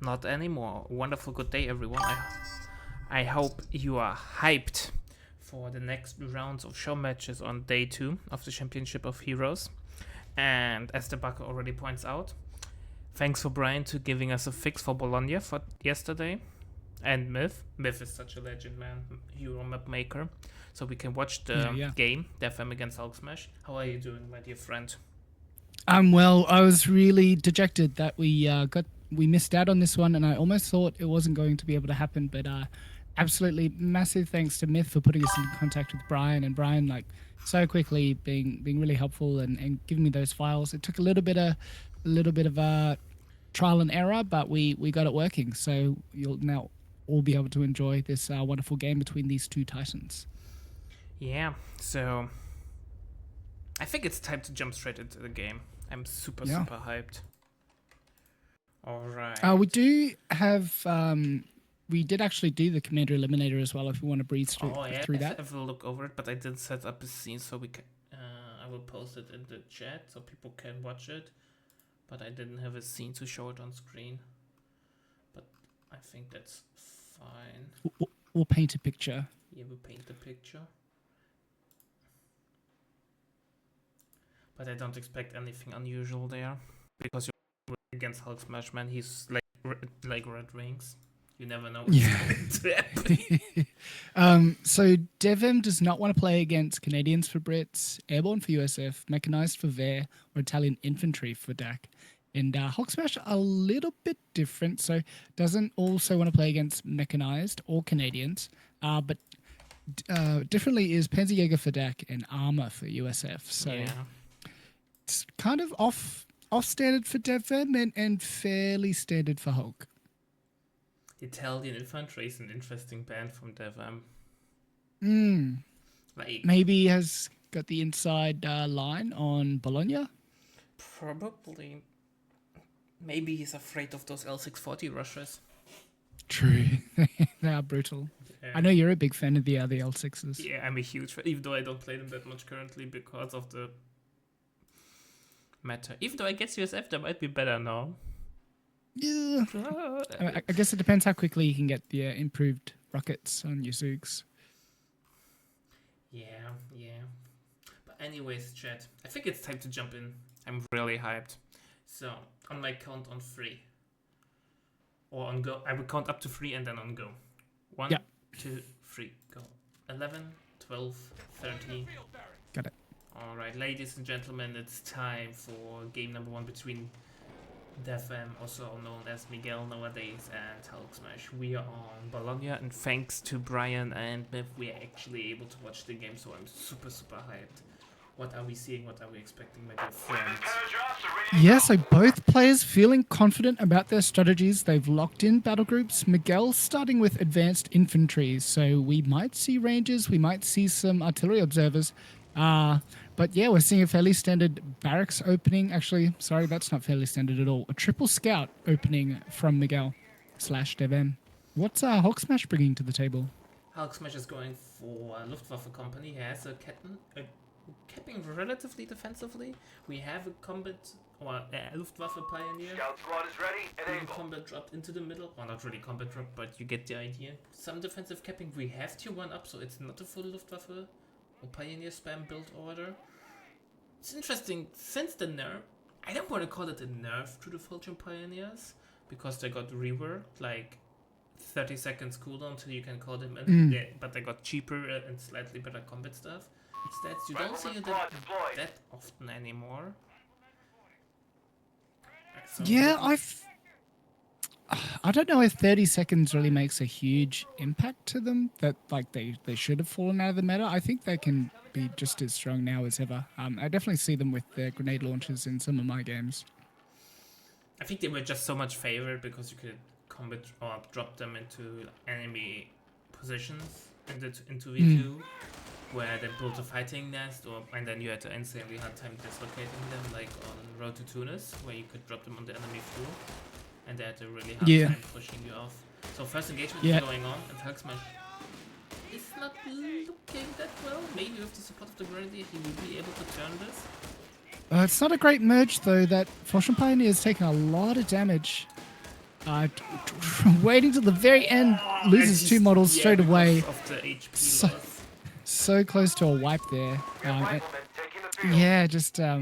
not anymore. Wonderful good day, everyone. I hope you are hyped for the next rounds of show matches on day 2 of the Championship of Heroes. And as the bug already points out, thanks for Brian to giving us a fix for Bologna for yesterday. And Myth. Myth is such a legend, man. Hero map maker. So we can watch the game, Devm against Hulksmash. How are you doing, my dear friend? Well, I was really dejected that we missed out on this one, and I almost thought it wasn't going to be able to happen. But absolutely massive thanks to Myth for putting us in contact with Brian, and Brian so quickly being really helpful and giving me those files. It took a little bit of trial and error, but we got it working. So you'll now all be able to enjoy this wonderful game between these two titans. Yeah, so I think it's time to jump straight into the game. I'm super hyped. All right. We do have we did actually do the Commander Eliminator as well. If you want to breeze through that. I have a look over it, but I didn't set up a scene, so we can. I will post it in the chat so people can watch it. But I didn't have a scene to show it on screen. But I think that's fine. We'll paint a picture. Yeah, we'll paint the picture. But I don't expect anything unusual there, because you're against Hulksmash, man. He's like red rings. You never know what's going to happen. So Devm does not want to play against Canadians for Brits, Airborne for USF, Mechanized for VER, or Italian Infantry for DAC. And Hulksmash a little bit different, so doesn't also want to play against Mechanized or Canadians, but differently is Panzerjäger for DAC and Armor for USF. So it's kind of off standard for Devm and fairly standard for Hulk. Italian Infantry is an interesting band from Devm. Maybe he has got the inside line on Bologna? Probably. Maybe he's afraid of those L640 rushes. True. They are brutal. Yeah. I know you're a big fan of the L6s. Yeah, I'm a huge fan, even though I don't play them that much currently because of the meta. Even though I guess USF, they might be better now. Yeah. I guess it depends how quickly you can get the improved rockets on your Zoogs. Yeah. But anyways, chat, I think it's time to jump in. I'm really hyped. So, on my count on 3. Or on go. I will count up to 3 and then on go. 1, 2, 3, go. 11, 12, 13. Got it. Alright, ladies and gentlemen, it's time for game number 1 between Devm, also known as Miguel nowadays, and Hulksmash. We are on Bologna, and thanks to Brian and Myth, we are actually able to watch the game, so I'm super hyped. What are we seeing? What are we expecting, my dear friends? Yeah, so both players feeling confident about their strategies. They've locked in battle groups. Miguel starting with advanced infantry, so we might see rangers, we might see some artillery observers. But yeah, we're seeing a fairly standard barracks opening. Actually, sorry, that's not fairly standard at all. A triple scout opening from Miguel / Devm. What's Hulksmash bringing to the table? Hulksmash is going for Luftwaffe company. He has a capping relatively defensively. We have a combat or Luftwaffe pioneer. Scout squad is ready. Enable. Combat dropped into the middle. Well, not really combat drop, but you get the idea. Some defensive capping. We have tier 1 up, so it's not a full Luftwaffe or pioneer spam build order. It's interesting, since the nerf, I don't want to call it a nerf to the Fulton Pioneers, because they got reworked, like 30 seconds cooldown until you can call them in, but they got cheaper and slightly better combat stuff. Stats, you don't see that often anymore. So yeah, I don't know if 30 seconds really makes a huge impact to them, that like they should have fallen out of the meta. I think they can be just as strong now as ever. I definitely see them with their grenade launchers in some of my games. I think they were just so much favored because you could combat or drop them into enemy positions into V2, where they built a fighting nest, and then you had an insanely hard time dislocating them, like on Road to Tunis, where you could drop them on the enemy floor. And they had a really hard time pushing you off. So first engagement is going on, and Hulksmash is not looking that well. Maybe with the support of the Grenadier, he will be able to turn this. It's not a great merge, though. That Fortune Pioneer is taking a lot of damage. Waiting till the very end, loses 2 models straight because away. of the HP So- loss. So close to a wipe there. Yeah, just I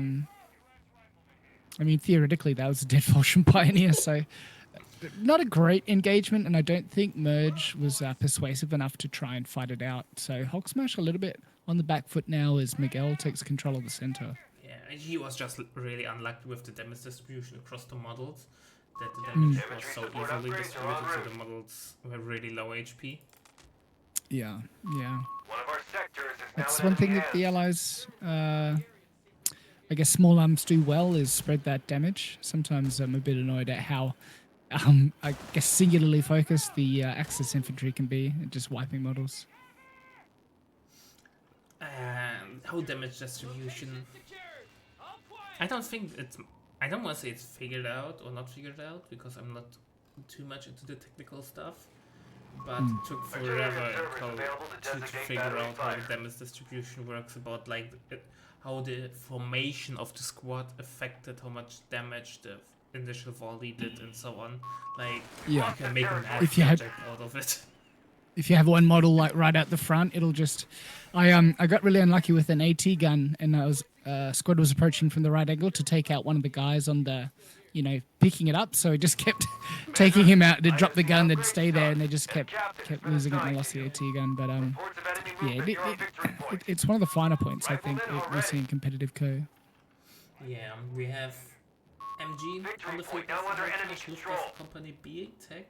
mean, theoretically, that was a dead Volscian Pioneer, so not a great engagement, and I don't think Merge was persuasive enough to try and fight it out. So Hulksmash a little bit on the back foot now as Miguel takes control of the center. Yeah, he was just really unlucky with the damage distribution across the models. That the damage was so evenly distributed, so the models were really low HP. Yeah. One of our sectors is now That's in one thing enemy that the hands. allies, I guess, small arms do well is spread that damage. Sometimes I'm a bit annoyed at how, I guess, singularly focused the Axis infantry can be at just wiping models. How damage distribution? I don't think it's. I don't want to say it's figured out or not figured out because I'm not too much into the technical stuff. But it took forever to figure out how the damage distribution works. About like how the formation of the squad affected how much damage the initial volley did and so on. Like Yeah. you can make a math If you had- project out of it. If you have one model like right out the front, it'll just. I got really unlucky with an AT gun, and I was squad was approaching from the right angle to take out one of the guys on the, picking it up. So I just kept taking him out. They'd drop the gun, they'd stay there, and they just kept losing it. And I lost the AT gun, but Reports of enemy yeah, movement near our victory point. it's one of the finer points I think we see in competitive co. Yeah, we have MG on the field. Now under enemy control. Company being tagged.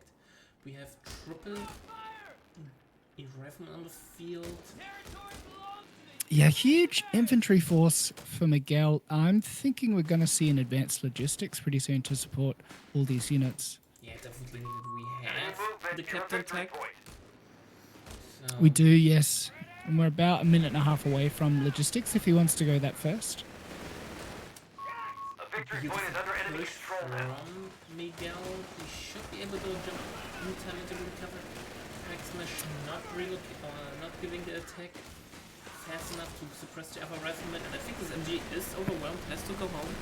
We have triple 11 on the field. Yeah, huge infantry force for Miguel. I'm thinking we're going to see an advanced logistics pretty soon to support all these units. Yeah, definitely we Enemy have movement the near our captain victory tag. point. So We do, yes. And we're about a minute and a half away from logistics if he wants to go that first. A victory point is under enemy push control now. from Miguel. He should be able to jump in time into recover. Hulksmash not giving the attack fast enough to suppress the other rifleman, and I think this MG is overwhelmed, has to go home.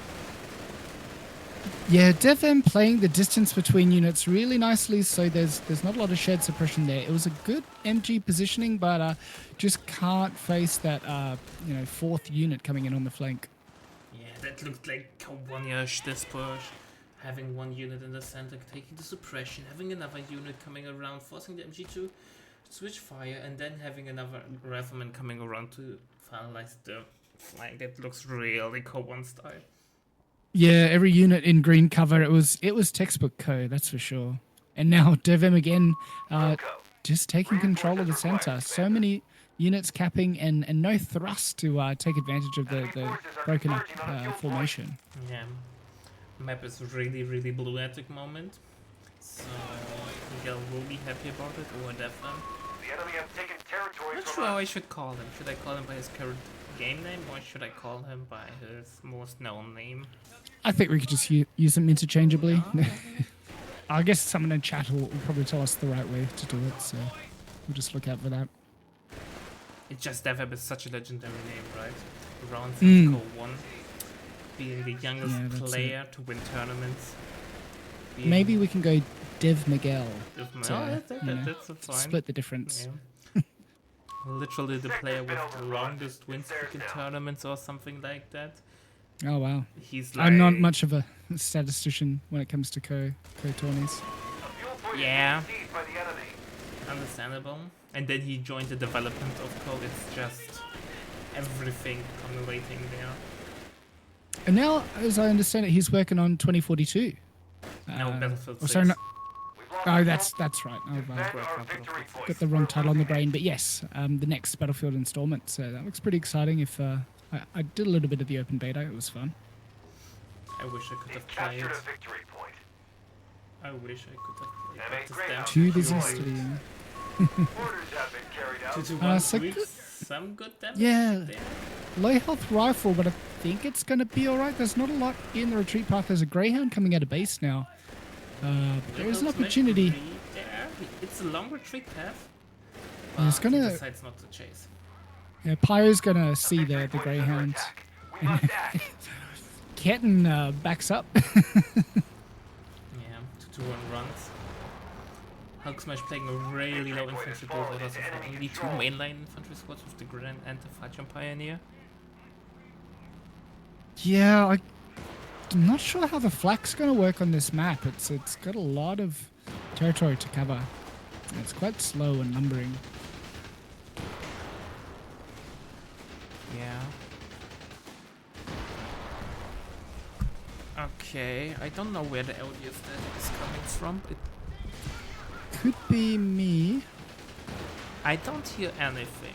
Yeah, Devm playing the distance between units really nicely, so there's not a lot of shared suppression there. It was a good MG positioning, but just can't face that fourth unit coming in on the flank. Yeah, that looked like Kawaniash, this push. Having one unit in the center, taking the suppression, having another unit coming around, forcing the MG to switch fire, and then having another rifleman coming around to finalize the flank. That looks really Kowan style. Yeah, every unit in green cover. It was textbook co, that's for sure. And now Devm again, just taking control of the center. So many units capping and no thrust to take advantage of the broken up formation. Yeah, map is really, really blue at the moment. So Miguel will be happy about it, or Devm. The enemy have taken territory Not from sure how us. I should call him. Should I call him by his current game name, or should I call him by his most known name? I think we could just use them interchangeably. I guess someone in chat will probably tell us the right way to do it, so we'll just look out for that. It's just Devm is such a legendary name, right? Around since Go 1, being the youngest Yeah, that's player to win tournaments. Maybe we can go Dev Miguel. That's a fine. Split the difference. Yeah. Literally the player with the longest win streak in tournaments or something like that. Oh wow. He's like, I'm not much of a statistician when it comes to co tourneys. A fuel point is Yeah. being seized by the enemy. understandable. And then he joined the development of code. It's just everything accumulating there. And now, as I understand it, he's working on 2042. No, Battlefield Oh, 6. sorry, no, We've lost oh, control. that's right. Oh, Defend wow. our victory point. Got the wrong title on the brain, but yes, the next Battlefield installment. So that looks pretty exciting. If I did a little bit of the open beta, it was fun. I wish I could have We've played. captured a victory point. I wish I could have played. Enemy this Greyhound. damn Too busy Destroyed. studying. Orders have been carried out. 2 to 1 so weeks. good- Some good damage Yeah. there. Low health rifle, but I think it's going to be alright. There's not a lot in the retreat path. There's a Greyhound coming out of base now. There is an Hulksmash opportunity. retreat there. It's a long retreat path. Yeah, it's but he gonna- decides not to chase. Yeah, Pyro's going to see Victory the point is under Greyhound. attack. We must act. Ketten backs up. Yeah, 2-2-1 runs. Hulksmash playing a really low infantry build. I also have only 2 mainline infantry squads with the Grand and the Fightron Pioneer. Yeah, I'm not sure how the flak's going to work on this map. It's got a lot of territory to cover. And it's quite slow in numbering. Yeah. Okay, I don't know where the audio static is coming from. It, Could be me. I don't hear anything.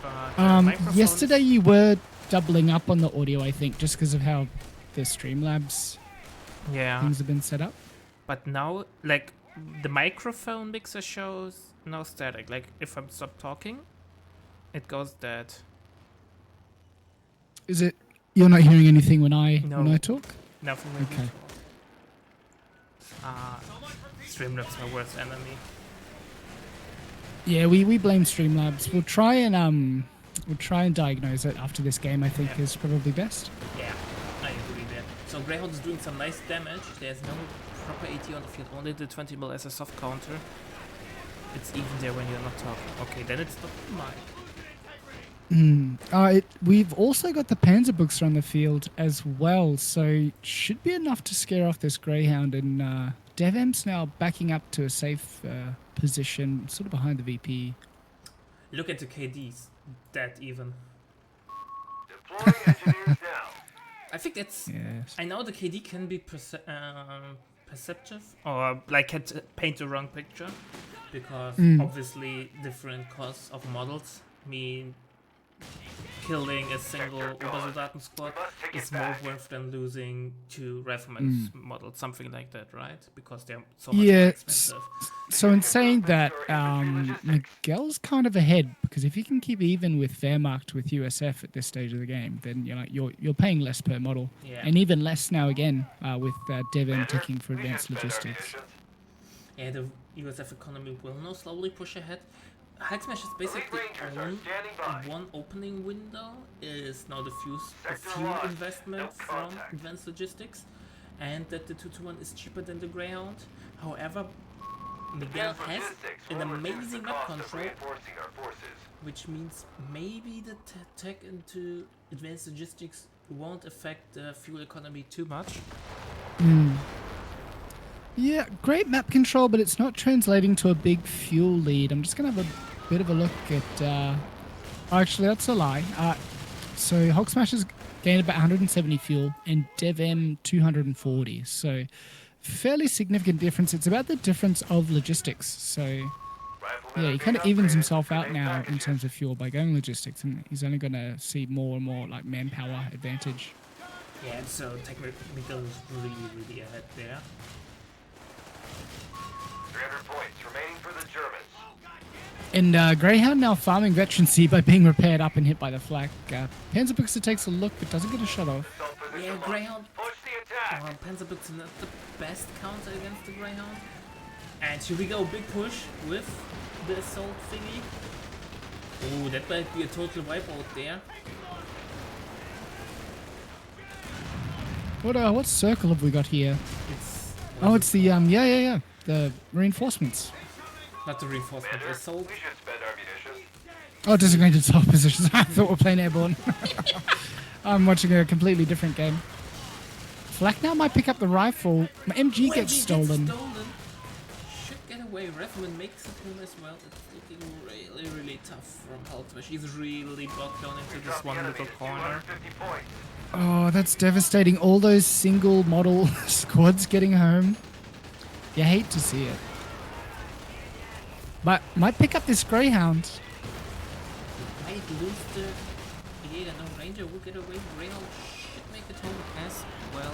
But the microphones- Yesterday you were doubling up on the audio, I think, just because of how the Streamlabs yeah. things have been set up. But now, like, the microphone mixer shows no static. Like, if I'm stop talking, it goes dead. Is it you're not hearing anything when I No. talk? Nothing like Okay. Streamlabs my worst enemy. Yeah, we blame Streamlabs. We'll try and diagnose it after this game. I think Yeah. is probably best. Yeah, I agree there. So Greyhound is doing some nice damage. There's no proper AT on the field, only the 20 mil as a soft counter. It's even there when you're not talking. Okay, then it's not mine. We've also got the Panzerbuchser on the field as well, so should be enough to scare off this Greyhound. And Devm's now backing up to a safe position, sort of behind the VP. Look at the KDs. That even. Deploying engineers now. I think it's... Yes. I know the KD can be perceptive, or like can paint the wrong picture, because obviously different costs of models mean killing a single Obersoldaten squad is more worth than losing 2 riflemen's models, something like that, right? Because they're so much more Yeah. expensive. So in saying that, Miguel's kind of ahead, because if you can keep even with Wehrmacht with USF at this stage of the game, then you're paying less per model, Yeah. and even less now again with Devm taking for We should advanced spend our logistics. munitions. Yeah, the USF economy will now slowly push ahead. Hulksmash is basically Rangers are on standing by. one opening window is now the Sector fuel lost. investment No from contact. Advanced Logistics, and that the 2-1 is cheaper than the Greyhound. However, Miguel Advanced has logistics an will reduce amazing the map cost of control, reinforcing our forces. which means maybe the tech into Advanced Logistics won't affect the fuel economy too much. Yeah, great map control, but it's not translating to a big fuel lead. I'm just going to have a bit of a look at... actually, that's a lie. So Hulksmash has gained about 170 fuel and Devm 240. So fairly significant difference. It's about the difference of logistics. So Riflemen yeah, are he being kind of evens upgraded himself to out grenade now in packages. terms of fuel by going logistics, and he's only going to see more and more like manpower advantage. Yeah, so technically Miguel is really ahead there. 300 points remaining for the Germans. And Greyhound now farming veterancy by being repaired up and hit by the flak. Panzerbuchser takes a look but doesn't get a shot off. Assault position Yeah, locked. Greyhound. Push the attack. Panzerbuchser not the best counter against the Greyhound. And here we go, big push with the assault thingy. Oh, that might be a total wipeout there. What circle have we got here? It's Oh, it's the the reinforcements. not the reinforcement, Commander, assault. we should spend our munitions. Oh, designated assault positions. I thought we were playing airborne. I'm watching a completely different game. Flak now might pick up the rifle. My MG gets stolen. Should get away. Rifleman makes it home as well. It's looking really tough from Hulksmash. He's really bogged down into this Drop the one enemy little to corner. 250 points. Oh, that's devastating. All those single model squads getting home. You hate to see it. But might pick up this Greyhound. Might lose the... Yeah, no, Ranger will get away. Greyhound should make it home as well.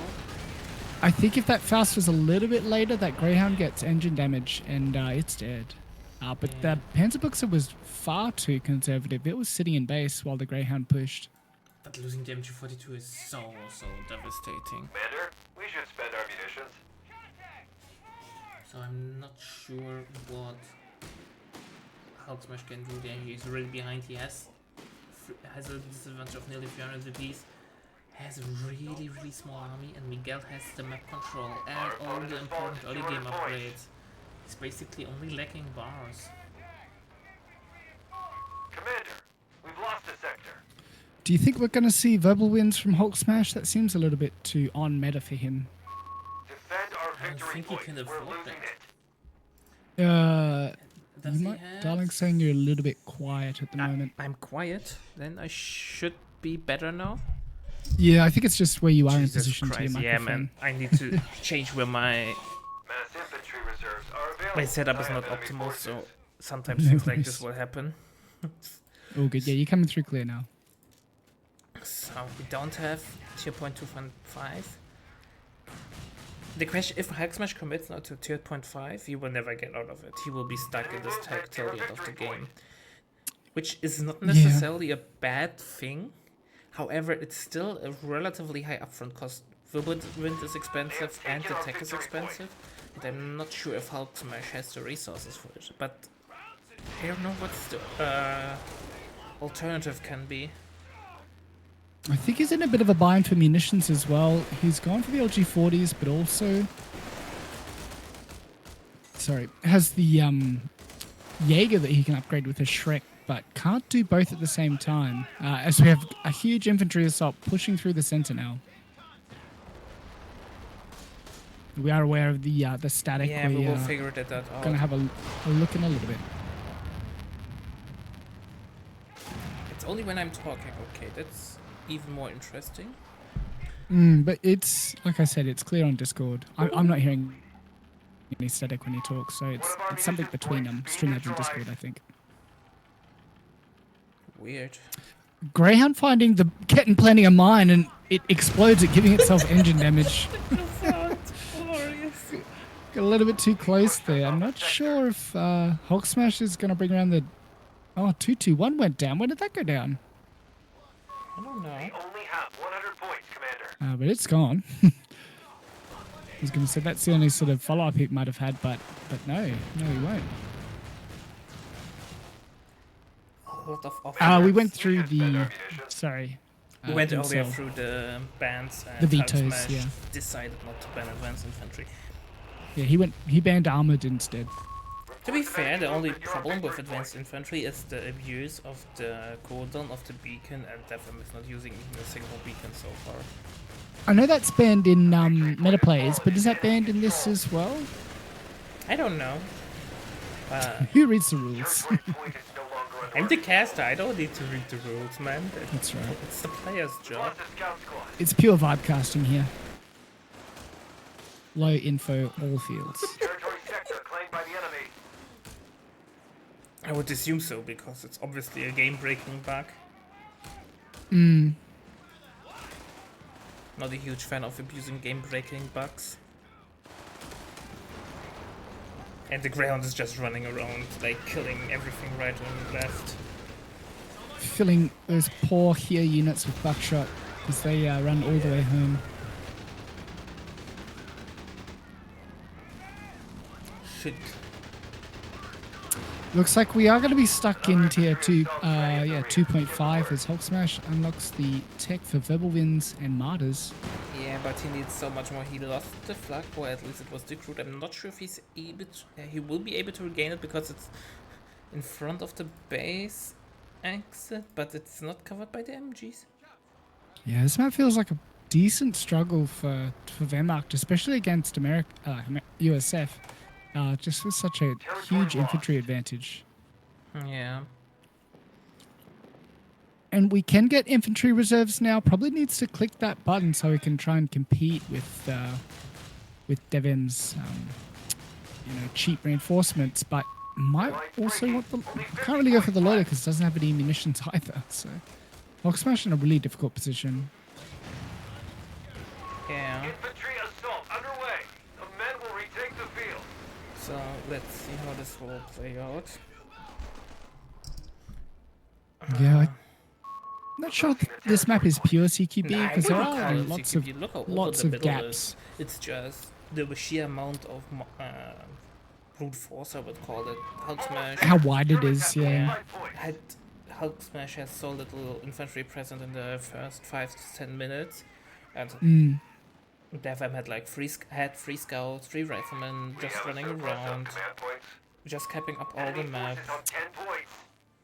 I think if that Faust was a little bit later, that Greyhound gets engine damage and it's dead. But Yeah. the Panzerbuchser was far too conservative. It was sitting in base while the Greyhound pushed. But losing the MG42 is so devastating. Commander, we should spend our munitions. So I'm not sure what Hulksmash can do there. He's really behind. He has a disadvantage of nearly 300 VPs. has a really, really small army, and Miguel has the map control and all the important early game upgrades. He's basically only lacking bars. Commander, we've lost a sector. Do you think we're going to see verbal wins from Hulksmash? That seems a little bit too on meta for him. Defend our I don't victory think he point. can We're afford losing that. it. Does You he might, have? darling, saying you're a little bit quiet at the moment. I'm quiet. Then I should be better now. Yeah, I think it's just where you are in Jesus position to your Christ, yeah, microphone. man. I need to change where my Mass infantry reserves are available. setup is to not tie up enemy optimal, so forces. sometimes No things like this worries. will happen. All good. Yeah, you're coming through clear now. So we don't have tier point 2.5. The question, if Hulksmash commits now to tier point 5, he will never get out of it. He will be stuck in this tag till the end of the game. Which is not necessarily a bad thing. However, it's still a relatively high upfront cost. Wind is expensive and the tech is expensive. And I'm not sure if Hulksmash has the resources for it. But I don't know what the alternative can be. I think he's in a bit of a bind for munitions as well. He's gone for the LG40s, but also... Sorry. Has the Jaeger that he can upgrade with a Shrek, but can't do both at the same time. As we have a huge infantry assault pushing through the center now. We are aware of the static. Yeah, we will figure that out. Going to have a look in a little bit. It's only when I'm talking. Okay, that's even more interesting. But it's, like I said, it's clear on Discord. I'm not hearing any static when you talk, so it's something between Streamlabs and Discord, I think. Weird. Greyhound finding the kit and planting a mine, and it explodes it, giving itself engine damage. Got a little bit too close there. I'm not sure if Hulksmash is going to bring around the... Oh, 221 went down. Where did that go down? I don't know. We only have 100 points, Commander. But it's gone. I was going to say that's the only sort of follow-up he might have had, but no, he won't. A lot of We went through Should spend our the... munitions. Sorry. We went earlier incel. through the bans and The vetoes, Hulksmash yeah. decided not to ban advanced infantry. Yeah, he banned armored instead. To be fair, the only problem with advanced infantry is the abuse of the cooldown of the beacon, and Devm is not using even a single beacon so far. I know that's banned in meta players, but is that banned in this as well? I don't know. Who reads the rules? Territory point is no longer under I'm the caster, I don't need to read the rules, man. That's right. It's the player's job. Lost a scout squad. It's pure vibe casting here. Low info, all fields. Territory sector claimed by the enemy. I would assume so, because it's obviously a game-breaking bug. Not a huge fan of abusing game-breaking bugs. And the ground is just running around, like killing everything right and left. Filling those poor here units with buckshot as they run all the way home. Shit. Looks like we are going to be stuck in tier 2, 2.5 as Hulksmash unlocks the tech for verbal wins and martyrs. Yeah, but he needs so much more. He lost the flag, or at least it was decrued. I'm not sure if he's able to, he will be able to regain it because it's in front of the base exit, but it's not covered by the MGs. Yeah, this map feels like a decent struggle for Wehrmacht, especially against USF. Just with such a huge infantry advantage. Yeah. And we can get infantry reserves now. Probably needs to click that button so we can try and compete with Devm's cheap reinforcements. But might also want the... Can't really go for the loader because it doesn't have any munitions either. So Hulksmash in a really difficult position. Yeah. Infantry assault underway. The men will retake the field. So let's see how this will play out. Yeah, I'm not sure this map is pure CQB Nah, because I there wouldn't are call it lots CQB. of Look how lots open the of middle gaps. is. It's just the sheer amount of brute force, I would call it. Hulksmash How wide it is, yeah. had Hulksmash has so little infantry present in the first 5 to 10 minutes, and Devm had like three scouts, 3 riflemen We just have a running surplus of around, command points. just capping up all the Enemy map. forces on 10 points.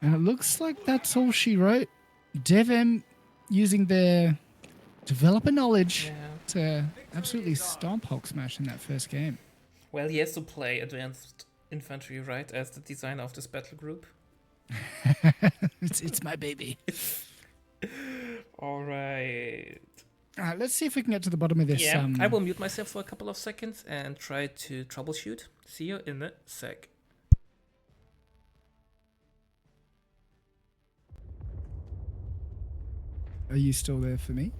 And it looks like that's all she wrote. Devm using their developer knowledge Yeah. to absolutely stomp Hulksmash in that first game. Well, he has to play advanced infantry, right, as the designer of this battle group. It's my baby. All right. All right, let's see if we can get to the bottom of this. Yeah, I will mute myself for a couple of seconds and try to troubleshoot. See you in a sec. Are you still there for me?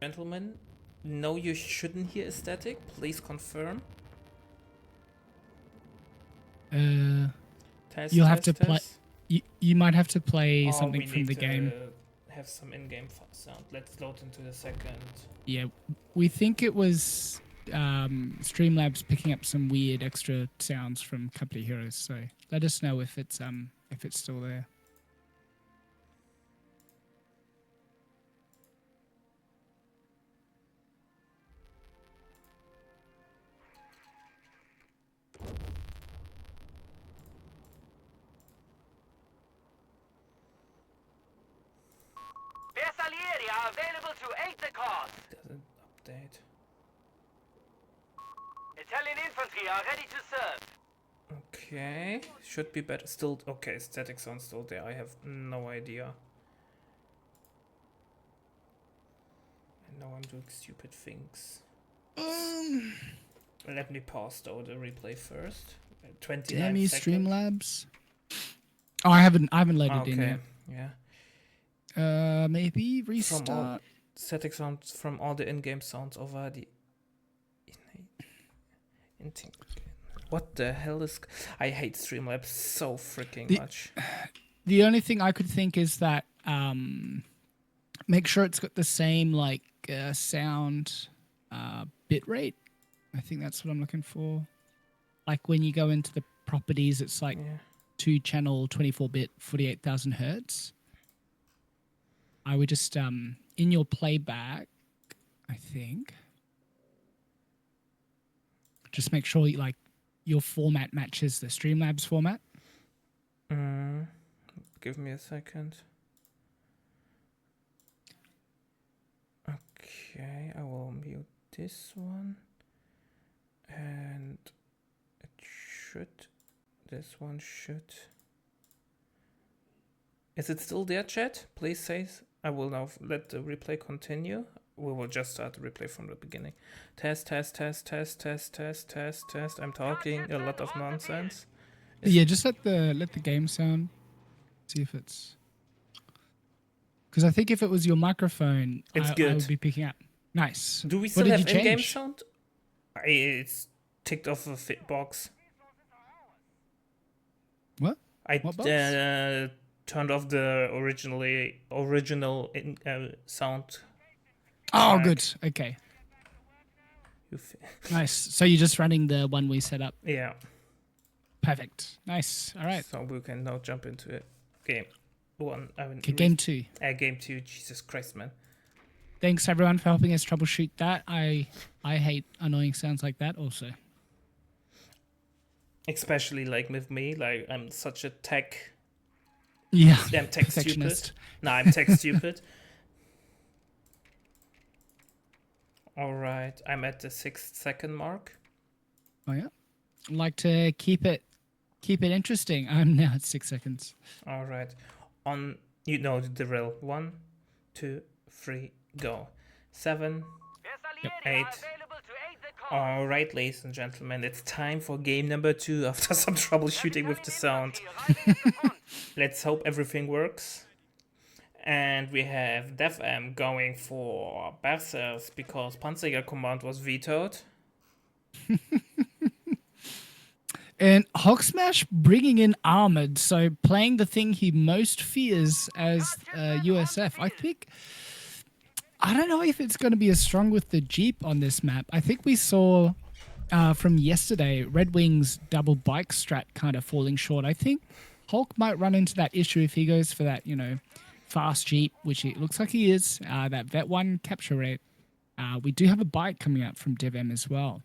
Gentlemen, no, you shouldn't hear static. Please confirm. Test, You'll test, have to play. test. You might have to play Oh, something we from need the to game. have some in-game sound. Let's load into the second. Yeah, we think it was Streamlabs picking up some weird extra sounds from Company Heroes. So let us know if it's still there. Bersaglieri are available to aid the cause. Doesn't update. Italian infantry are ready to serve. Okay, should be better. Still okay. Static sound still there. I have no idea. And now I'm doing stupid things. Let me pause though the replay first. 29 Damn you, seconds. Streamlabs. Oh, I haven't loaded in Okay, yet. yeah. Maybe From all restart. static sounds from all the in-game sounds over the. What the hell is? I hate Streamlabs so freaking much. The only thing I could think is that make sure it's got the same like sound bit rate. I think that's what I'm looking for. Like when you go into the properties, it's like 2-channel 24-bit 48,000 hertz. I would just in your playback, I think, just make sure like your format matches the Streamlabs format. Give me a second. Okay, I will mute this one. And it should. This one should. Is it still there, chat? Please say. I will now let the replay continue. We will just start the replay from the beginning. Test, test, test, test, test, test, test, test. I'm talking a lot of nonsense. Yeah, just let the game sound. See if it's. Because I think if it was your microphone, It's I good. would be picking up. Nice. Do we What still did have you in-game change? sound? It's ticked off a fit box. What? I What box? turned off the original sound. Oh, track. good. Okay. You Nice. So you're just running the one we set up. Yeah. Perfect. Nice. All right. So we can now jump into it. Game one. Okay, game 2. Game 2. Jesus Christ, man. Thanks everyone for helping us troubleshoot that. I hate annoying sounds like that also. Especially like with me, like I'm such a tech. Yeah. I'm tech stupid. Perfectionist. No, I'm tech stupid. All right, I'm at the 6-second mark. Oh yeah. Like to keep it interesting. I'm now at 6 seconds. All right, on you know the drill. 1, 2, 3, go. 7, Bersaglieri 8. are available to aid the cause. All right, ladies and gentlemen, it's time for game number 2 after some troubleshooting with the sound. Let's hope everything works. And we have Devm going for Berserks because Panzer Command was vetoed. And Hulksmash bringing in Armored, so playing the thing he most fears as USF. I don't know if it's going to be as strong with the Jeep on this map. I think we saw from yesterday Red Wing's double bike strat kind of falling short. I think Hulk might run into that issue if he goes for that, fast Jeep, which it looks like he is, that Vet 1 capture rate. We do have a bike coming out from Devm as well.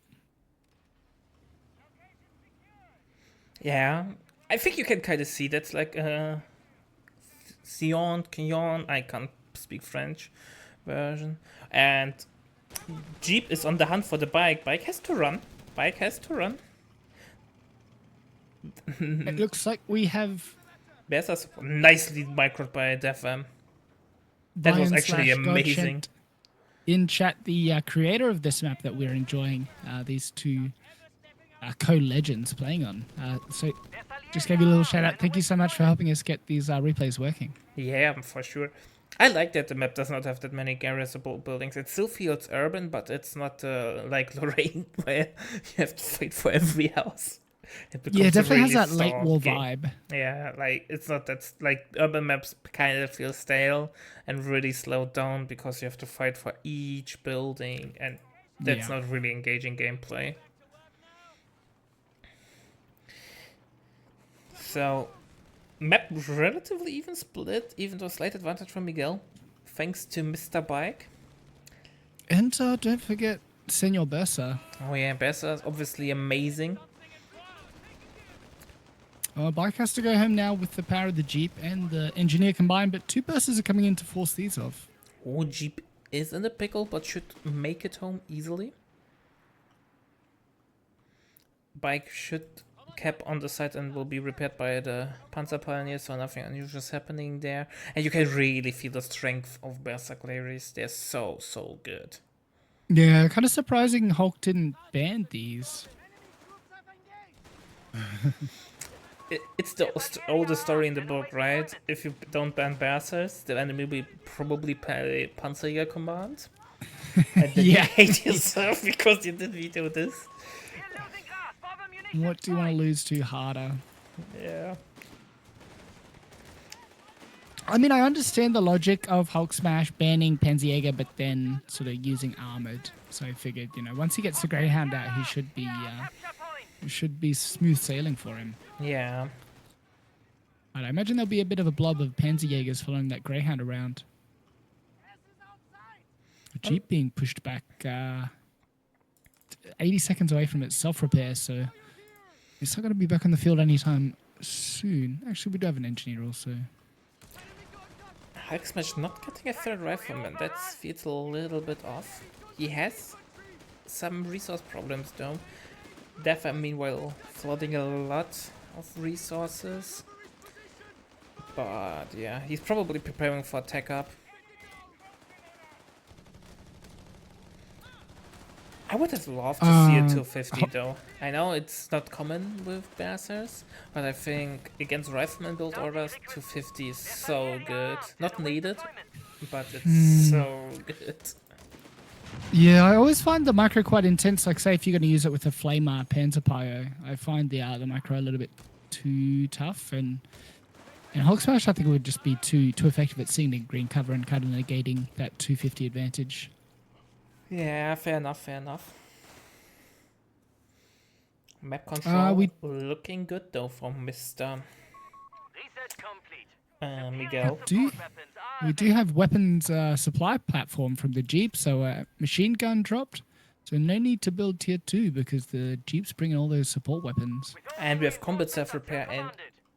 Yeah, I think you can kind of see that's like Quillon, I can't speak French version. And Jeep is on the hunt for the bike. Bike has to run. It looks like we have Berserks nicely microed by Devm. That was actually amazing. In chat, the creator of this map that we're enjoying, these two co-legends playing on. So just gave you a little shout out. Thank you so much for helping us get these replays working. Yeah, for sure. I like that the map does not have that many garrisonable buildings. It still feels urban, but it's not like Lorraine, where you have to fight for every house. It Yeah, it becomes a definitely has really that late stalled war game. vibe. Yeah, like it's not that like urban maps kind of feel stale and really slowed down because you have to fight for each building, and that's Yeah. not really engaging gameplay. So, map relatively even split, even though slight advantage from Miguel, thanks to Mr. Bike. And don't forget Senor Bersa. Oh yeah, Bessa is obviously amazing. Bike has to go home now with the power of the Jeep and the Engineer combined, but 2 Bersas are coming in to force these off. Oh, Jeep is in a pickle, but should make it home easily. Bike should cap on the side and will be repaired by the Panzer Pioneer, so nothing unusual is happening there. And you can really feel the strength of Berserk Larrys. They're so good. Yeah, kind of surprising Hulk didn't ban these. It's the oldest story in the book, right? If you don't ban Berserks, the enemy will probably play Panzerjäger command. And then Yeah. you hate yourself because you did veto this. What do you want to lose to harder? Yeah. I mean, I understand the logic of Hulksmash banning Panzerjäger, but then sort of using armored. So I figured, once he gets the Greyhound out, he should be smooth sailing for him. Yeah. And I imagine there'll be a bit of a blob of Panzerjägers following that Greyhound around. A Jeep being pushed back 80 seconds away from its self-repair, so it's not going to be back on the field anytime soon. Actually, we do have an engineer also. Hulksmash not getting a third rifleman, that feels a little bit off. He has some resource problems though. Devm meanwhile flooding a lot of resources. But yeah, he's probably preparing for tech up. I would have loved to see a 250 though. I know it's not common with Berserkers, but I think against Rifleman build orders, 250 is so good. Not needed, but it's so good. Yeah, I always find the micro quite intense. Like, say, if you're going to use it with a Flamer Panzer Pyro, I find the micro a little bit too tough. And Hulksmash, I think, would just be too effective at seeing the green cover and kind of negating that 250 advantage. Yeah, fair enough, fair enough. Map control looking good though from Mr. Miguel. We do have weapons supply platform from the Jeep, so machine gun dropped. So no need to build tier 2 because the Jeep's bringing all those support weapons. And we have combat self repair and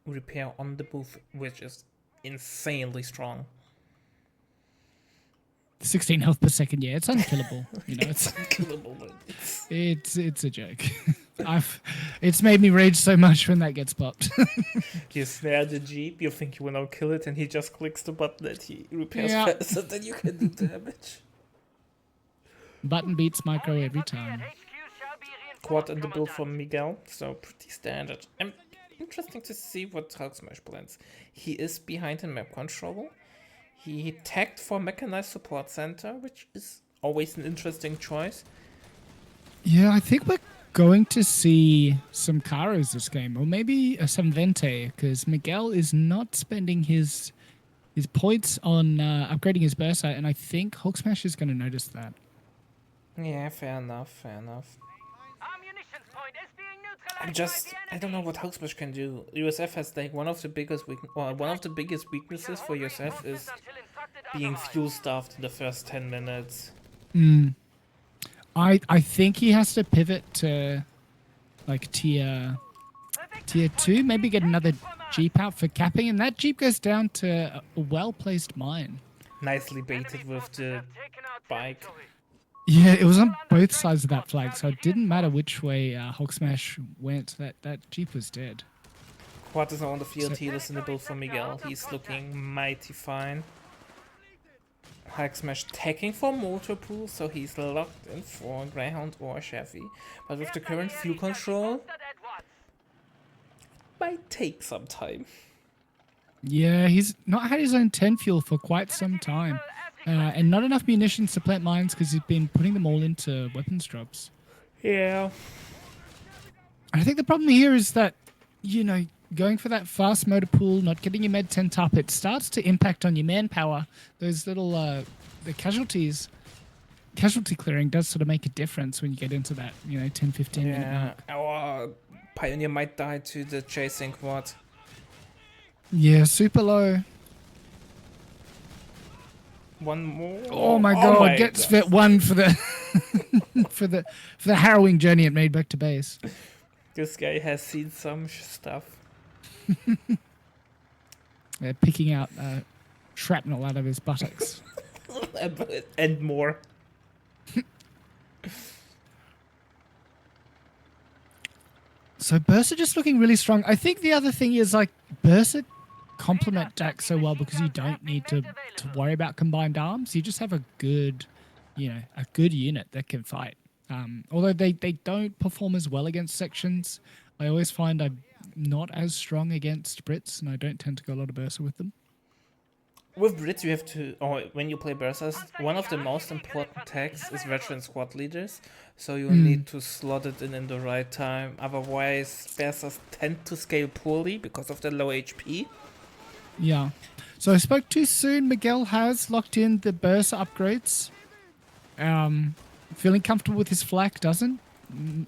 repair on the booth, which is insanely strong. 16 health per second, yeah, it's unkillable. It's unkillable. It's a joke. It's made me rage so much when that gets popped. You snare the Jeep, you think you will now kill it, and he just clicks the button that he repairs faster than you can do damage. Button beats micro every time. Quad in the build from Miguel, so pretty standard. And interesting to see what Hulksmash plans. He is behind in map control. He tagged for Mechanized Support Center, which is always an interesting choice. Yeah, I think we're going to see some Karos this game, or maybe some Vente, because Miguel is not spending his points on upgrading his burst sight, and I think Hulksmash is going to notice that. Yeah, fair enough, fair enough. I don't know what Hulksmash can do. USF has like one of the biggest weaknesses for USF is being fuel starved in the first 10 minutes. I think he has to pivot to like tier 2, maybe get another Jeep out for capping, and that Jeep goes down to a well-placed mine. Nicely baited with the bike. Yeah, it was on both sides of that flag, so it didn't matter which way Hulksmash went. That Jeep was dead. Quad is now on the field. He is in the build for Miguel. He's looking mighty fine. Hulksmash tagging for motor pool, so he's locked in for Greyhound or Chevy. But with the current fuel control, might take some time. Yeah, he's not had his own 10 fuel for quite some time. And not enough munitions to plant mines because he's been putting them all into weapons drops. Yeah. I think the problem here is that, going for that fast motor pool, not getting your med tent up, it starts to impact on your manpower. Those little, the casualty clearing does sort of make a difference when you get into that, 10, 15 minute mark. Our Pioneer might die to the chasing quad. Yeah, super low. One more. Oh my god, gets fit one for the for the harrowing journey it made back to base. This guy has seen some stuff. They're picking out shrapnel out of his buttocks. And more. So Bursa just looking really strong. I think the other thing is like Bursa complement Dak so well because you don't need to worry about combined arms. You just have a good, a good unit that can fight. Although they don't perform as well against sections, I always find I'm not as strong against Brits, and I don't tend to go a lot of Bursa with them. With Brits, you have to, or when you play Bursas, one of the most important tags is veteran squad leaders. So you need to slot it in the right time. Otherwise, Bursas tend to scale poorly because of their low HP. Yeah. So I spoke too soon. Miguel has locked in the Bursa upgrades. Feeling comfortable with his flak, doesn't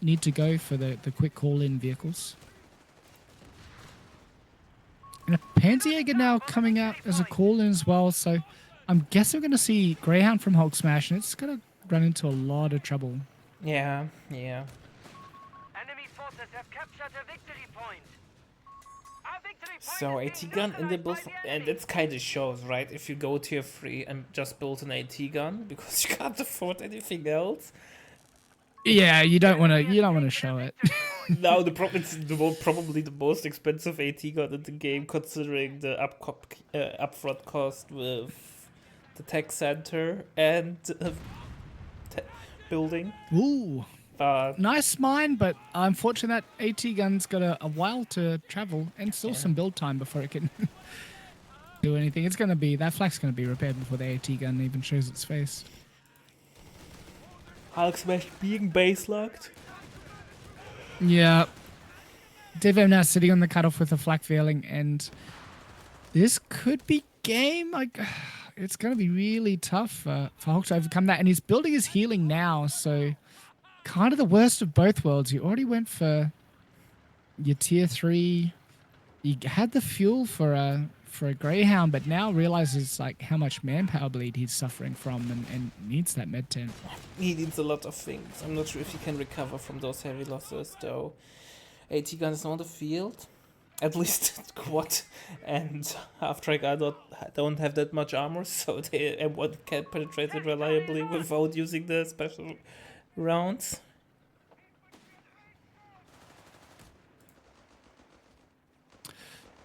need to go for the quick call-in vehicles. And a Panzerjäger now coming out as a call-in as well, so I'm guessing we're going to see Greyhound from Hulksmash, and it's going to run into a lot of trouble. Yeah. Enemy forces have captured a victory point. Our victory point So is AT being gun in the neutralized buff, by the and enemy. it's kind of shows, right? If you go tier 3 and just build an AT gun because you can't afford anything else. Yeah, you don't want to show it. Now the problem is probably the most expensive AT gun in the game, considering the upfront cost with the tech center and building. Ooh, But nice mine, but unfortunately that AT gun's got a while to travel and still some build time before it can do anything. It's going to be, that flak's going to be repaired before the AT gun even shows its face. Hulksmash being base locked. Yeah. Devm now sitting on the cutoff with a flak veiling, and this could be game. Like, it's going to be really tough for Hulk to overcome that. And he's building his healing now, so kind of the worst of both worlds. You already went for your tier 3. You had the fuel for a Greyhound, but now realizes like how much manpower bleed he's suffering from and needs that med tent. He needs a lot of things. I'm not sure if he can recover from those heavy losses, though. AT gun is on the field. At least quad and half track don't have that much armor, so M1 can penetrate it reliably without using the special rounds.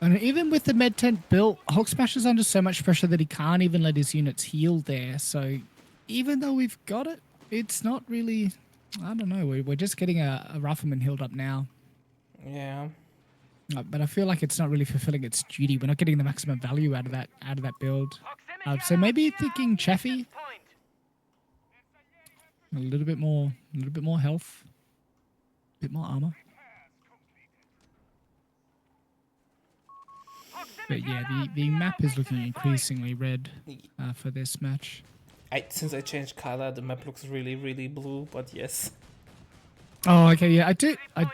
And even with the med tent built, Hulksmash is under so much pressure that he can't even let his units heal there. So even though we've got it, it's not really, I don't know, we're just getting a Rufferman healed up now. Yeah. But I feel like it's not really fulfilling its duty. We're not getting the maximum value out of that build. So maybe thinking Chaffee, a little bit more health, a bit more armor. But yeah, the map is looking increasingly red for this match. Since I changed color, the map looks really, really blue, but yes. Oh, okay, yeah, I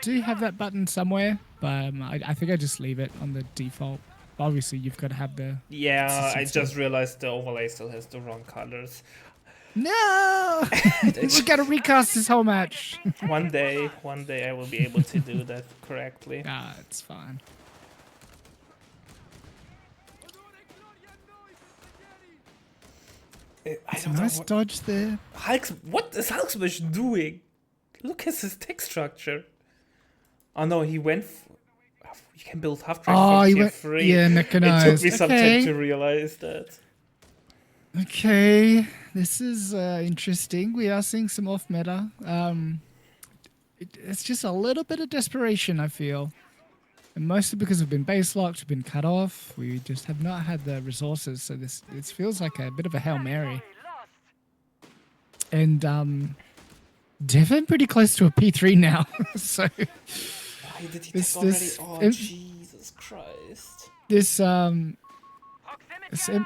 do have that button somewhere, but I think I just leave it on the default. Obviously, you've got to have the... Yeah, I just realized the overlay still has the wrong colors. No! We got to recast this whole match. One day I will be able to do that correctly. Ah, it's fine. I don't Nice know dodge there. what is Hulksmash doing? Look at his tech structure. Oh no, he went... You can build half track from tier 3. Yeah, It mechanized. took me some time to realize that. Okay, this is interesting. We are seeing some off meta. It's just a little bit of desperation, I feel. And mostly because we've been base locked, we've been cut off. We just have not had the resources. So this feels like a bit of a Hail Mary. And Devm pretty close to a P3 now. So Why did he This- take already? this- Oh, em- Jesus Christ. this what is it?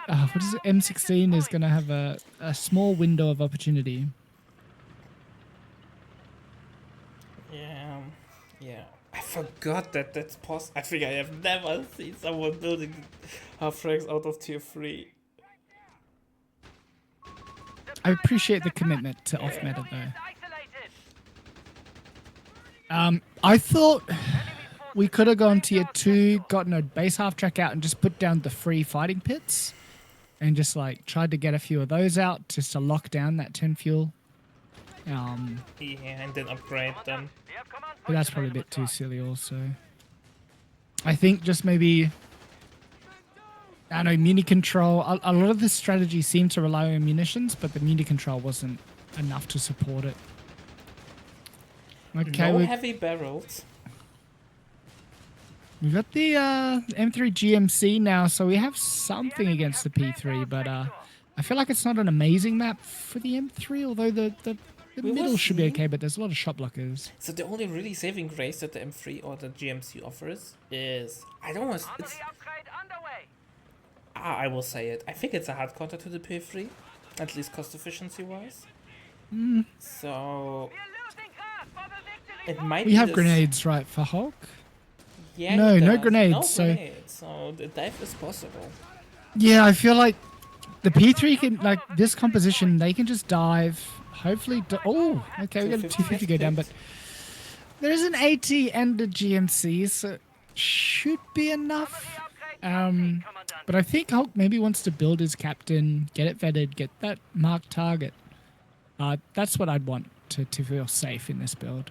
M16 is going to have a small window of opportunity. Yeah. I forgot that that's possible. I think I have never seen someone building half ranks out of tier 3. I appreciate the commitment to off meta though. I thought we could have gone tier 2, gotten a base half track out, and just put down the free fighting pits, and just like tried to get a few of those out just to lock down that 10 fuel. Yeah, and then upgrade them. But that's probably a bit too silly also. I think just maybe, I don't know, muni control. A lot of this strategy seemed to rely on munitions, but the muni control wasn't enough to support it. Okay, No heavy barrels. we've got the M3 GMC now, so we have something against the P3, but I feel like it's not an amazing map for the M3, although the We will middle should be see. okay, but there's a lot of shot blockers. So the only really saving grace that the M3 or the GMC offers is, I don't want it's, I will say it, I think it's a hard counter to the P3, at least cost efficiency wise. So it might We be have this- grenades, right, for Hulk? Yeah, No, he no does. grenades, No so- grenades, so the dive is possible. Yeah, I feel like the P3 can, like, this composition, they can just dive. Hopefully, oh, okay, we got a 250 go down, but there is an 80 and a GMC, so it should be enough. But I think Hulk maybe wants to build his captain, get it vetted, get that marked target. That's what I'd want to feel safe in this build.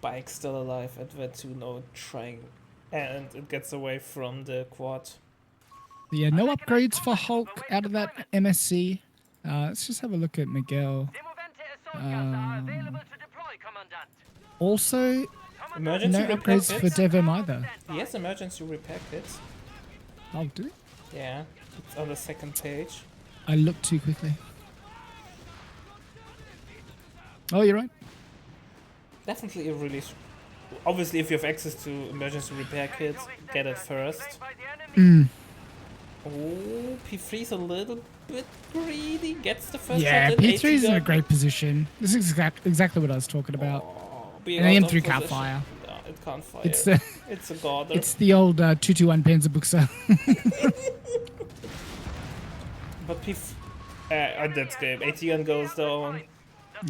Bike still alive at Vetuno trying, and it gets away from the quad. Yeah, no upgrades for Hulk out of that MSC. Let's just have a look at Miguel. Also, Emergency no repair upgrades for kits. Devm either. He has emergency repair kits. Oh, do it? Yeah, it's on the second page. I looked too quickly. Oh, you're right. Definitely a really... Obviously, if you have access to emergency repair kits, get it first. Oh, P3's a little bit greedy. Gets the first Yeah, shot in. P3 is in a AT gun. great position. This is exactly what I was talking about. Oh, being And the out of M3 can't position. fire. No, it can't fire. It's the It's a garder. it's the old 221 Panzerbuchse. But on that game, AT gun goes down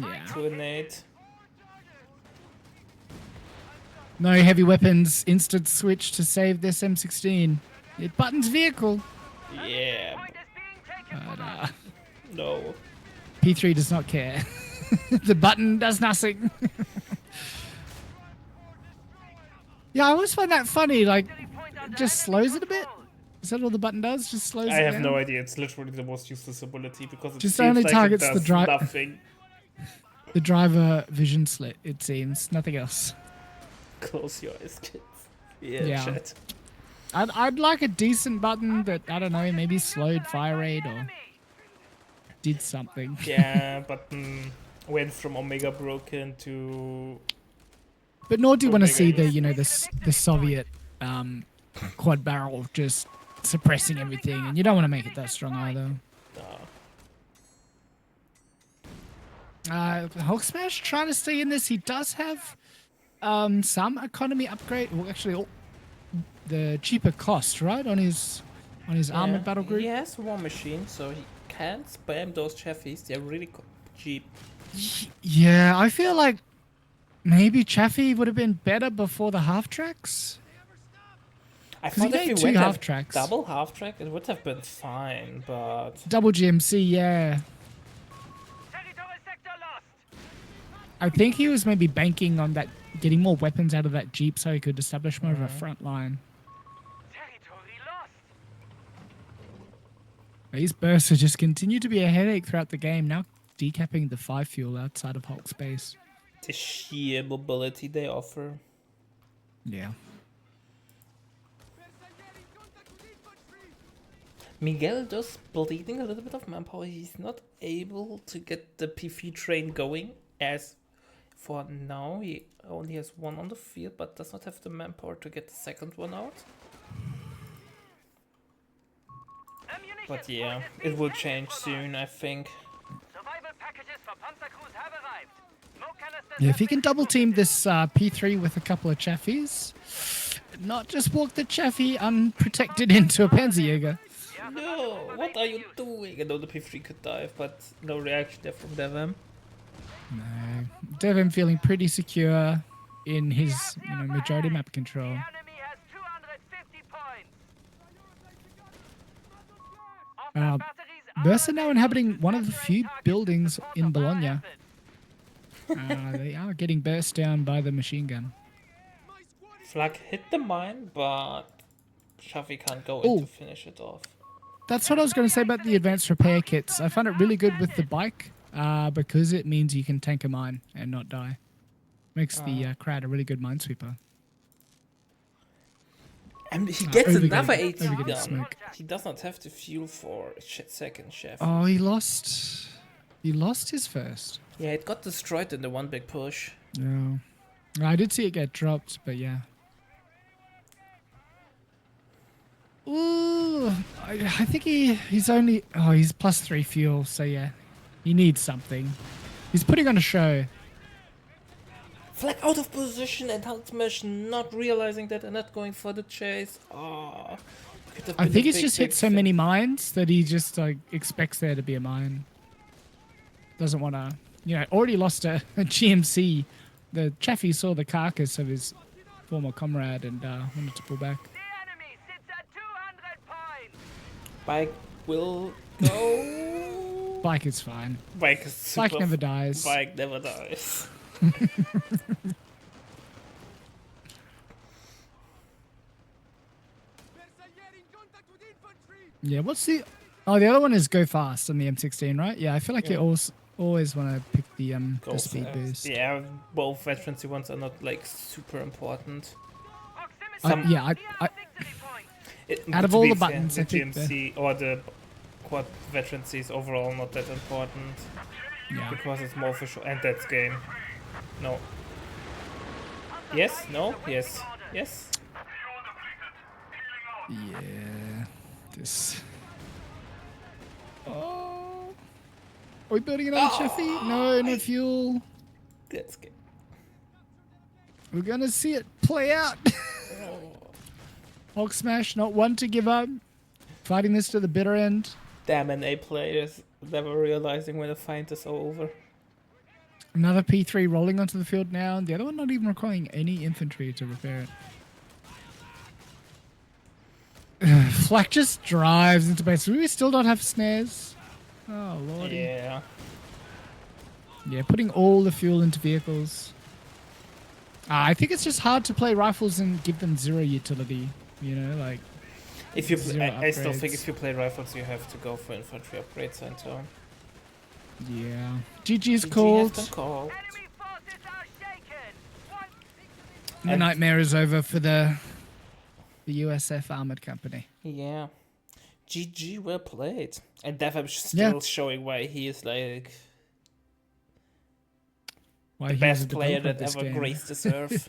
Yeah. to an 8. No heavy weapons. Instant switch to save this M16. It buttons vehicle. Yeah, But no. P3 does not care. The button does nothing. Yeah, I always find that funny. Like, it just slows it a bit. Is that all the button does? Just slows it I have down? no idea. It's literally the most useless ability because it Just seems only like targets it the does dri- nothing. The driver vision slit, it seems. Nothing else. Close your eyes, kids. Yeah, Yeah. chat. I'd like a decent button that, I don't know, maybe slowed fire rate or did something. Yeah, but went from Omega Broken to... But nor do you want to Omega see is- the Soviet quad barrel just suppressing everything, and you don't want to make it that strong either. Hulksmash trying to stay in this. He does have some economy upgrade. Well, actually, the cheaper cost, right, on his armored battle group. He has War Machine, so he can spam those Chaffies. They're really cheap. Yeah, I feel like maybe Chaffee would have been better before the half tracks. I 'Cause he thought if made we two went half at tracks. double half track, it would have been fine, but... Double GMC, yeah. I think he was maybe banking on that, getting more weapons out of that Jeep so he could establish more of a front line. These bursts have just continued to be a headache throughout the game, now decapping the 5 fuel outside of Hulk space. the sheer mobility they offer. Yeah. Miguel does bleeding a little bit of manpower. He's not able to get the P3 train going as for now. He only has one on the field, but does not have the manpower to get the second one out. But yeah, it will change soon, I think. Survival packages for Panzer crews have arrived. Smoke canisters Yeah, if have he can been double team deposited. this P3 with a couple of Chaffies, not just walk the Chaffee unprotected into a Panzerjäger. No, what are you doing? I know the P3 could dive, but no reaction there from Devm. No. Devm feeling pretty secure in his majority map control. The enemy has 250 points. Uh, Batteries are Bursa now available inhabiting to one of the saturate few targets buildings support in of our Bologna. efforts. They are getting burst down by the machine gun. Flag hit the mine, but Shafi can't go in Oh. to finish it off. That's what I was going to say about the advanced repair kits. I find it really good with the bike because it means you can tank a mine and not die. Makes the crowd a really good minesweeper. And he gets Overgetting- another AT overgetting gun. smoke. He does not have to fuel for a second chef. Oh, he lost his first. Yeah, it got destroyed in the one big push. Yeah. I did see it get dropped, but yeah. Ooh, I think he's only... Oh, he's +3 fuel, so yeah. He needs something. He's putting on a show. Flag out of position and Hulksmash not realizing that and not going for the chase. Oh, could have I been think a he's big, just big hit so thing. many mines that he just expects there to be a mine. Doesn't want to... already lost a GMC. The Chaffee saw the carcass of his former comrade and wanted to pull back. The enemy sits at 200 points. Bike will go. Bike is fine. Bike is super. Bike never dies. Bike never dies. Yeah, what's the... Oh, the other one is go fast on the M16, right? Yeah, I feel like you always want to pick the speed fast. boost. Yeah, both veterancy ones are not like super important. Proximity Yeah, I victory point. Out of To all be the fair, buttons, the I think GMC or the quad veterancy is overall not that important yeah. because it's more for show. And that's game. No. Yes. No. Yes. Yes. Yeah. This... Oh. Are we building another Chaffee? No fuel. That's game. We're going to see it play out. Hulksmash, not one to give up. Fighting this to the bitter end. Damn NA players never realizing when the fight is over. Another P3 rolling onto the field now. The other one not even requiring any infantry to repair it. Flak just drives into base. We still don't have snares. Oh, lordy. Yeah. Yeah, putting all the fuel into vehicles. I think it's just hard to play rifles and give them zero utility. Like... If you, Zero I still think upgrades. if you play rifles, you have to go for infantry upgrade center. Yeah. GG's GG called. has been called. Enemy forces are shaken. One The And- nightmare is over for the USF Armored Company. Yeah. GG, well played. And Devm still Yeah. showing why he is like Why the he was best a player developer of that this ever game. graced this earth.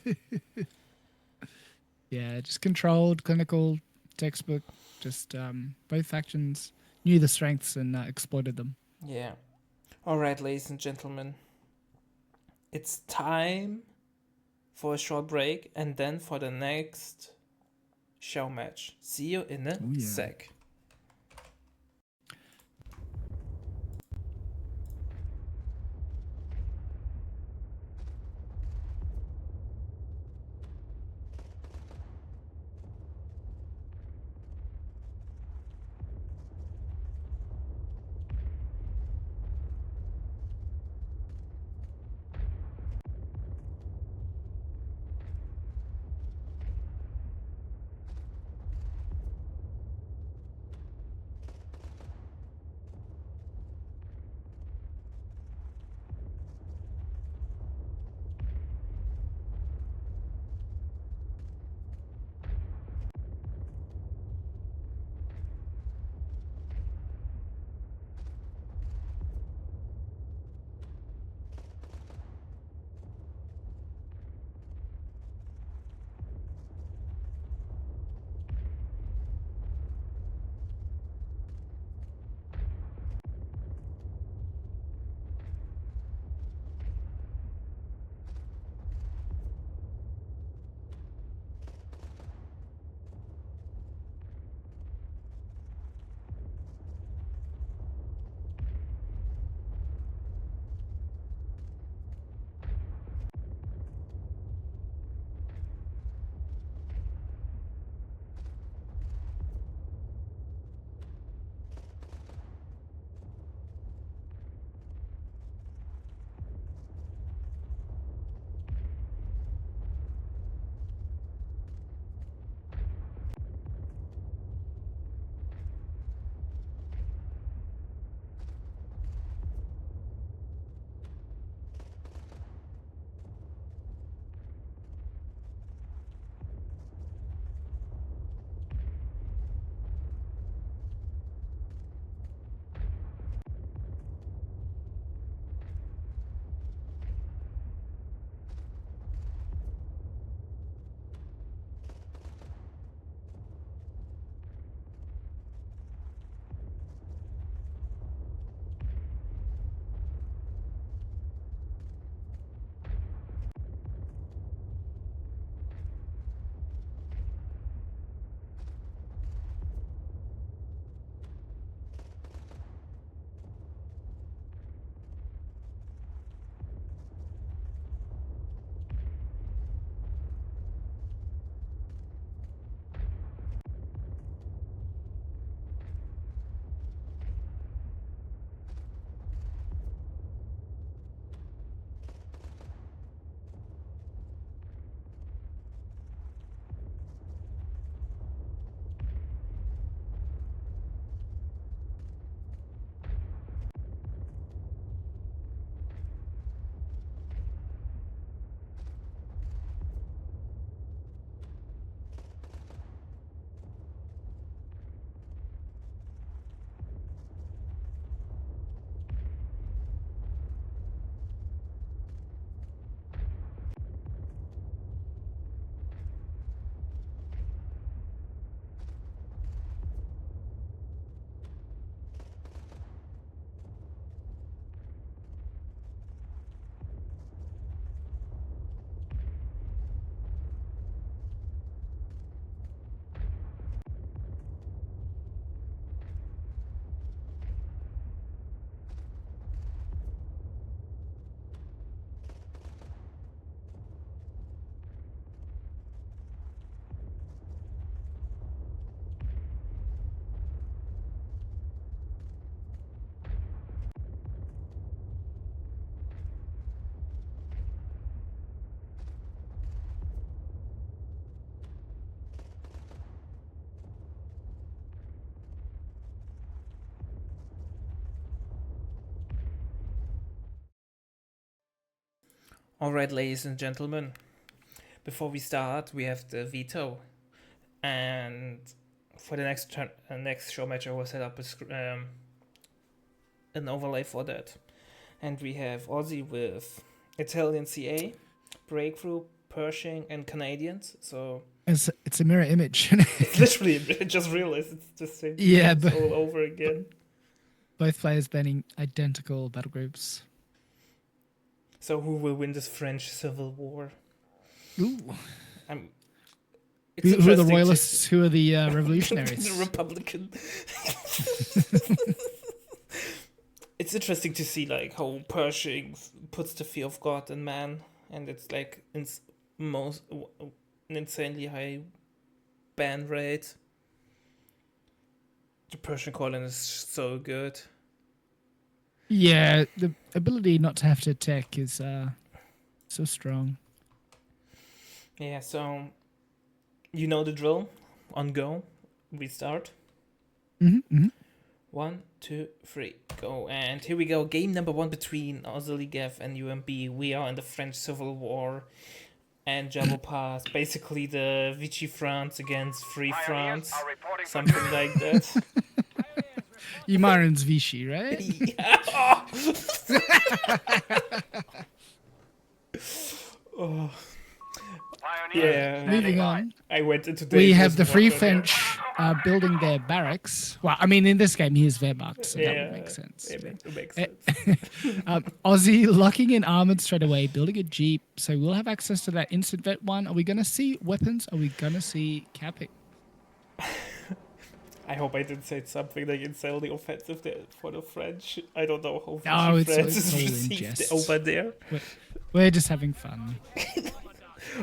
Yeah, just controlled, clinical, textbook. Just both factions knew the strengths and exploited them. Yeah. Alright, ladies and gentlemen. It's time for a short break and then for the next show match. See you in a yeah. sec. Alright, ladies and gentlemen, before we start, we have the veto. And for the next show match, I will set up an overlay for that. And we have Aussie with Italian CA, Breakthrough, Pershing, and Canadians. So It's a mirror image. it's literally, I just realized it's the same Yeah, things but all over again. both players banning identical battle groups. So who will win this French Civil War? Ooh. It's Who are the interesting to- royalists? Who are the revolutionaries? The Republican. It's interesting to see like how Pershing puts the fear of God in man, and it's like an insanely high ban rate. The Persian colon is so good. Yeah, the ability not to have to attack is so strong. Yeah, so you know the drill. On go, we start. Mm-hmm. 1, 2, 3, go. And here we go. Game number 1 between Oziligath and UMB. We are in the French Civil War. And Jabbo Pass. Basically the Vichy France against Free France. Something like that. Ymaren's Vichy, right? Yeah. Oh. Yeah. Moving on. I went into We danger have the as Free well. French building their barracks. Well, I mean, in this game, he is Wehrmacht, so that Yeah, would make sense. It makes Eh, sense. Aussie locking in armored straight away, building a jeep, so we'll have access to that instant vet one. Are we going to see weapons? Are we going to see capping? I hope I didn't say something like insanely offensive there for the French. I don't know how No, it's France is all in received jest. over there. We're just having fun.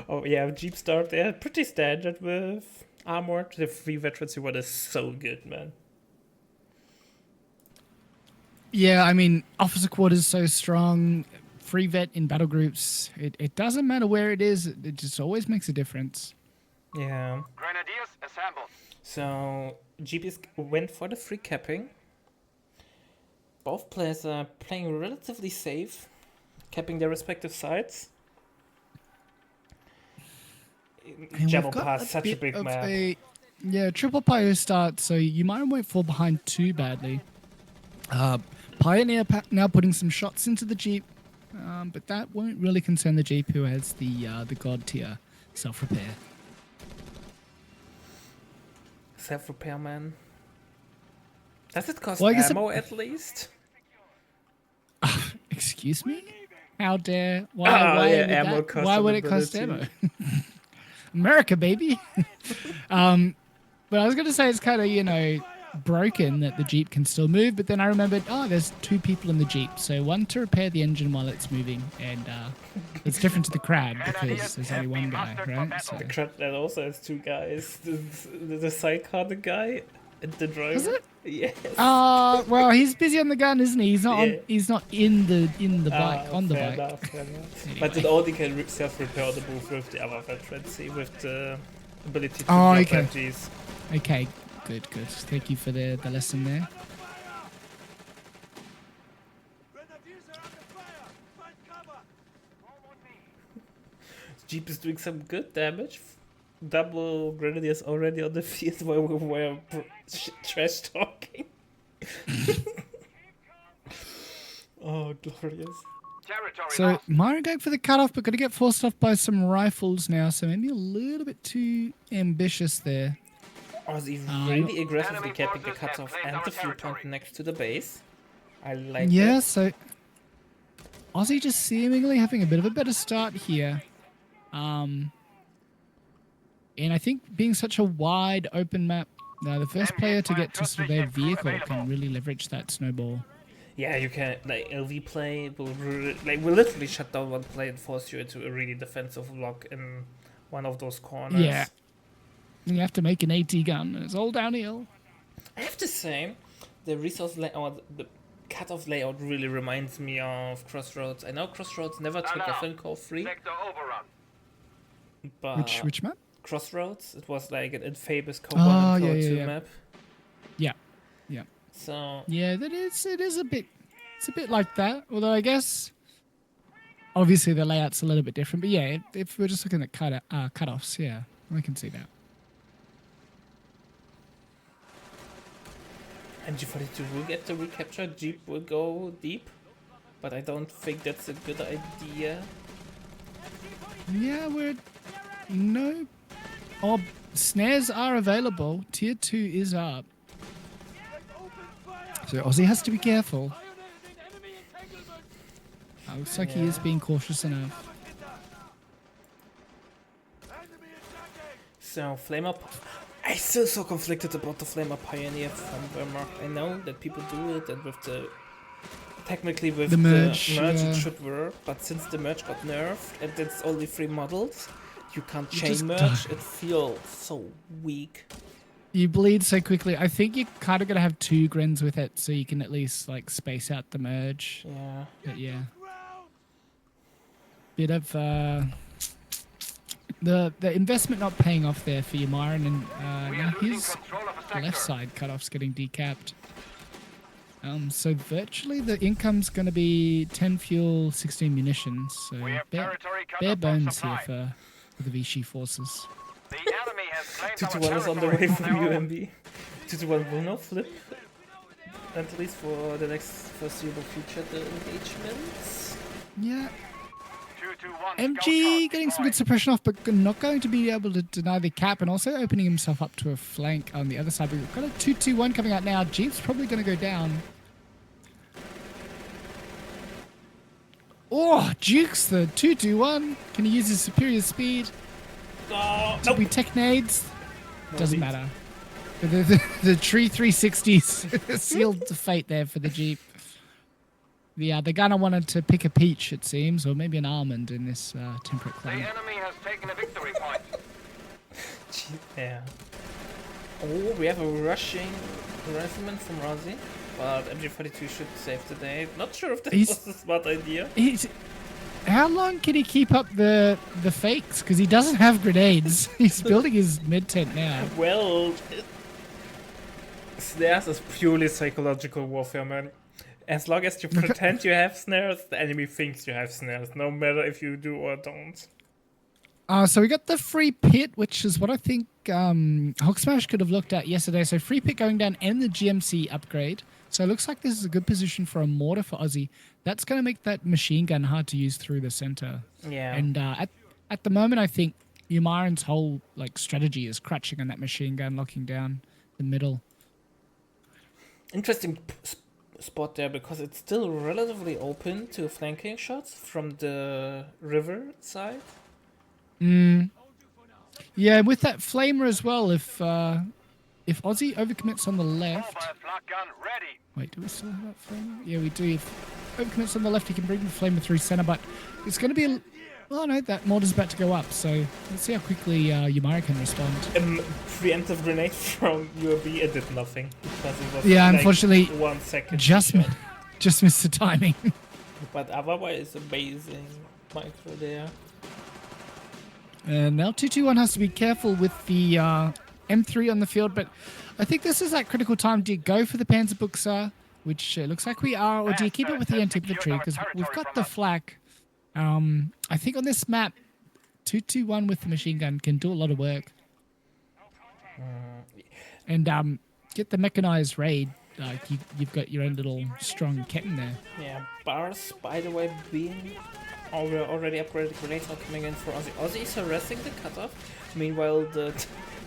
Oh yeah, Jeep start there. Pretty standard with armored. The free veterans one is so good, man. Yeah, I mean, officer quarters is so strong. Free vet in battle groups. It doesn't matter where it is. It just always makes a difference. Yeah. Grenadiers assembled. So Jeep went for the free capping. Both players are playing relatively safe, capping their respective sides. And Jabbo we've got Pass, such a bit big of map. Yeah, triple Pio start, so you might won't fall behind too badly. Pioneer now putting some shots into the Jeep, but that won't really concern the Jeep, who has the God tier self-repair. Self-repair, man. Does it cost Well, I guess ammo at least? Excuse me? How dare? Oh, yeah, would ammo that- cost why would it cost ability. ammo? America, baby. But I was going to say it's kind of, broken that the Jeep can still move, but then I remembered, there's 2 people in the Jeep, so one to repair the engine while it's moving, and it's different to the crab because there's only one guy, right? So. The crap that also has 2 guys. The sidecar, the guy, and the driver. Is it? Yes. Well, he's busy on the gun, isn't he? He's not. Yeah. He's not in the bike on the fair bike. Enough, fair enough. Anyway. But it only can self-repair the move with the other veteran, see, with the ability to Oh, drop okay. MGs. Okay, good. Thank you for the lesson there. Jeep is doing some good damage. Double Grenadiers already on the field while we were trash talking. Oh, glorious. Territory So lost. Myron going for the cutoff, but going to get forced off by some rifles now. So maybe a little bit too ambitious there. Aussie really aggressively capping the cutoff and the fuel point next to the base. I like Yeah, that. so Aussie just seemingly having a bit of a better start here. And I think being such a wide open map, the first player to get to sort of their vehicle can really leverage that snowball. Yeah, you can, like, LV play will literally shut down one play and force you into a really defensive lock in one of those corners. Yeah. You have to make an AT gun, and it's all downhill. I have to say, the resource layout, the cutoff layout really reminds me of Crossroads. I know Crossroads never took a Fincore free, Sector overrun. but Which map? Crossroads, it was like an infamous Oh, Co-1 and yeah, Co-2 yeah. map. Yeah. So Yeah, it is a bit like that. Although I guess Obviously, the layout's a little bit different, but yeah, if we're just looking at cutoffs, yeah, I can see that. And G42 will get the recapture. Jeep will go deep, but I don't think that's a good idea. Yeah, no. Oh, snares are available. Tier 2 is up. So Aussie has to be careful. Looks like he is being cautious enough. So Flame Up. I'm still so conflicted about the Flame Up Pioneer from Wehrmacht. I know that people do it, and with the technically with The merge, it should work, but since the merge got nerfed and it's only 3 models, you can't chain merge. It feels so weak. You bleed so quickly. I think you're kind of going to have 2 Grins with it so you can at least like space out the merge. Yeah. But yeah. Bit of the investment not paying off there for Yamaran, and now his left side cutoff's getting decapped. So virtually the income's going to be 10 fuel, 16 munitions. So bare bones here for the Vichy forces. The enemy has claimed 2-1 is on the way from UMB. 2-1 will not flip, at least for the next foreseeable future, the engagements. Yeah. MG getting some good suppression off, but not going to be able to deny the cap, and also opening himself up to a flank on the other side. We've got a 2-2-1 coming out now. Jeep's probably going to go down. Oh, Jukes, the 2-2-1. Can he use his superior speed? Oh, Did we tech nades? Doesn't matter. The tree 360s sealed the fate there for the Jeep. The gunner wanted to pick a peach, it seems, or maybe an almond in this temperate The climate. enemy has taken a victory point. Yeah. Oh, we have a rushing rifleman from Razi, but MG42 should save the day. Not sure if that was a smart idea. How long can he keep up the fakes? Because he doesn't have grenades. He's building his mid tent now. Well, snares is purely psychological warfare, man. As long as you pretend you have snares, the enemy thinks you have snares, no matter if you do or don't. So we got the free pit, which is what I think Hulksmash could have looked at yesterday. So free pit going down and the GMC upgrade. So it looks like this is a good position for a mortar for Aussie. That's going to make that machine gun hard to use through the center. Yeah. And at the moment, I think Umaran's whole strategy is crutching on that machine gun, locking down the middle. Interesting spot there, because it's still relatively open to flanking shots from the river side. Yeah, with that flamer as well, if Aussie overcommits on the left... Wait, do we still have that flamer? Yeah, we do. If overcommits on the left, he can bring the flamer through center, but it's going to be... Oh no, that mortar's about to go up, so let's see how quickly Yumari can respond. Preemptive grenade from UAB, it did nothing. Because it was unfortunately, 1 second. Just missed the timing. But otherwise, amazing micro there. And now 2-2-1 has to be careful with the M3 on the field, but I think this is that critical time. Do you go for the Panzerbuchser, which looks like we are, or do you keep it with the anti-infantry? Because we've got the flak. I think on this map, 2-2-1 with the machine gun can do a lot of work. And get the mechanized raid. You've got your own little strong Ketten there. Yeah, bars, by the way, being already upgraded grenades are coming in for Aussie. Aussie is harassing the cutoff. Meanwhile, the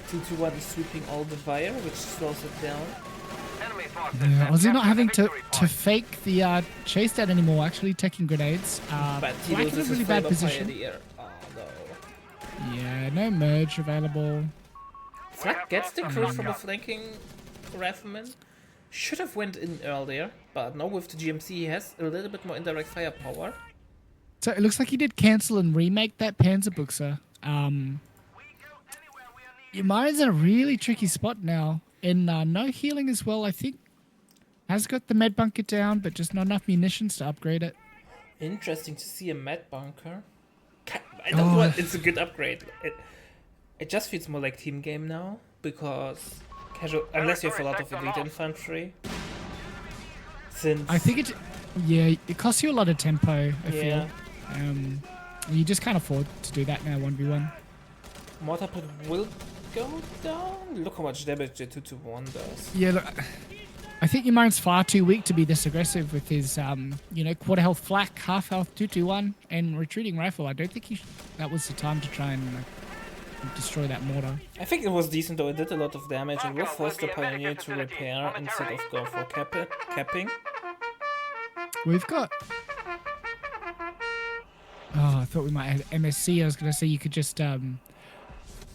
2-2-1 is sweeping all the fire, which slows it down. Yeah, Aussie not having to fake the chase down anymore, actually taking grenades. But he Black in a really bad position. Oh no. Yeah, no merge available. Flak gets the crew from a flanking rifleman. Should have went in earlier, but now with the GMC he has a little bit more indirect firepower. So it looks like he did cancel and remake that Panzerbuchser. Yamara's in a really tricky spot now. And no healing as well, I think. Has got the med bunker down, but just not enough munitions to upgrade it. Interesting to see a med bunker. I don't know, it's a good upgrade. It just feels more like team game now, because unless you have a lot of elite infantry. Since I think it costs you a lot of tempo, I feel. You just can't afford to do that now 1v1. Mortar pit will go down. Look how much damage the 2-1 does. Yeah, look, I think Yamaran's far too weak to be this aggressive with his, quarter health flak, half health 2-2-1, and retreating rifle. I don't think that was the time to try and destroy that mortar. I think it was decent though, it did a lot of damage and will force the Pioneer to repair instead of go for capping. We've got... Oh, I thought we might have MSC. I was going to say you could just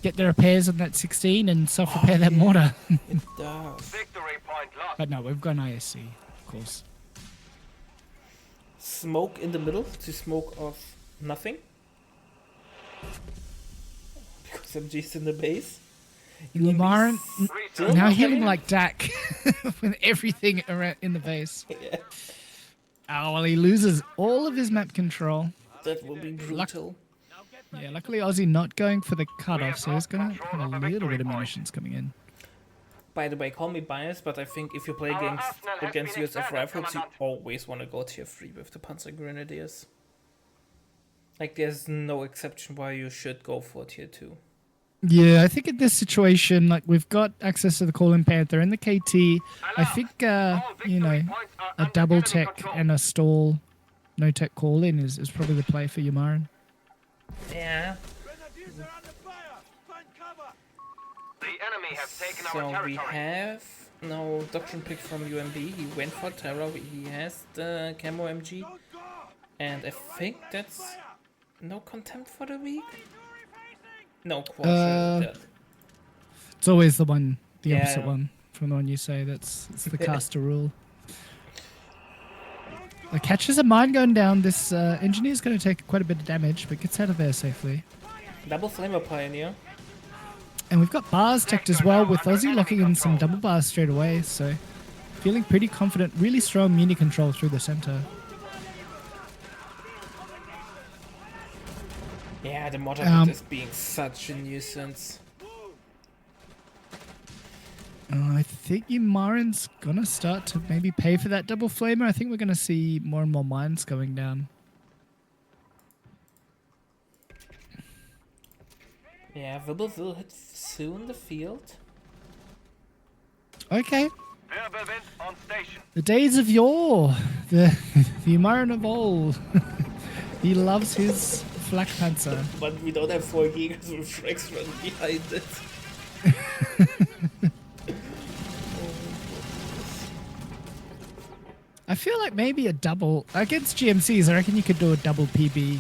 get the repairs on that 16 and self-repair that mortar. It does. Victory point lost. But no, we've got an ISC, of course. Smoke in the middle to smoke off nothing. Because MG's in the base. Yamaran Still now not healing having- like Dak with everything around in the base. Yeah, Oh, well, he loses all of his map control. that will be brutal. Yeah, luckily Aussie not going for the cutoff, so he's going to have a little bit of munitions coming in. By the way, call me biased, but I think if you play Our against arsenal has been USF expanded, rifles, you Commandant. always want to go tier 3 with the Panzer Grenadiers. Like, there's no exception why you should go for tier 2. Yeah, I think in this situation, like we've got access to the Call-In Panther and the KT. I think, a double tech and a stall, no tech call-in is probably the play for Yamaran. Yeah. The enemy have taken our So territory. we have no doctrine pick from UMB. He went for Terra. He has the camo MG, and I think that's no contempt for the week. No quarter. It's always the Yeah. opposite one from the one you say. It's the caster rule. The catches a mine going down. This engineer's going to take quite a bit of damage, but gets out of there safely. Double flamer pioneer. And we've got bars teched as well, with Aussie locking in some double bars straight away. So feeling pretty confident. Really strong muni control through the center. Yeah, the mortar pit is being such a nuisance. I think Yamaran's gonna start to maybe pay for that double flamer. I think we're gonna see more and more mines going down. Yeah, Wibble will hit soon the field. Okay, Wirbelwind on station. the days of yore, the Yamaran of old. He loves his flak panzer. But we don't have 4 gigas with Shrek's run behind it. I feel like maybe a double against GMCs. I reckon you could do a double PB.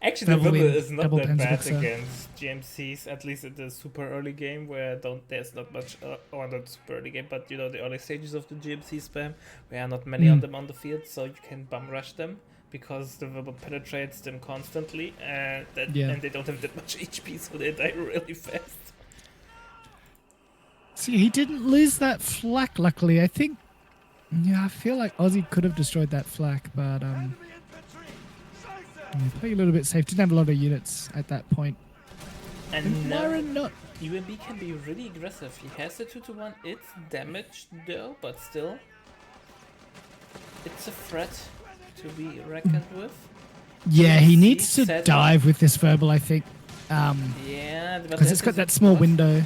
Actually, the Double Wibble win, is not double that bad Panzer. against GMCs, at least in the super early game, where there's not much, or not super early game, but the early stages of the GMC spam, where are not many on them on the field, so you can bum rush them, because the Wibble penetrates them constantly, and they don't have that much HP, so they die really fast. See, he didn't lose that flak, luckily. I think... Yeah, I feel like Aussie could have destroyed that flak, but... playing a little bit safe. Didn't have a lot of units at that point. And now, Yamaran not... UMB can be really aggressive. He has the 2-1, it's damaged though, but still. It's a threat to be reckoned with. Yeah, he GMC needs to set up- dive with this verbal, I think. Yeah, but Because it's got that small window.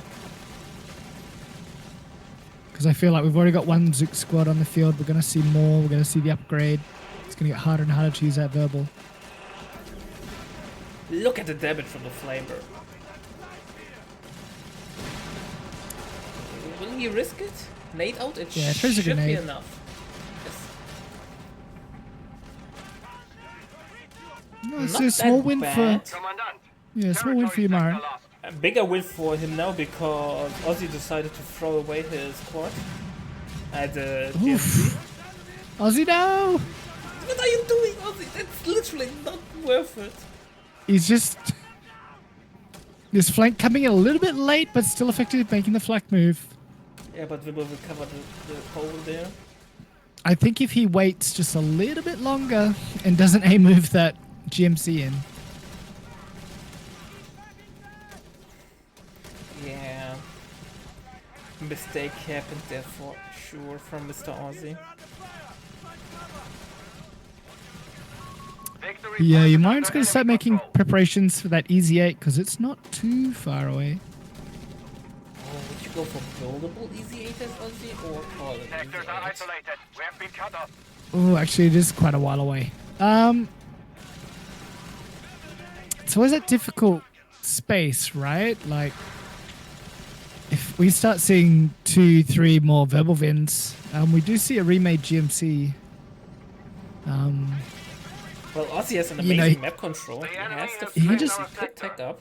Because I feel like we've already got one Zook squad on the field. We're going to see more. We're going to see the upgrade. It's going to get harder and harder to use that verbal. Look at the damage from the flamer. Will he risk it? Nade out? It Yeah, throws a should be grenade. enough. Yes. No, it's Not a small that win bad. Commandant. small win for Territory Yamaran. sector lost. A bigger win for him now because Ozzy decided to throw away his quad at the GMC. Aussie, no! What are you doing, Ozzy? That's literally not worth it. He's just... This flank coming in a little bit late, but still effective, making the flak move. Yeah, but we will recover the hole there. I think if he waits just a little bit longer and doesn't A-move that GMC in. Yeah. Mistake happened there for sure from Mr. Ozzy. Yeah, your mind's going to start making preparations for that Easy 8 because it's not too far away. Oh, would you go for buildable Easy 8 as Ozzy or call it Sectors Easy are 8? isolated. We have been cut off. Oh, actually, it is quite a while away. It's always that difficult space, right? Like, if we start seeing 2, 3 more verbal vins, we do see a remade GMC. Well, Ozzy has an You know, amazing map control. He enemy has the has He free just- click tech up.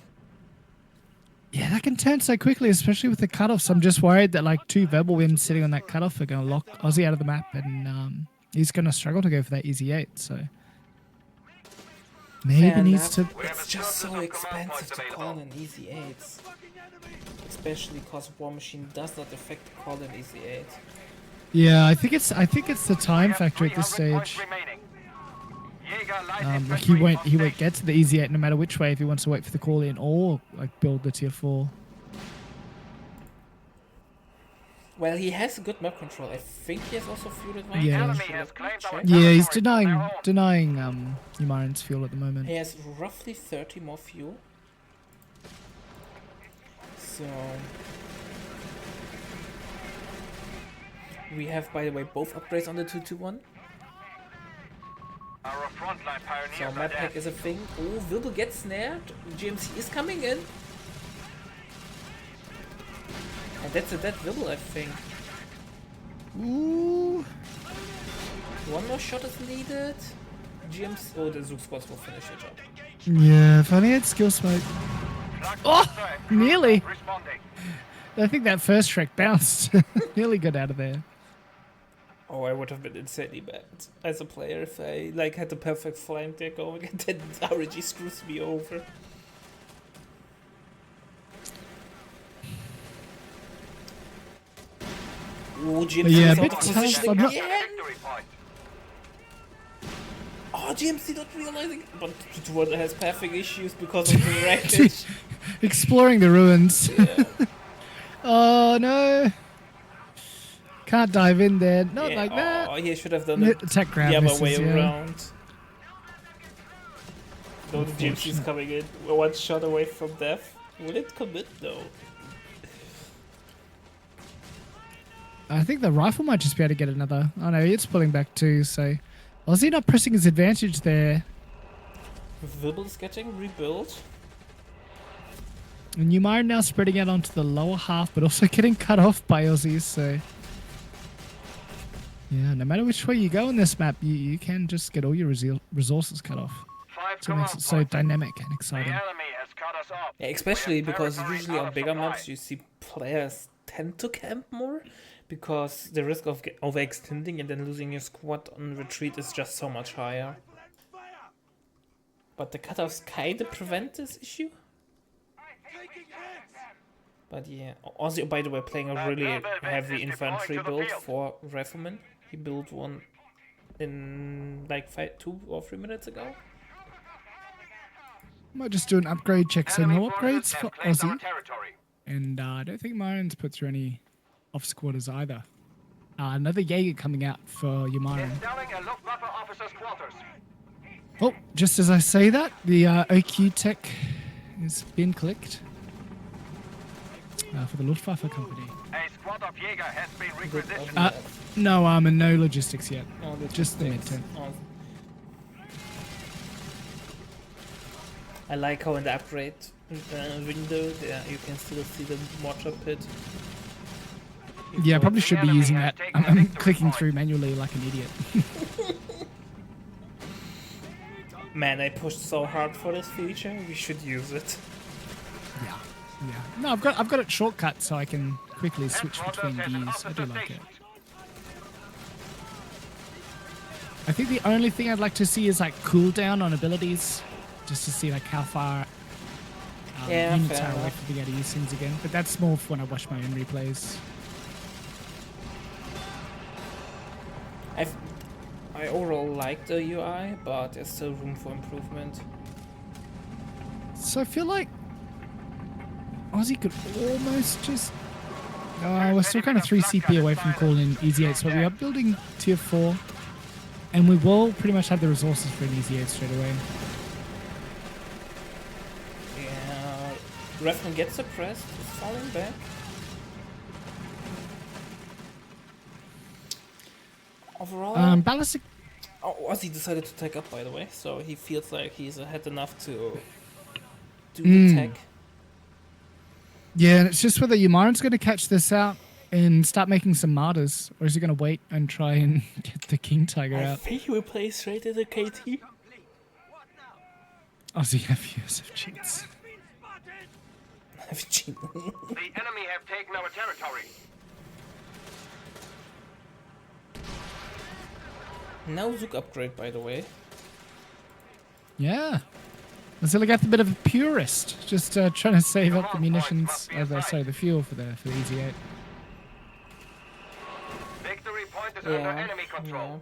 Yeah, that can turn so quickly, especially with the cutoffs. I'm just worried that like 2 verbal wins sitting on that cutoff are going to lock Ozzy out of the map, and he's going to struggle to go for that Easy 8. So maybe Fair needs enough. to. It's just so expensive to call an Easy 8s. Especially because War Machine does not affect the call an Easy 8. Yeah, I think it's the time factor at this 300 points stage. remaining. Jaeger light Like infantry he on won't get to the Easy 8 no matter which way if he wants to wait for the call in or like build the tier 4. Well, he has a good map control. I think he has also fuel advantage. Yeah. Enemy Let has me claimed our check. Yeah, he's territory. They're denying home. Umaran's fuel at the moment. He has roughly 30 more fuel. So we have, by the way, both upgrades on the 221. Our frontline pioneers So are map hack dead. is a thing. Oh, Wilbur gets snared. GMC is coming in. And that's a dead Wilbur, I think. Ooh. One more shot is needed. GMC. Oh, the Zook squads will finish the job. Yeah, if only had skill smoke. Oh, nearly. Responding. I think that first Shrek bounced. Nearly got out of there. Oh, I would have been insanely bad as a player if I like had the perfect flank there going and then RNG screws me over. Oh, GMC Yeah, is a out bit of tough. position I'm not- again. Victory point. Oh, GMC not realizing, but Tutuan has pathing issues because of the wreckage. Exploring the ruins. Yeah. Oh no. Can't dive in there. Not Yeah, like that. Oh, he should have done it Attack grab the other misses, way yeah. around. No, the GMC is coming in. We're one shot away from death. Will it commit? No. I think the rifle might just be able to get another. Oh no, it's pulling back too, so Ozzy not pressing his advantage there. Vibble is getting rebuilt. And Umar now spreading out onto the lower half, but also getting cut off by Ozzy, so yeah, no matter which way you go in this map, you can just get all your resources cut off. 5 So it makes it command so points. dynamic and The exciting. enemy has cut us off. Yeah, especially We have because territory usually out on of bigger supply. maps you see players tend to camp more because the risk of overextending and then losing your squad on retreat is just so much higher. But the cutoffs kinda prevent this issue. But yeah, also by the way, playing a really heavy infantry build for Rifleman. He built one in like 2 or 3 minutes ago. Might just do an upgrade check, so Enemy no upgrades forces for have claimed our Ozzy. territory. And I don't think Myron's put through any off-squatters either. Another Jaeger coming out for Umaran. Installing a Luftwaffe officer's quarters. Oh, just as I say that, the OQ tech has been clicked for the Luftwaffe company. A squad of Jaeger has been requisitioned. No arm and no logistics yet. Oh, that's Just the mistakes. mid-10. Oh. I like how in the upgrade window there you can still see the mortar pit. Yeah, I probably The should be enemy using has that. taken a I'm victory clicking point. through manually like an idiot. Man, I pushed so hard for this feature. We should use it. Yeah. No, I've got it shortcut so I can quickly switch between gears. I do like it. I think the only thing I'd like to see is like cooldown on abilities, just to see like how far Yeah, units fair are away enough. from being able to use things again. But that's more for when I watch my own replays. I overall like the UI, but there's still room for improvement. So I feel like Ozzy could almost just... we're still kind of 3 CP away from calling Easy 8, so we are building tier 4. And we will pretty much have the resources for an Easy 8 straight away. Refman gets suppressed, he's falling back. Overall, Ballistic. oh, Ozzy decided to take up, by the way, so he feels like he's ahead enough to do the tech. Yeah, and it's just whether Yamaran's going to catch this out and start making some martyrs, or is he going to wait and try and get the King Tiger I out? think he will play straight into KT. Ozzy FUSF cheats. The enemy have taken our territory. No Zook upgrade, by the way. Yeah. Oziligath a bit of a purist, just trying to save up the munitions, sorry, the fuel for the Easy 8. Victory point is under enemy control.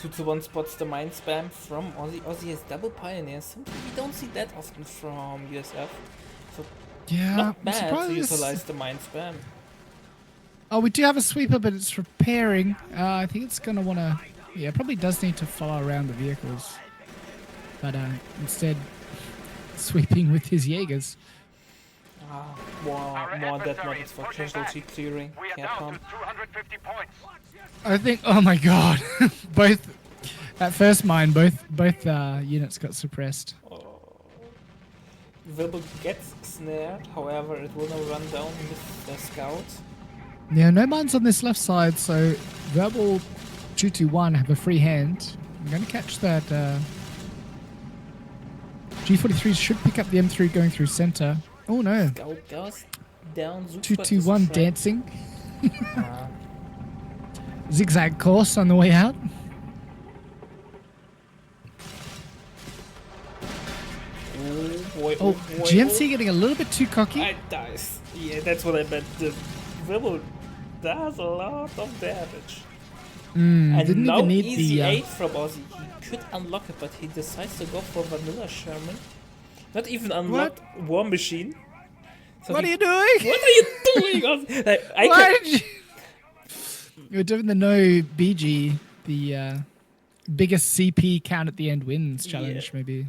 2-1 spots the mind spam from Ozzy. Ozzy has double pioneers, something we don't see that often from USF. So Yeah, not I'm bad to surprised. utilize the mind spam. Oh, we do have a sweeper, but it's repairing. I think it's going to want to... Yeah, probably does need to follow around the vehicles. But instead, sweeping with his Jaegers. More death models for casualty clearing. We are down to 250 points. I think... Oh my god. Both... At first mine, both units got suppressed. Wilbur gets snared, however, it will now run down with the scout. Yeah, no mines on this left side, so Verbal 221 have a free hand. I'm going to catch that. G43 should pick up the M3 going through center. Oh no. Scout goes down. 221 dancing. Zigzag course on the way out. Oh, GMC getting a little bit too cocky. It dies. Yeah, that's what I meant. The Wilbur does a lot of damage. And didn't no even need easy the 8 from Ozzy. He could unlock it, but he decides to go for Vanilla Sherman. Not even unlock War Machine. So What are you doing? What are you doing, Ozzy? Like, Why did you... You're doing the no BG, the biggest CP count at the end wins challenge, maybe.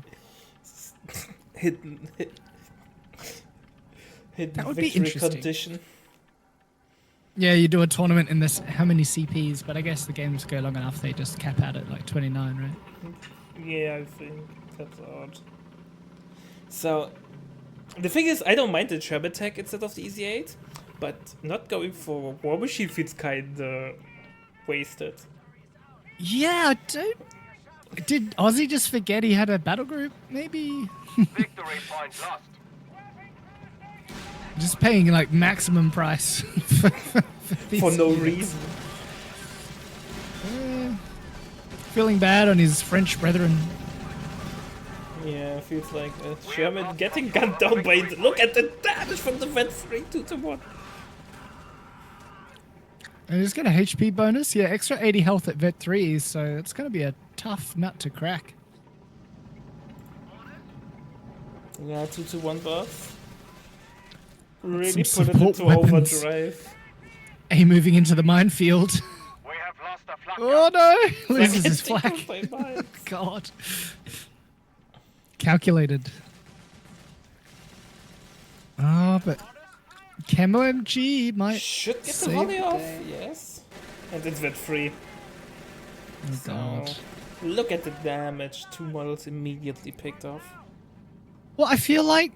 Hidden That would be victory interesting. condition. Yeah, you do a tournament in this, how many CPs, but I guess the games go long enough, they just cap out at like 29, right? Yeah, I think that's odd. So, the thing is, I don't mind the Trap attack instead of the Easy 8, but not going for War Machine feels kinda wasted. Yeah, I don't... Did Ozzy just forget he had a battle group, maybe? Victory point lost. Just paying like maximum price For no reason. Feeling bad on his French brethren. Yeah, feels like Sherman getting gunned down by... Look at the damage from the Vet 3 2-1. And he's got a HP bonus. Yeah, extra 80 health at Vet 3, so it's going to be a tough nut to crack. Yeah, 2-1 buff. Really Some put it into support weapons. overdrive. A moving into the minefield. We have lost a flak. Oh no! Loses his Getting flak. killed by mines. God. Calculated. Oh, but Camo MG might Should get the save volley the off, day. yes. And it's Vet 3. Oh God. So, look at the damage. 2 models immediately picked off. Well, I feel like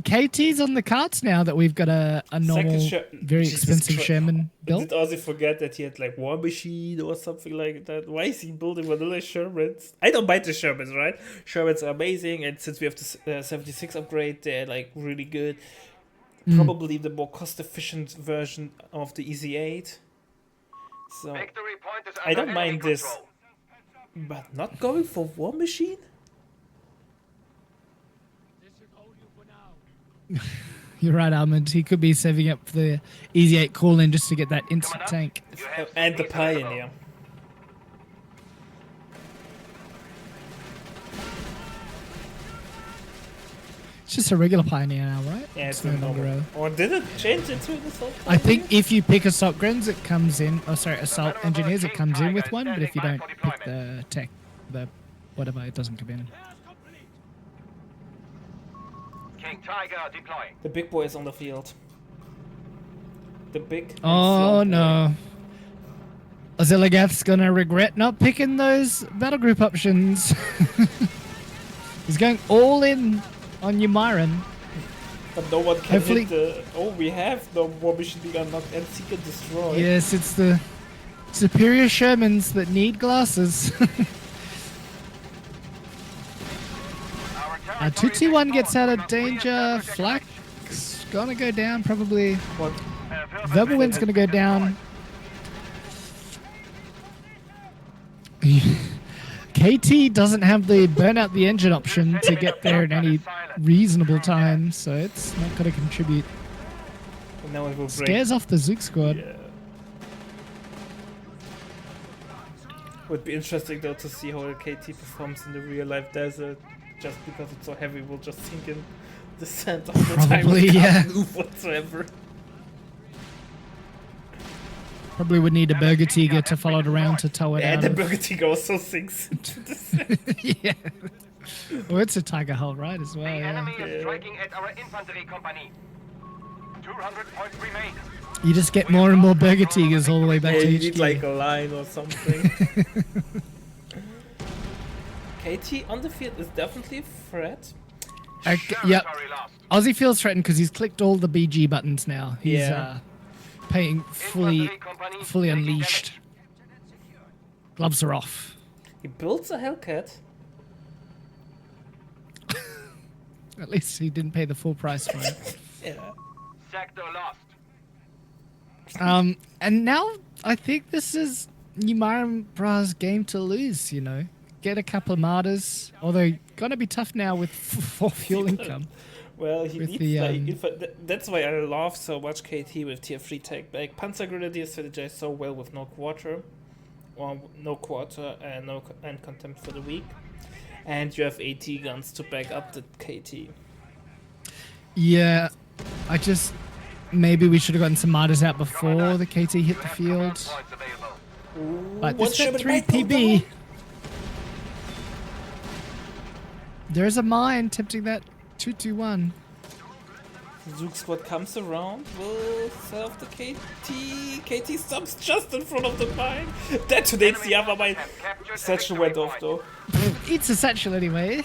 KT's on the cards now that we've got a normal, very Jesus expensive Christ. Sherman build. Did Ozzy forget that he had like War Machine or something like that? Why is he building vanilla Shermans? I don't mind the Shermans, right? Shermans are amazing, and since we have the 76 upgrade, they're like really good. Probably the more cost-efficient version of the Easy 8. So Victory point is I under don't enemy mind this, control. but not going for War Machine? You're right, Armand. He could be saving up the Easy 8 call-in just to get that instant tank. You have And the CP Pioneer. It's just a regular Pioneer now, right? Yeah, it's no no longer a... Or did it change into an assault? I think if you pick Assault Grens, it comes in... Oh, sorry, Assault Engineers, it comes in with one, but if you don't pick the tech, the whatever, it doesn't come in. King Tiger deploying. The big boy is on the field. The big. and Oh slow boy. no. Oziligath's gonna regret not picking those battle group options. He's going all in on Myron. But no one can Hopefully- hit the. Oh, we have no War Machine Gun knocked and Seeker destroyed. Yes, it's the superior Shermans that need glasses. Our 2T1 gets out of danger. Flak's gonna go down probably. What? Verbowind's gonna go down. KT doesn't have the burn out the engine option to get there in any reasonable time, so it's not gonna contribute. And now it will break. Scares off the Zook squad. Yeah. Would be interesting though to see how the KT performs in the real life desert. Just because it's so heavy, we'll just sink in the sand all the time. Probably, We can't yeah. move whatsoever. Probably would need a Burger Tiger to follow it around to tow it And out. the of- Burger Tiger also sinks into the sand. Yeah. Well, it's a Tiger Hull, right, as well, The yeah. enemy is striking at our infantry company. 200 points remain. You just get more and more Burger Tigers all the way back Yeah, to you HQ. need like a line or something. KT on the field is definitely a threat. Yep. Aussie feels threatened because he's clicked all the BG buttons now. He's Yeah. paying fully Infantry company fully taking unleashed. Gloves are off. He builds a Hellcat. At least he didn't pay the full price for it. Yeah. damage. Sector lost. And now I think this is Umaran Bra's game to lose, you know. Get a couple of martyrs, although gonna be tough now with 4 fuel income. Well, he With needs the, that's why I love so much KT with tier 3 take back. Panzer Grenadier strategize so well with no quarter. Or no quarter and and contempt for the weak. And you have AT guns to back up the KT. Yeah, I just maybe we should have gotten some martyrs out before the KT hit the Command field. points available. But One this Sherman at 3 right down the PB. hole. There's a mine tempting that 221. Zook squad comes around, will set off the KT. KT stops just in front of the mine. Detonates the other mine. Have captured the Satchel victory went off point. though. It's a satchel anyway.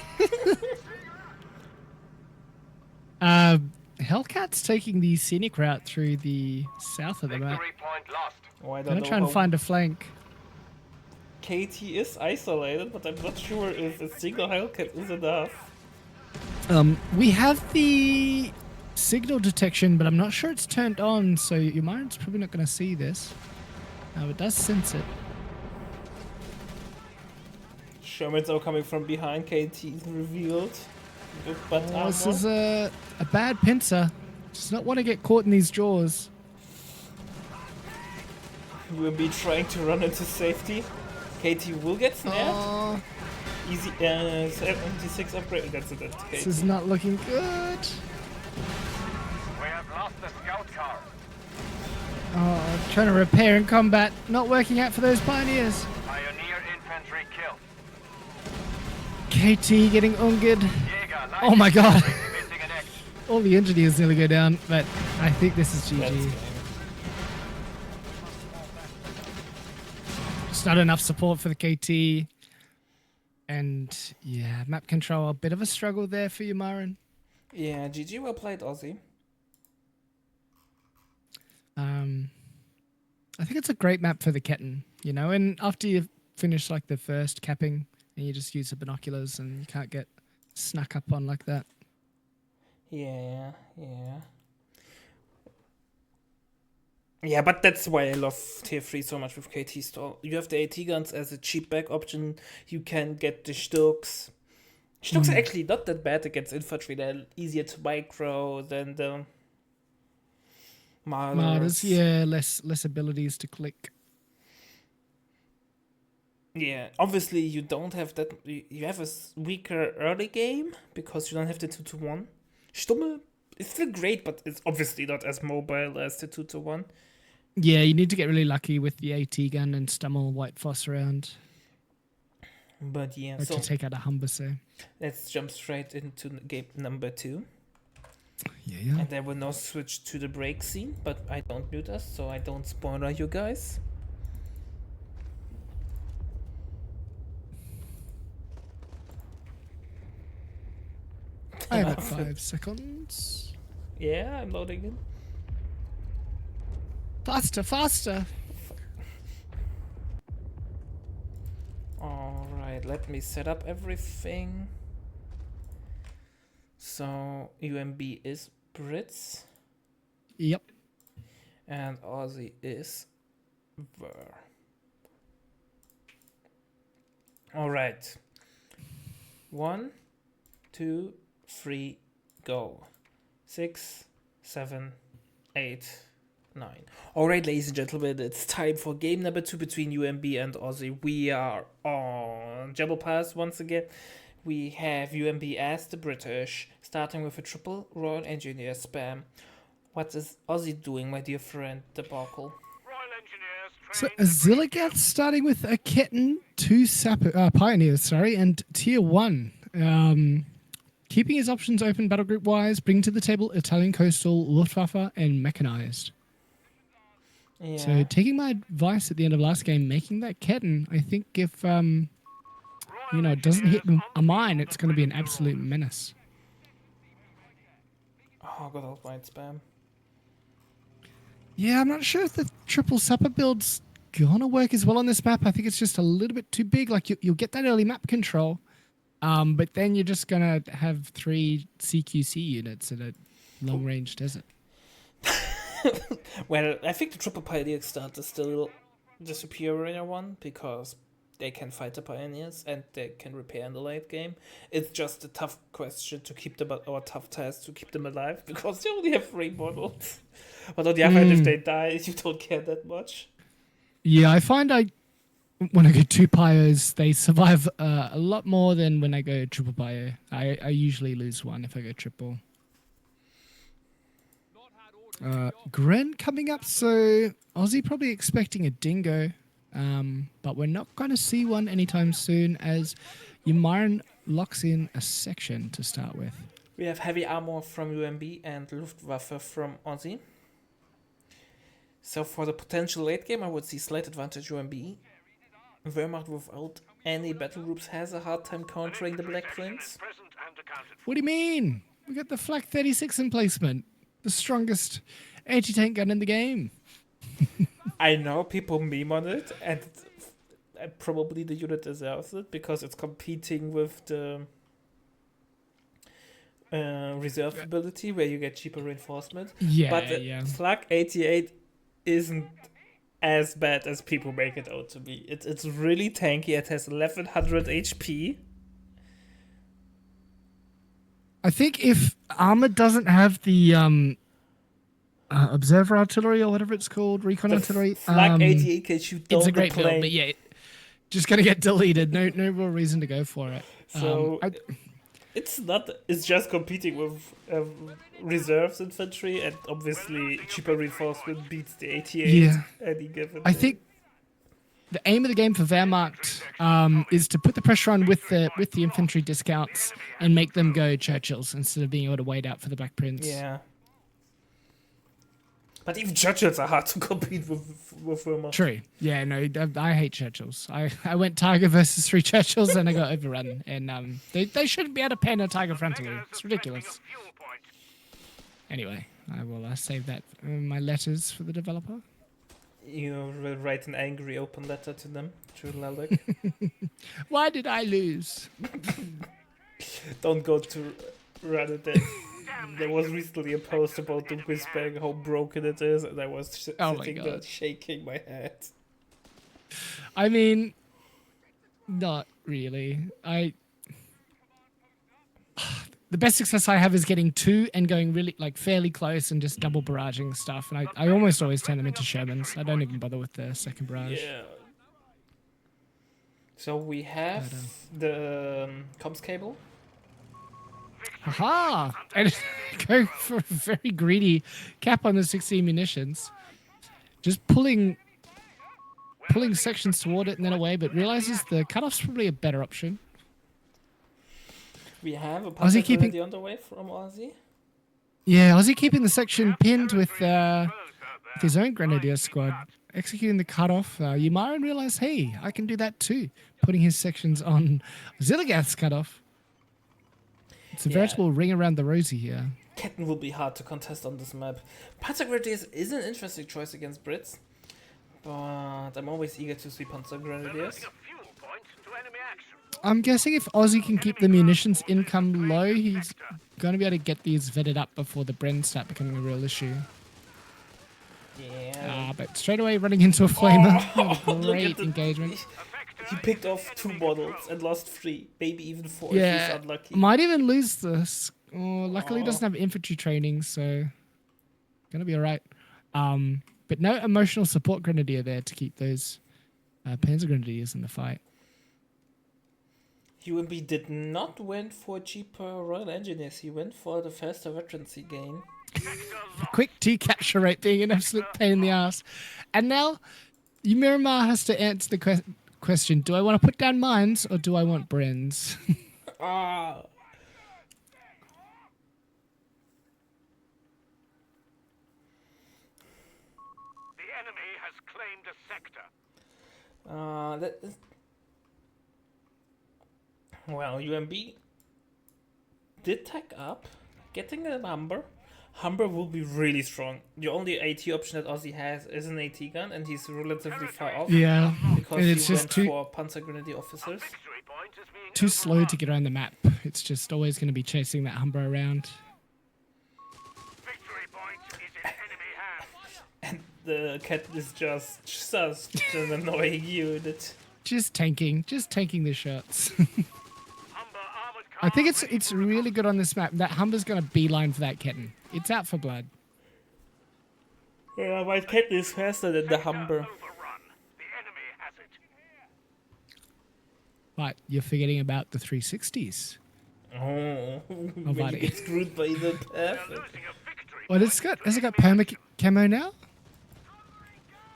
Hellcat's taking the scenic route through the south of the map. Victory point lost. Oh, I don't Gonna know try and how find a flank. KT is isolated, but I'm not sure if a single Hellcat is enough. We have the signal detection, but I'm not sure it's turned on, so your mind's probably not going to see this. It does sense it. Sherman's now coming from behind. KT is revealed. With butt Oh, this armor. is a bad pincer. Does not want to get caught in these jaws. Will be trying to run into safety. KT will get snared. Oh, Easy 76 upgrade. That's it. That's this KT. is not looking good. We have lost the scout car. Oh, trying to repair in combat. Not working out for those pioneers. Pioneer infantry killed. KT getting ungered. Jäger, light Oh my god. infantry missing in action. All the engineers nearly go down, but I think this is That's GG. game. Just not enough support for the KT. And yeah, map control, a bit of a struggle there for you, Myron. Yeah, GG, well played, Aussie. I think it's a great map for the Ketten, you know, and after you finish like the first capping and you just use the binoculars and you can't get snuck up on like that. Yeah, yeah. Yeah, but that's why I love tier 3 so much with KT stall. You have the AT guns as a cheap back option. You can get the Stuks. Stuks are actually not that bad against infantry. They're easier to micro than the Martyrs, yeah, less abilities to click. Yeah, obviously you don't have that. You have a weaker early game because you don't have the 2-1. Stummel is still great, but it's obviously not as mobile as the 2-1. Yeah, you need to get really lucky with the AT gun and Stummel White Foss around. But yeah, Or so to take out a Humber, so. let's jump straight into game number 2. Yeah. And there will now switch to the break scene, but I don't mute us, so I don't spoiler you guys. I have 5 seconds. Yeah, I'm loading in. Faster. Alright, let me set up everything. So, UMB is Brits, Yep. and Aussie is Ver. Alright. 1, 2, 3, go. 6, 7, 8, 9. Alright, ladies and gentlemen, it's time for game number 2 between UMB and Aussie. We are on Jebel Pass once again. We have UMB as the British, starting with a triple Royal Engineer spam. What is Aussie doing, my dear friend, Debacle? So Oziligath starting with a kitten, 2 pioneers, and tier 1. Keeping his options open battle group wise, bringing to the table Italian coastal, Luftwaffe, and mechanized. Yeah. So taking my advice at the end of last game, making that kitten, I think if it doesn't hit a mine, it's going to be an absolute menace. Oh, good old white spam. Yeah, I'm not sure if the triple supper build's gonna work as well on this map. I think it's just a little bit too big. Like you'll get that early map control, but then you're just gonna have 3 CQC units in a long-range desert. Well, I think the triple pioneer start is still the superior one because they can fight the pioneers and they can repair in the late game. It's just a tough question to keep them, or a tough task to keep them alive because they only have 3 models. But on the other hand, if they die, you don't care that much. Yeah, I find when I go 2 pios, they survive a lot more than when I go triple pio. I usually lose 1 if I go triple. Gren coming up, so Aussie probably expecting a dingo, but we're not going to see one anytime soon as Yamaran locks in a section to start with. We have heavy armor from UMB and Luftwaffe from Aussie. So for the potential late game, I would see slight advantage UMB. Wehrmacht without any battle groups has a hard time countering the Black Prince. What do you mean? We got the Flak 36 in placement. The strongest anti-tank gun in the game. I know people meme on it, and probably the unit deserves it because it's competing with the reserve ability where you get cheaper reinforcement. Yeah, but the yeah. Flak 88 isn't as bad as people make it out to be. It's really tanky. It has 1100 HP. I think if armor doesn't have the observer artillery or whatever it's called, recon artillery, Flak 88 can shoot down it's a the great build, plane. but yeah, just gonna get deleted. No real reason to go for it. So it's not. It's just competing with reserves infantry, and obviously cheaper reinforcement beats the 88 Yeah. any given. I day. think the aim of the game for Wehrmacht is to put the pressure on with the infantry discounts and make them go Churchills instead of being able to wait out for the Black Prince. Yeah. But even Churchills are hard to compete with Wehrmacht. True. Yeah, no, I hate Churchills. I went Tiger versus 3 Churchills and I got overrun. And they shouldn't be able to pen a Tiger frontally. It's ridiculous. Anyway, I will save that my letters for the developer. You will write an angry open letter to them, to Lalek. Why did I lose? Don't go to Reddit. There was recently a post about the Whizbang, how broken it is, and I was sitting there shaking my head. I mean, not really. The best success I have is getting 2 and going really fairly close and just double barraging stuff. And I almost always turn them into Shermans. I don't even bother with the second barrage. Yeah. So we have the comms cable. Haha! And go for a very greedy cap on the 16 munitions. Just pulling sections toward it and then away, but realizes the cutoff's probably a better option. We have a Aussie puzzle already on the way from Aussie. Yeah, Aussie keeping the section pinned with his own Grenadier squad, executing the cutoff. Yamaran realized, hey, I can do that too, putting his sections on Oziligath's cutoff. It's a Yeah. veritable ring around the rosy here. Ketten will be hard to contest on this map. Panzer Grenadiers is an interesting choice against Brits, but I'm always eager to see Panzer Grenadiers. A fuel point to enemy action. I'm guessing if Aussie can keep the munitions income low, he's going to be able to get these vetted up before the Bren start becoming a real issue. Yeah. But straight away running into a flamer. What a Look at great the- engagement. He picked off 2 models and lost 3, maybe even 4 if Yeah, he's unlucky. might even lose this. Oh, luckily Aw. doesn't have infantry training, so gonna be alright. But no emotional support grenadier there to keep those Panzer Grenadiers in the fight. UMB did not went for cheaper Royal Engineers, he went for the faster veterancy gain. The quick T capture rate being an absolute pain in the ass. And now Miramar has to answer the question: do I want to put down mines or do I want Brens? Ah. The enemy has claimed a sector. That is... Well, UMB did tech up, getting a Humber. Humber will be really strong. The only AT option that Aussie has is an AT gun, and he's relatively far off. Yeah, Because and he it's just went for Panzer Grenadier officers. Victory point is being too slow to get around the map. It's just always going to be chasing that Humber around. Victory point is in enemy hands. And the cat is just such an annoying unit. Just tanking the shots. Humber armored car I think it's ready for really good on this map. That Humber's going to beeline for that kitten. It's out for blood. Yeah, my cat is faster than the Humber. overrun. The enemy has it. But you're forgetting about the 360s. Oh, when you buddy. get screwed by the perfect. Losing a victory Well, has it got perma camo now?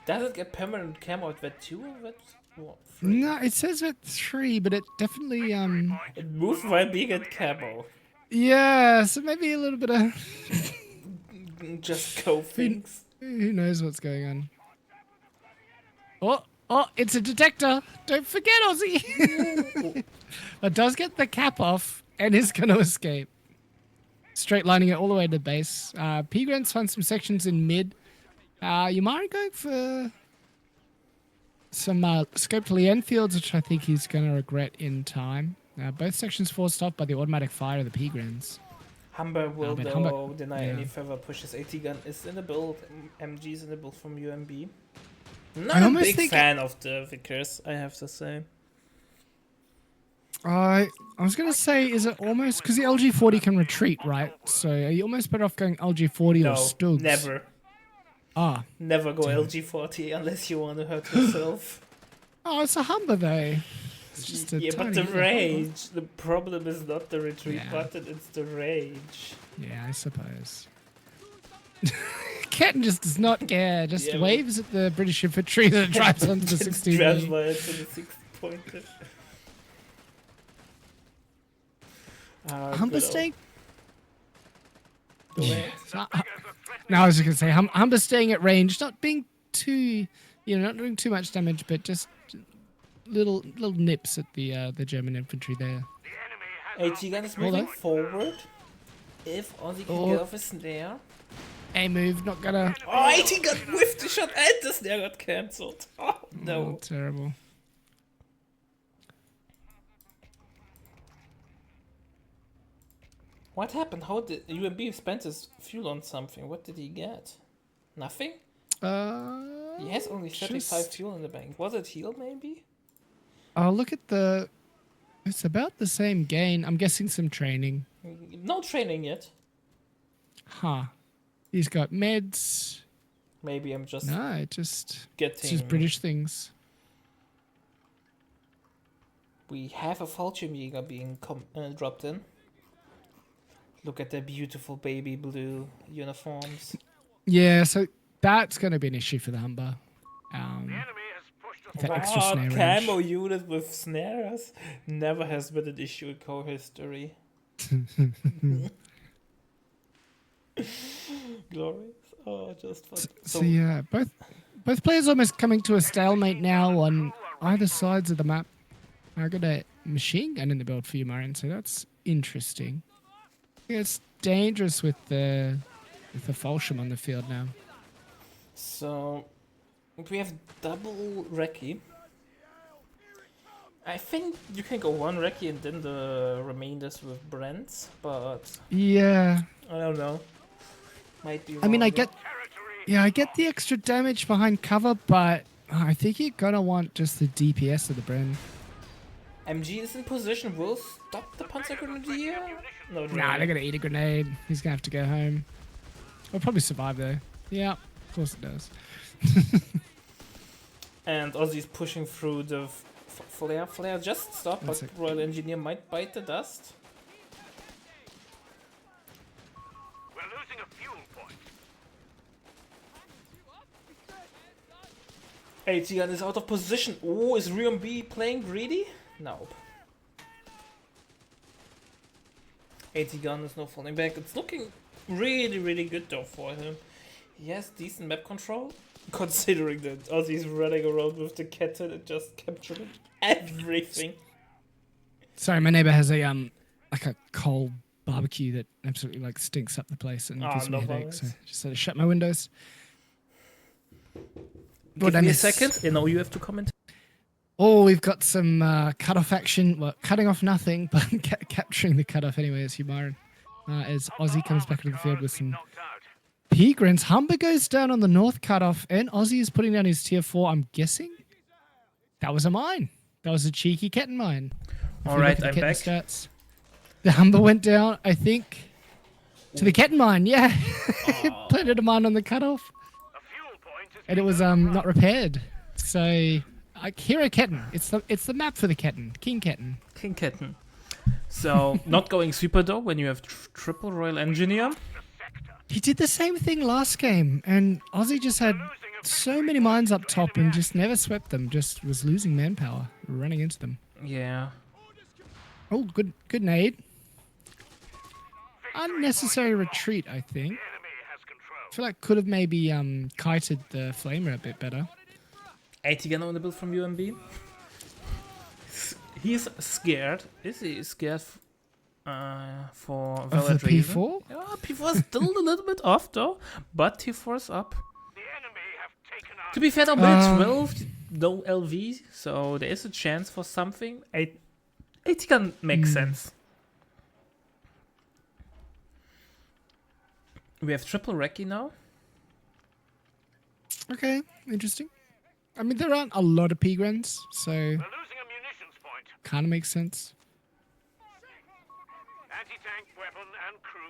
Does it get permanent camo at vet 2 or vet 3? No, it says at 3, but it definitely It moves while being at camo. yeah. So maybe a little bit of Just go things. who knows what's going on. Oh, it's a detector. Don't forget, Aussie. It does get the cap off and is going to escape. Straight lining it all the way to base. P-Grants find some sections in mid. Yamari going for some scoped Enfields, which I think he's going to regret in time. Both sections forced off by the automatic fire of the P-Grants. Humber will but though Humber- deny yeah. any further pushes. AT gun is in the build. MG's in the build from UMB. I Not a almost big think- fan of the Vickers, I have to say. I was going to say, is it almost... Because the LG40 can retreat, right? So are you almost better off going LG40 No, or Stugs? never. Ah. Never go LG40 unless you want to hurt yourself. Oh, it's a Humber, though. It's just a Yeah, but tiny the little Humber. range. The problem is not the retreat Yeah. button, it's the range. Yeah, I suppose. Ketten just does not care. Just Yeah, but- waves at the British infantry that drives onto the Just 16. drives by it to the 6-pointer. Humber staying. Go ahead. No, I was just gonna say Humber staying at range, not being too, not doing too much damage, but just little nips at the German infantry there. The enemy has AT gun is Hold moving on. forward. If Ozzy can Oh. get off his snare. A move, not gonna. Oh, AT gun whiffed the shot and the snare got cancelled. Oh Oh, no. terrible. What happened? How did UMB spend his fuel on something? What did he get? Nothing? He has only 35 just- fuel in the bank. Was it heal maybe? Oh, look at the. It's about the same gain. I'm guessing some training. No training yet. Huh. He's got meds. Maybe I'm just No, it's just getting... British things. We have a Fallschirmjäger being dropped in. Look at their beautiful baby blue uniforms. Yeah, so that's going to be an issue for the Humber. The enemy has pushed us That extra Wow, snare range. camo unit with snares never has been an issue in core history. Glorious. Oh, just fun. So yeah, both players almost coming to a stalemate now on either sides of the map. I got a machine gun in the build for you, Myron, so that's interesting. Yeah, it's dangerous with the Fulsham on the field now. So we have double Recce. I think you can go one Recce and then the remainders with Brents, but Yeah, I don't know. Might be wrong. I mean, I get the extra damage behind cover, but I think you're gonna want just the DPS of the Bren. MG is in position. Will stop the Panzer Grenadier? No, Nah, they're gonna eat a grenade. He's gonna have to go home. He'll probably survive though. Yeah, of course it does. And Ozzy's pushing through the flare. Flare just stopped, but That's it. Royal Engineer might bite the dust. We're losing a fuel point. AT-Gun is out of position. Oh, is Rion B playing greedy? Nope. AT-Gun is not falling back. It's looking really, really good though for him. He has decent map control, considering that Ozzy's running around with the Ketten and just capturing everything. Sorry, my neighbor has a like a coal barbecue that absolutely like stinks up the place and gives me no a headache. So worries. just had to shut my windows. Give me a second. You know you have to comment. Oh, we've got some cut-off action. Well, cutting off nothing, but capturing the cut-off anyway as Myron. As Ozzy comes back into the field with some Knocked out. P-Grins. Humber goes down on the north cut-off, and Ozzy is putting down his tier 4. I'm guessing that was a mine. That was a cheeky Ketten mine. If All we look right, at the I'm Ketten back. Stats, the Humber went down, I think, to the Ketten mine. Yeah, planted a mine on the cut-off, A fuel point is and it was not repaired. So, Hero Ketten. It's the map for the Ketten. King Ketten. King Ketten. So, not going super though when you have triple Royal Engineer. He did the same thing last game, and Ozzy just had so many mines up top and just never swept them. Just was losing manpower, running into them. Yeah. Oh, good nade. Unnecessary retreat, I think. enemy has control. I feel like could have maybe kited the flamer a bit better. AT-Gun on the build from UMB. He's scared. Is he scared for Of the Valid Raven? P4? Yeah, P4 is still a little bit off though, but T4 is up. The enemy have taken out. To be fair, on build 12, no LV, so there is a chance for something. AT-Gun makes sense. We have triple Recce now. Okay, interesting. I mean, there aren't a lot of P-Grens, so We're losing a munitions point. kind of makes sense. Anti-tank weapon and crew.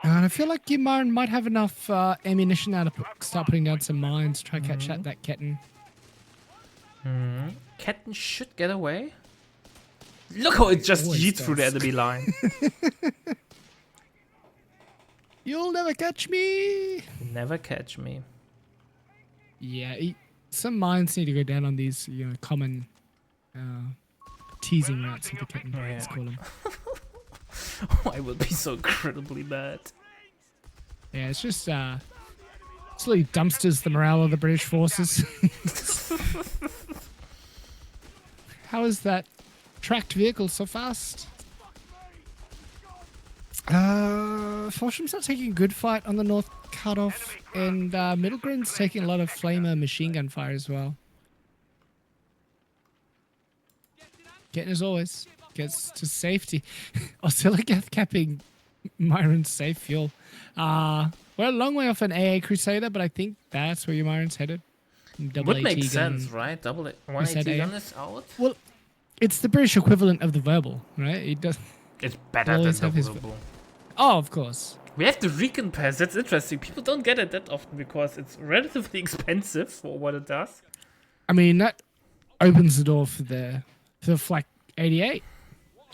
And I feel like Myron might have enough ammunition now to start putting down some mines, try to catch that Ketten. Ketten should get away. Look how it just Always yeets through the does. enemy line. You'll never catch me! Never catch me. Yeah, some mines need to go down on these, common teasing routes of the Ketten, let's call them. Oh, I will be so incredibly mad. Yeah, it's just slowly dumpsters the morale of the British forces. How is that tracked vehicle so fast? Forsham's not taking a good fight on the north cutoff, and Middlegren's taking a lot of flamer machine gun fire as well. Getting as always, gets to safety. Oziligath capping Myron's safe fuel. We're a long way off an AA Crusader, but I think that's where your Myron's headed. Would make AT gun. sense, right? Double it. You said 180 A? gun is out. Well, it's the British equivalent of the verbal, right? It does. It's better Always than have the his- verbal. Oh, of course. We have the Recon Pass. That's interesting. People don't get it that often because it's relatively expensive for what it does. I mean, that opens the door for the Flak 88,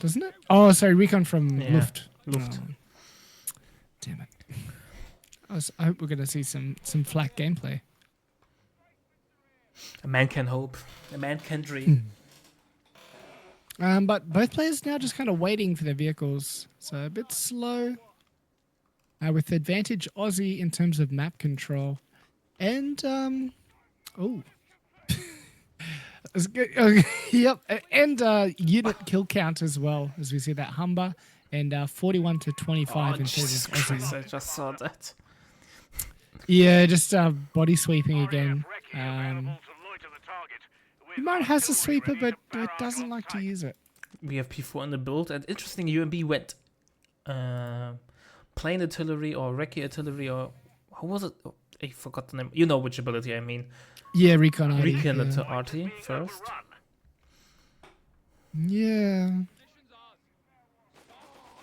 doesn't it? Oh, sorry, recon from Yeah, Luft. Luft. Oh, damn it. I hope we're going to see some Flak gameplay. A man can hope. A man can dream. But both players now just kind of waiting for their vehicles, so a bit slow. with advantage Aussie in terms of map control. And, It's good. Yep. And unit kill count as well, as we see that Humber. And 41 to 25 in favor Jesus of Aussie. Christ, I just saw that. Yeah, just body sweeping again. He might has a sweeper, but doesn't like to use it. We have P4 in the build, and interesting, UMB went plane artillery or recce artillery, or how was it? Oh, I forgot the name. You know which ability I mean. Yeah, recon RT. Recon yeah. to RT first. Yeah.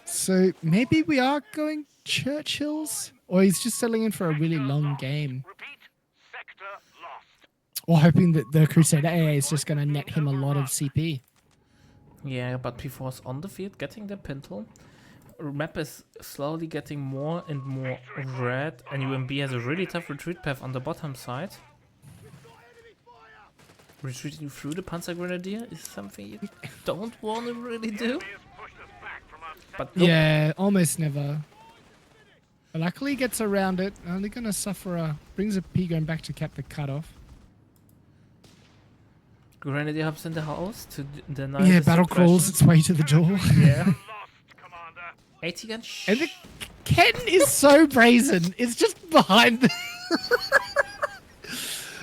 So maybe we are going Churchill's? Or he's just settling in for a really long game. Or hoping that the Crusader AA is just going to net him a lot of CP. Yeah, but P4's on the field, getting the pintle. Map is slowly getting more and more red, and UMB has a really tough retreat path on the bottom side. Retreating through the Panzer Grenadier is something you don't want to really do. But nope. Yeah, almost never. But luckily he gets around it. Only going to suffer brings a P going back to cap the cutoff. Grenadier hops in the house to deny Yeah, the battle crawls suppression. its way to the door. Yeah. 80 gun. And the Ken is so brazen. It's just behind the...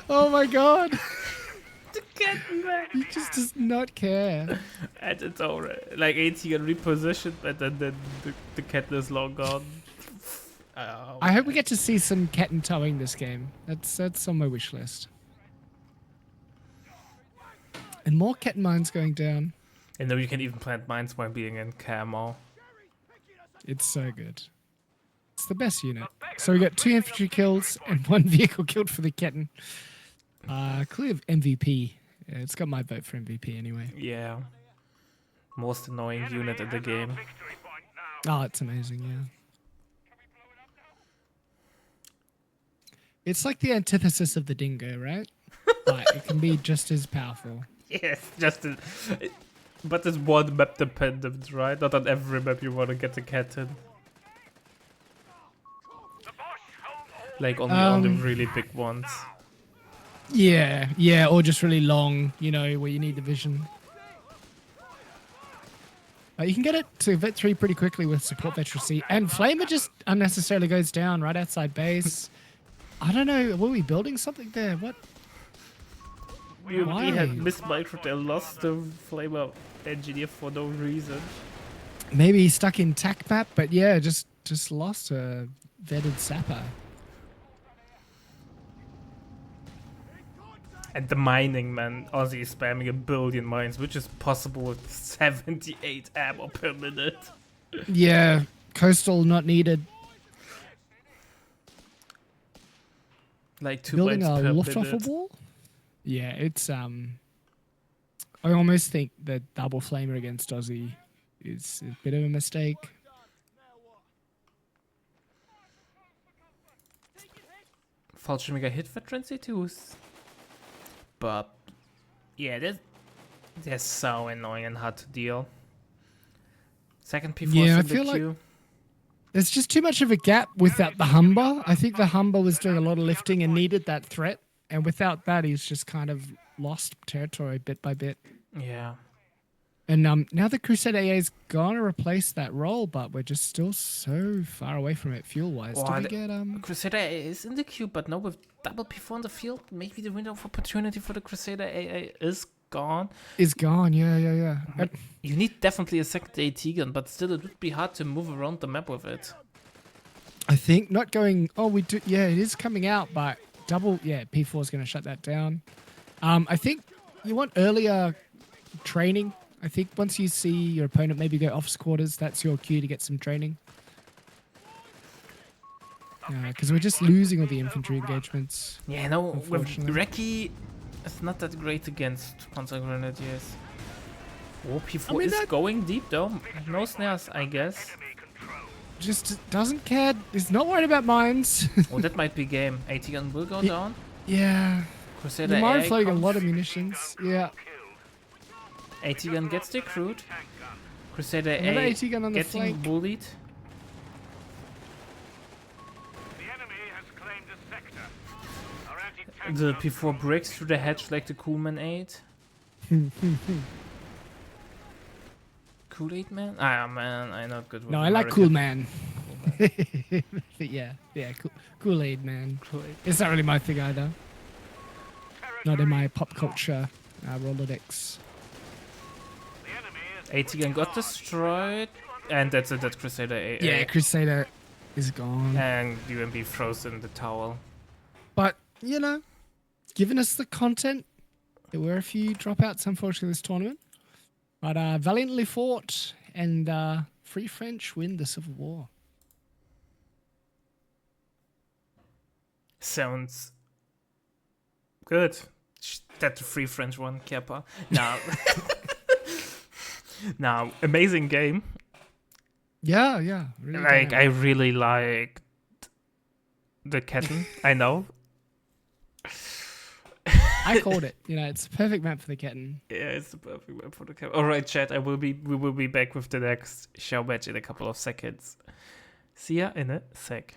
Oh my god. The cat back. He just does not care. And it's already like 80 gun repositioned, but then the cat is long gone. Oh, I hope we get to see some cat and towing this game. That's on my wish list. And more cat mines going down. And then you can even plant mines while being in camo. It's so good. It's the best unit. So we got 2 infantry kills and 1 vehicle killed for the Ketten. Clear of MVP. Yeah, it's got my vote for MVP anyway. Yeah. Most annoying unit in the game. Oh, it's amazing, yeah. It's like the antithesis of the dingo, right? But it can be just as powerful. Yes, but it's one map dependent, right? Not on every map you want to get the cat in. Like only on the really big ones. Yeah, or just really long, where you need the vision. You can get it to Vet 3 pretty quickly with support veterancy, and Flamer just unnecessarily goes down right outside base. I don't know, were we building something there? What? We Why? had mismicroed and lost the Flamer engineer for no reason. Maybe he's stuck in TAC map, but yeah, just lost a vetted sapper. And the mining, man. Aussie is spamming 1 billion mines, which is possible with 78 ammo per minute. Yeah, coastal not needed. Like 2 Building mines a per Luftwaffe minute. wall? Yeah, it's I almost think that double flamer against Aussie is a bit of a mistake. Fallschirmjäger hit for Transitus. But yeah, they're so annoying and hard to deal. Second P4 Yeah, I in the feel like queue. there's just too much of a gap without the Humber. I think the Humber was doing a lot of lifting and needed that threat. And without that, he's just kind of lost territory bit by bit. Yeah. And now the Crusader AA is going to replace that role, but we're just still so far away from it fuel-wise. Well, Did we get... Crusader AA is in the queue, but now with double P4 on the field, maybe the window of opportunity for the Crusader AA is gone. Is gone, yeah. You need definitely a second AT gun, but still it would be hard to move around the map with it. I think not going... Oh, we do... Yeah, it is coming out, but double... Yeah, P4 is going to shut that down. I think you want earlier training. I think once you see your opponent maybe go office quarters, that's your cue to get some training. Because we're just losing all the infantry engagements. Yeah, no, with Unfortunately. Recce, it's not that great against Panzer Grenadiers. Oh, P4 I mean, is that- going deep though. No snares, I guess. Just doesn't care. He's not worried about mines. Oh, that might be game. AT gun will go Yeah. down. Yeah. Crusader The mine AA floating a comes. lot of munitions. Yeah. AT gun gets recruit. Crusader Another A AT gun on the getting flank. bullied. reclaim the sector. Our anti-tank The guns P4 are breaks through the hedge like the Coolman 8. Kool-Aid Man? Ah, man, I'm not good with No, I like American. Cool Man. Cool Man. But yeah, Kool-Aid Man. Kool-Aid. It's not really my thing either. Not in my pop culture Rolodex. The enemy is ATN got destroyed, and that's it, that's Crusader AA. Yeah, Crusader is gone. And UMB froze in the towel. But, you know, giving us the content, there were a few dropouts, unfortunately, this tournament. But valiantly fought, and Free French win the Civil War. Sounds good. That the Free French one, Kappa. Now, now, amazing game. Yeah, yeah. Really Like, I dynamic. really liked the Ketten. I know. I called it. You know, it's a perfect map for the Ketten. Yeah, it's the perfect map for the Kappa. All right, chat. We will be back with the next show match in a couple of seconds. See ya in a sec.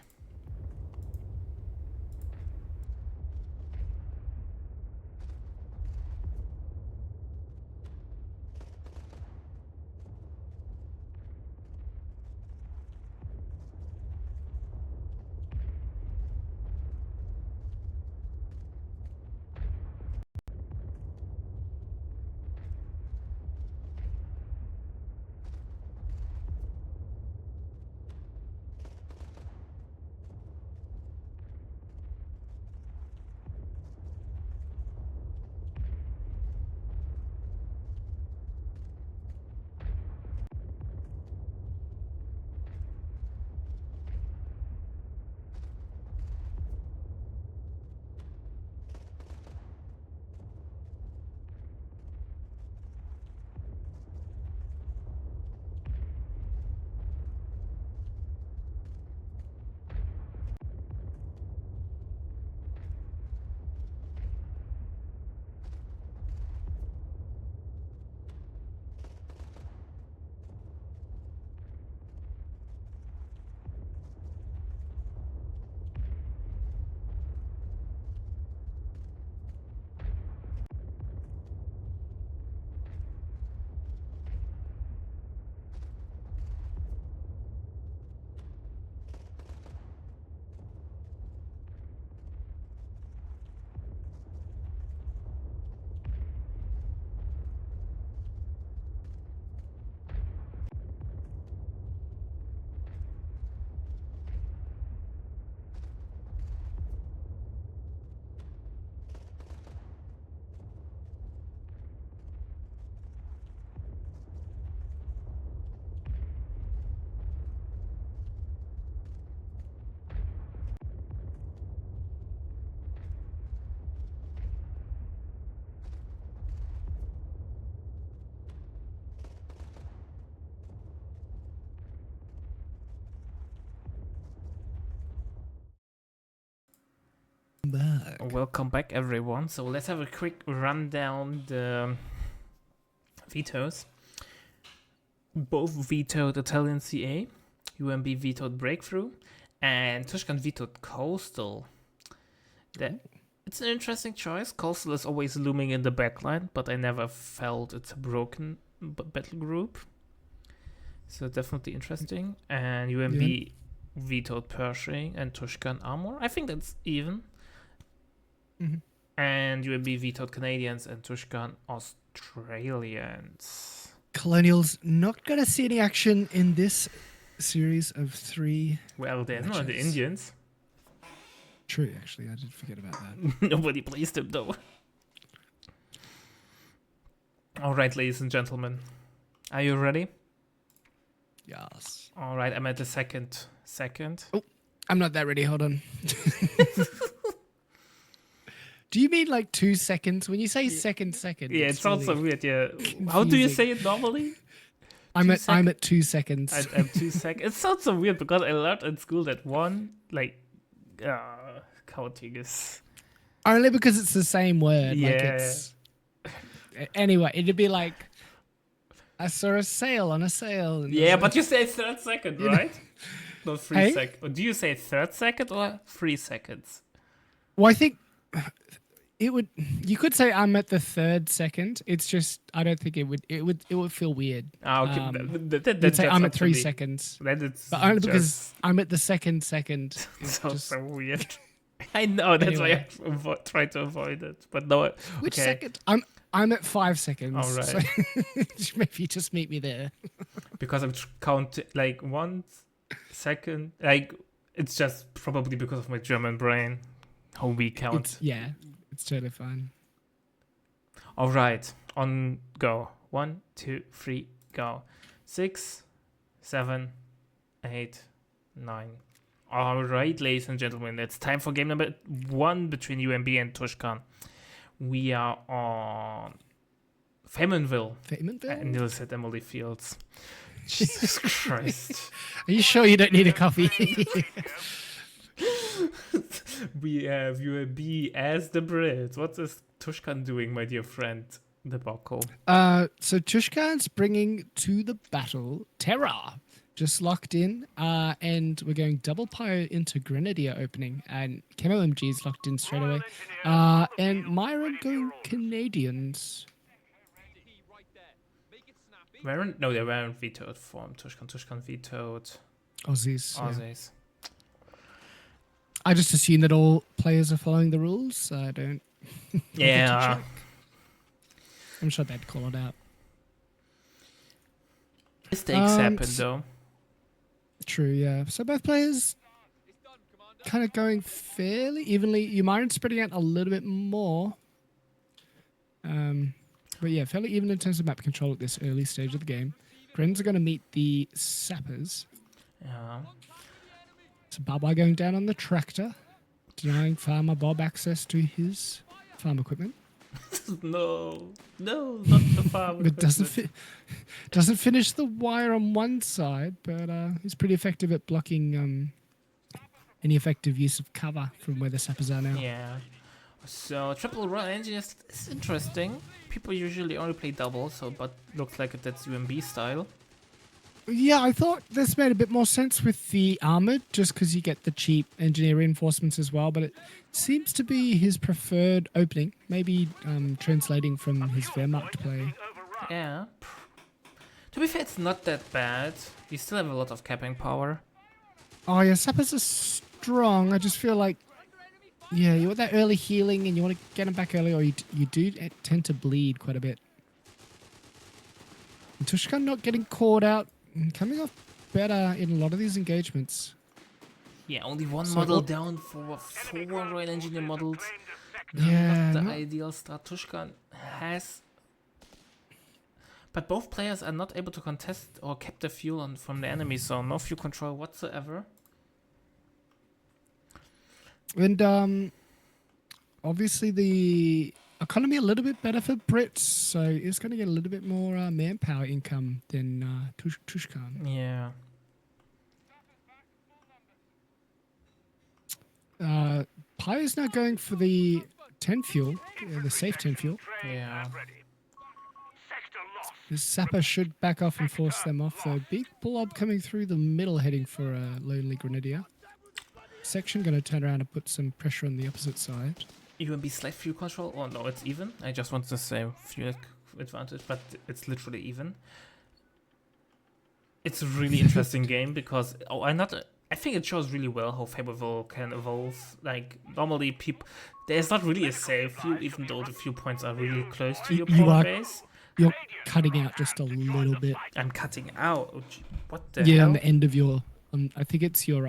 Welcome back, everyone. So let's have a quick rundown the vetoes. Both vetoed Italian CA, UMB vetoed Breakthrough, and Tuskan vetoed Coastal. It's an interesting choice. Coastal is always looming in the backline, but I never felt it's a broken battle group. So definitely interesting. And UMB vetoed Pershing and Tuskan Armor. I think that's even. Mm-hmm. And UMB vetoed Canadians and Tuskan Australians. Colonials not going to see any action in this series of 3. Well, they're not the matches. Indians. True, actually. I did forget about that. Nobody plays them, though. All right, ladies and gentlemen. Are you ready? Yes. All right, I'm at the second. Oh, I'm not that ready. Hold on. Do you mean like 2 seconds? When you say second, Yeah, it sounds so really weird, yeah. How do you confusing. say it normally? I'm at 2 seconds. I'm 2 seconds. It sounds so weird because I learned in school that counting is... Only because it's the same word. Yeah. Like it's... Anyway, it'd be like, I saw a sail on a sail. And Yeah, but you say third second, You know- right? Not 3 Hey? seconds. Do you say 3rd second or 3 seconds? Well, I think it would. You could say I'm at the 3rd second. It's just I don't think it would. It would feel weird. Ah, okay. You'd say that's I'm up at to 3 me. seconds, Then it's but only because just I'm at the second. It's so, just so weird. I know, that's Anyway. why I try to avoid it. But no, which okay. second? I'm at 5 seconds. All right. So maybe just meet me there. Because I'm counting like 1 second. Like, it's just probably because of my German brain. How we count. It's totally fine. All right, on go. 1, 2, 3, go. 6, 7, 8, 9. All right, ladies and gentlemen, it's time for game number 1 between UMB and Tuskan. We are on Faymonville. And Nils at Emily Fields. Jesus Christ. Are you sure you don't need a coffee? We have UMB as the Brits. What is Tuskan doing, my dear friend? The Boko. So Tuskan's bringing to the battle Terra, just locked in, and we're going double pyre into Grenadier opening, and Camo MG's locked in straight away, and Myron going Canadians. They weren't vetoed from Tuskan vetoed Aussies. Yeah. Aussies. I just assume that all players are following the rules. So I don't. Yeah. check. I'm sure they'd call it out. Mistakes happen though. True, yeah. So both players kind of going fairly evenly. Umaran spreading out a little bit more. But yeah, fairly even in terms of map control at this early stage of the game. Grens are going to meet the Sappers. Yeah. So Baba going down on the tractor, denying Farmer Bob access to his farm equipment. No, not the farm. But doesn't finish the wire on one side, but he's pretty effective at blocking any effective use of cover from where the Sappers are now. Yeah. So triple run engine is interesting. People usually only play double, but looks like that's UMB style. Yeah, I thought this made a bit more sense with the armored, just because you get the cheap engineer reinforcements as well, but it seems to be his preferred opening, maybe translating from his Wehrmacht play. Yeah. To be fair, it's not that bad. You still have a lot of capping power. Oh yeah, Sappers are strong. I just feel like, yeah, you want that early healing and you want to get them back early, or you do tend to bleed quite a bit. And Tuskan not getting caught out, and coming off better in a lot of these engagements. Yeah, only one model down for 4 Royal Engineer models. Yeah, Not the ideal start Tuskan has. But both players are not able to contest or capture fuel from the enemy, so no fuel control whatsoever. And obviously the economy a little bit better for Brits, so it's going to get a little bit more manpower income than Tuskan. Yeah. Pi is now going for the 10 fuel, the safe 10 fuel. Yeah. The Sapper should back off and force them off, though. Big blob coming through the middle, heading for a Lonely Grenadier. Section going to turn around and put some pressure on the opposite side. UMB slight fuel control? Oh no, it's even. I just wanted to say fuel advantage, but it's literally even. It's a really interesting game because I think it shows really well how Faymonville can evolve. Like normally, there's not really a safe fuel, even though the fuel points are really close to your point base. You're cutting out just a little bit. I'm cutting out. Oh, what the Yeah, hell? on the end of your, I think it's your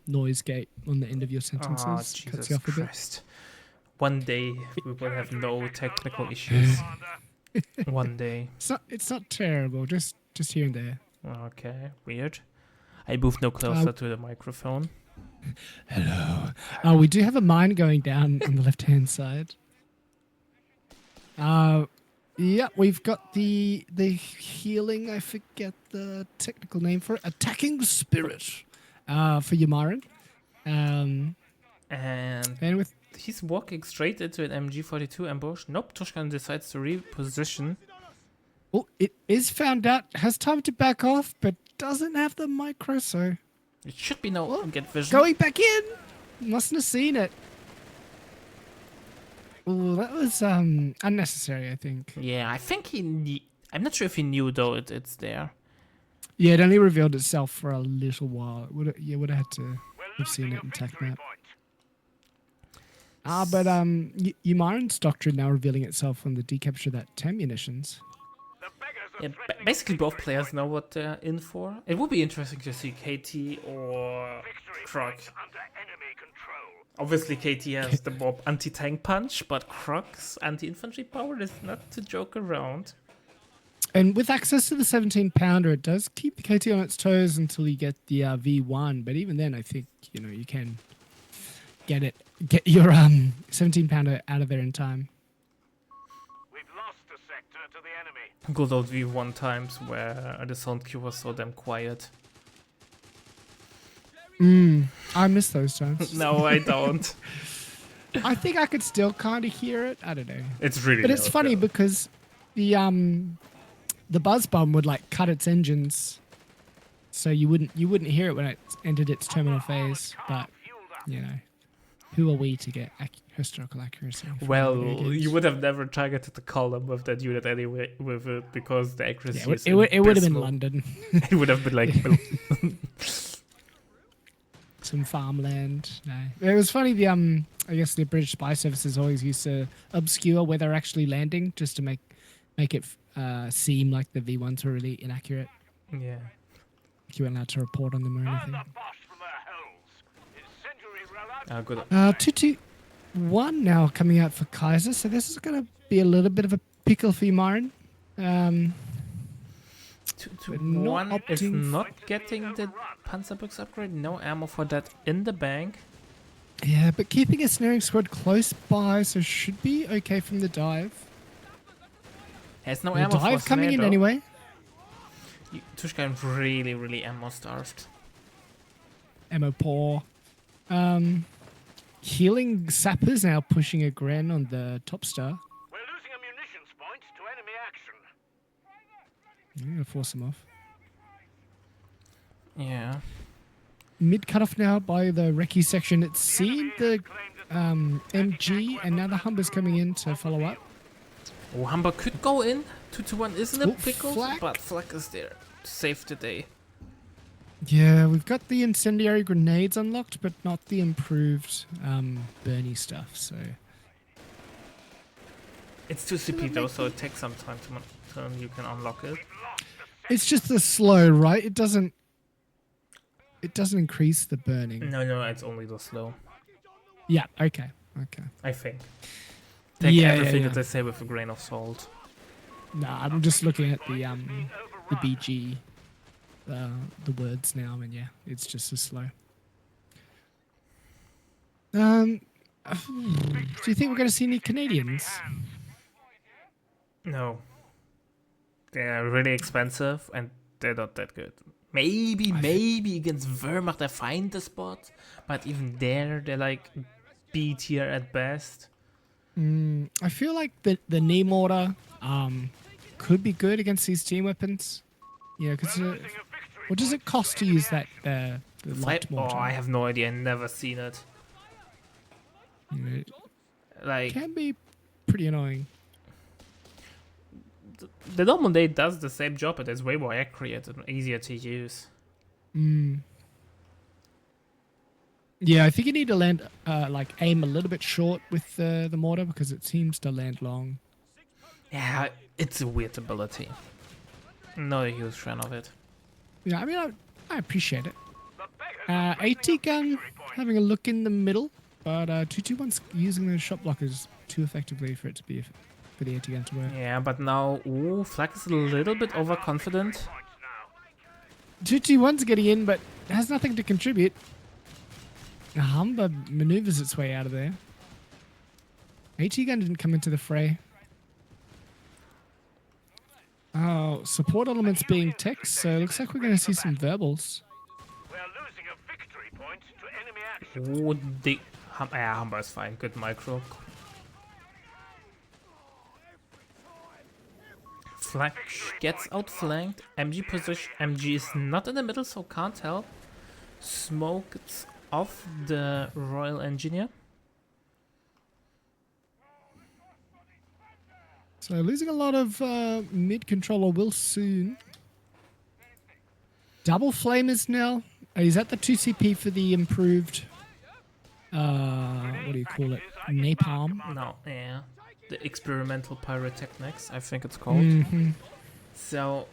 noise gate on the end of your sentences. Oh, Cuts Jesus you off a bit. Christ. One day we will have no technical issues. One day. It's not terrible. Just here and there. Okay, weird. I moved no closer to the microphone. Hello. Oh, we do have a mine going down on the left-hand side. Yeah, we've got the healing. I forget the technical name for it. Attacking Spirit. For Yamaran. And with he's walking straight into an MG42 ambush. Nope, Tuskan decides to reposition. Oh, it is found out. Has time to back off, but doesn't have the micro, so It should be no Oh, get vision. Going back in. Mustn't have seen it. Oh, that was unnecessary, I think. Yeah, I think he. I'm not sure if he knew though. It's there. Yeah, it only revealed itself for a little while. Would have had to have seen it in tech map. But Ymaren's doctrine now revealing itself on the decapture that 10 munitions. Yeah, basically both players know what they're in for. It would be interesting to see KT or Croc. Obviously, KT has the more anti-tank punch, but Croc's anti-infantry power is not to joke around. And with access to the 17-pounder, it does keep the KT on its toes until you get the V1. But even then, I think you can get your 17-pounder out of there in time. We've lost the sector to the enemy. Good old V1 times where the sound cue was so damn quiet. I miss those times. No, I don't. I think I could still kind of hear it. I don't know. It's really But it's loud, funny though. because the buzz bomb would like cut its engines, so you wouldn't hear it when it entered its terminal phase. But who are we to get historical accuracy? from Well, video games? you would have never targeted the column with that unit anyway, with it, because the accuracy Yeah, is it would have been abysmal. London, It would have been like, some farmland. No, it was funny. I guess the British spy services always used to obscure where they're actually landing, just to make it seem like the V1s were really inaccurate. yeah. You weren't allowed to report on them or anything. Bosch from their hells. Incendiary rollout. Good. 2-2-1 now coming out for Kaiser, so this is going to be a little bit of a pickle for Ymmaren. One is opting not getting the Panzerbox upgrade. No ammo for that in the bank. Yeah, but keeping a snaring squad close by, so should be okay from the dive. Has no The ammo for dive coming snare, in though. anyway. Tuskan really, really ammo starved. Ammo poor. Healing sappers now pushing a Gren on the top star. We're losing a munitions point to enemy action. I'm going to force him off. Yeah. Mid cut off now by the recce section. It's seen the MG, and now the Humber's coming in to follow up. Oh, Humber could go in. 2-1 isn't a Oh, pickle, Flak. but Flak is there to save the day. Yeah, we've got the incendiary grenades unlocked, but not the improved Bernie stuff. So It's 2 CP though, so it takes some time to you can unlock it. it's just the slow, right? It doesn't increase the burning. No, it's only the slow. Yeah. Okay. I think. Take Yeah, everything yeah. that they say with a grain of salt. Nah, I'm just looking at the BG, the words now, and yeah, it's just as slow. Do you think we're going to see any Canadians? No. They're really expensive and they're not that good. Maybe against Wehrmacht I find the spot, but even there they're like B tier at best. I feel like the knee mortar could be good against these team weapons. Yeah, because what does it cost to use that the light mortar? I have no idea. Never seen it. It Like can be pretty annoying. the normal day does the same job, but it's way more accurate and easier to use. Yeah, I think you need to land, aim a little bit short with the mortar because it seems to land long. Yeah, it's a weird ability. Not a huge fan of it. Yeah, I mean, I appreciate it. AT gun having a look in the middle, but 221's using those shot blockers too effectively for it to be for the AT gun to work. Yeah, but now, Flak is a little bit overconfident. 221's getting in, but has nothing to contribute. Humber maneuvers its way out of there. AT gun didn't come into the fray. Oh, support elements being text, so it looks like we're going to see some verbals. We're losing a victory point to enemy action. Humber is fine. Good micro. Flak gets outflanked. MG position. MG is not in the middle, so can't help. smoked off the Royal Engineer. So losing a lot of mid controller will soon. Double flamers now. He's at the 2 CP for the improved, what do you call it? Napalm. No, yeah. The experimental pyrotechnics, I think it's called. Mhm. So,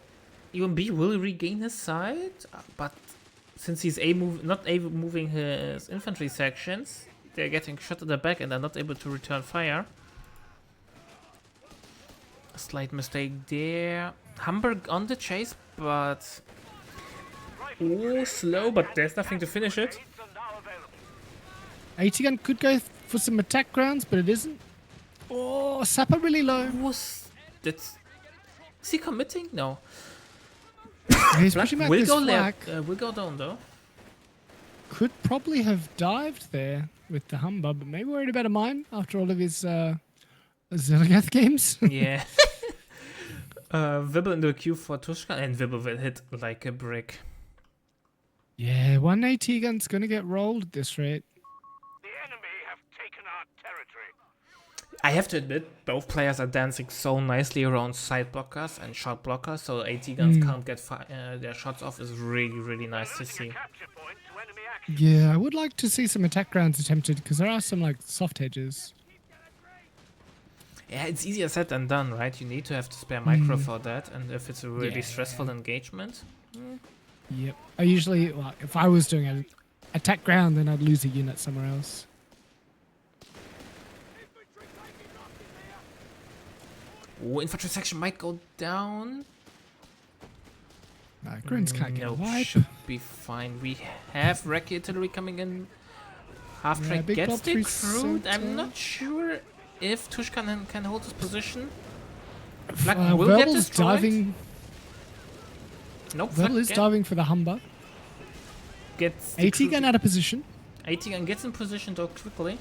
UMB will regain his side, but since he's not able moving his infantry sections, they're getting shot at the back and are not able to return fire. A slight mistake there. Hamburg on the chase, but slow, but there's nothing to finish it. AT gun could go for some attack grounds, but it isn't. Oh, Sapper really low. Was that? Is he committing? No. He's Flak pushing back will this go flak. will go down though. Could probably have dived there with the Humber, but maybe worried about a mine after all of his Oziligath games. Yeah. Wibble in the queue for Tuskan, and Wibble will hit like a brick. Yeah, one AT gun's gonna get rolled at this rate. The enemy have taken our territory. I have to admit, both players are dancing so nicely around side blockers and shot blockers, so AT guns can't get their shots off. Is really, really nice to see. Capture point to enemy action. Yeah, I would like to see some attack grounds attempted because there are some like soft hedges. Yeah, it's easier said than done, right? You need to have to spare micro for that, and if it's a really Yeah. stressful engagement. Yep. I usually, well, if I was doing an attack ground, then I'd lose a unit somewhere else. Ooh, infantry section might go down. Grins can't get a No, wipe. should be fine. We have Recce artillery coming in. Half Yeah, track big gets blob through decrued. I'm center. not sure if Tuskan can hold his position. Flak will get Verbal's destroyed. diving. Nope, Verbal is diving for the Humber. gets AT decrued. gun out of position. AT gun gets in position though quickly.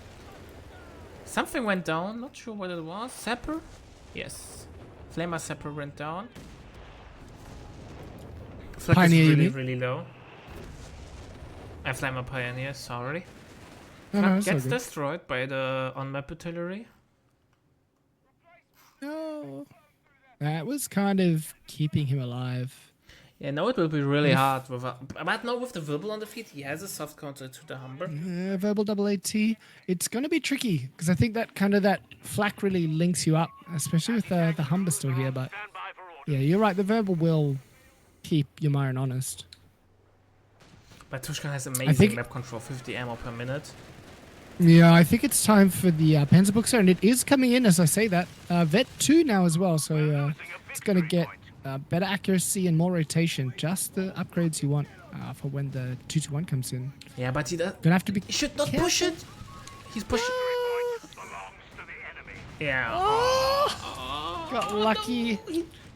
Something went down. Not sure what it was. Sapper? Yes. Flamer Sapper went down. Flak Pioneer, is you really, mean? really low. Flamer Pioneer, sorry. No, no, Flak it's all gets good. destroyed by the on-map artillery. No. That was kind of keeping him alive. Yeah, no, it will be really hard with but no, with the Wirbel on the feet, he has a soft counter to the Humber. Verbal double AT. It's going to be tricky because I think that flak really links you up, especially with the Humber still here. But Stand by for order. yeah, you're right. The Verbal will keep Yamaran honest. But Tuskan has think- amazing map control, 50 ammo per minute. Yeah, I think it's time for the Panzerbuchser, and it is coming in as I say that. Vet 2 now as well, so it's going to get better accuracy and more rotation. Just the upgrades you want for when the 2-1 comes in. Yeah, but he Gonna have to be. he should not push it. He's pushing. Belongs to the enemy. Yeah. Got lucky.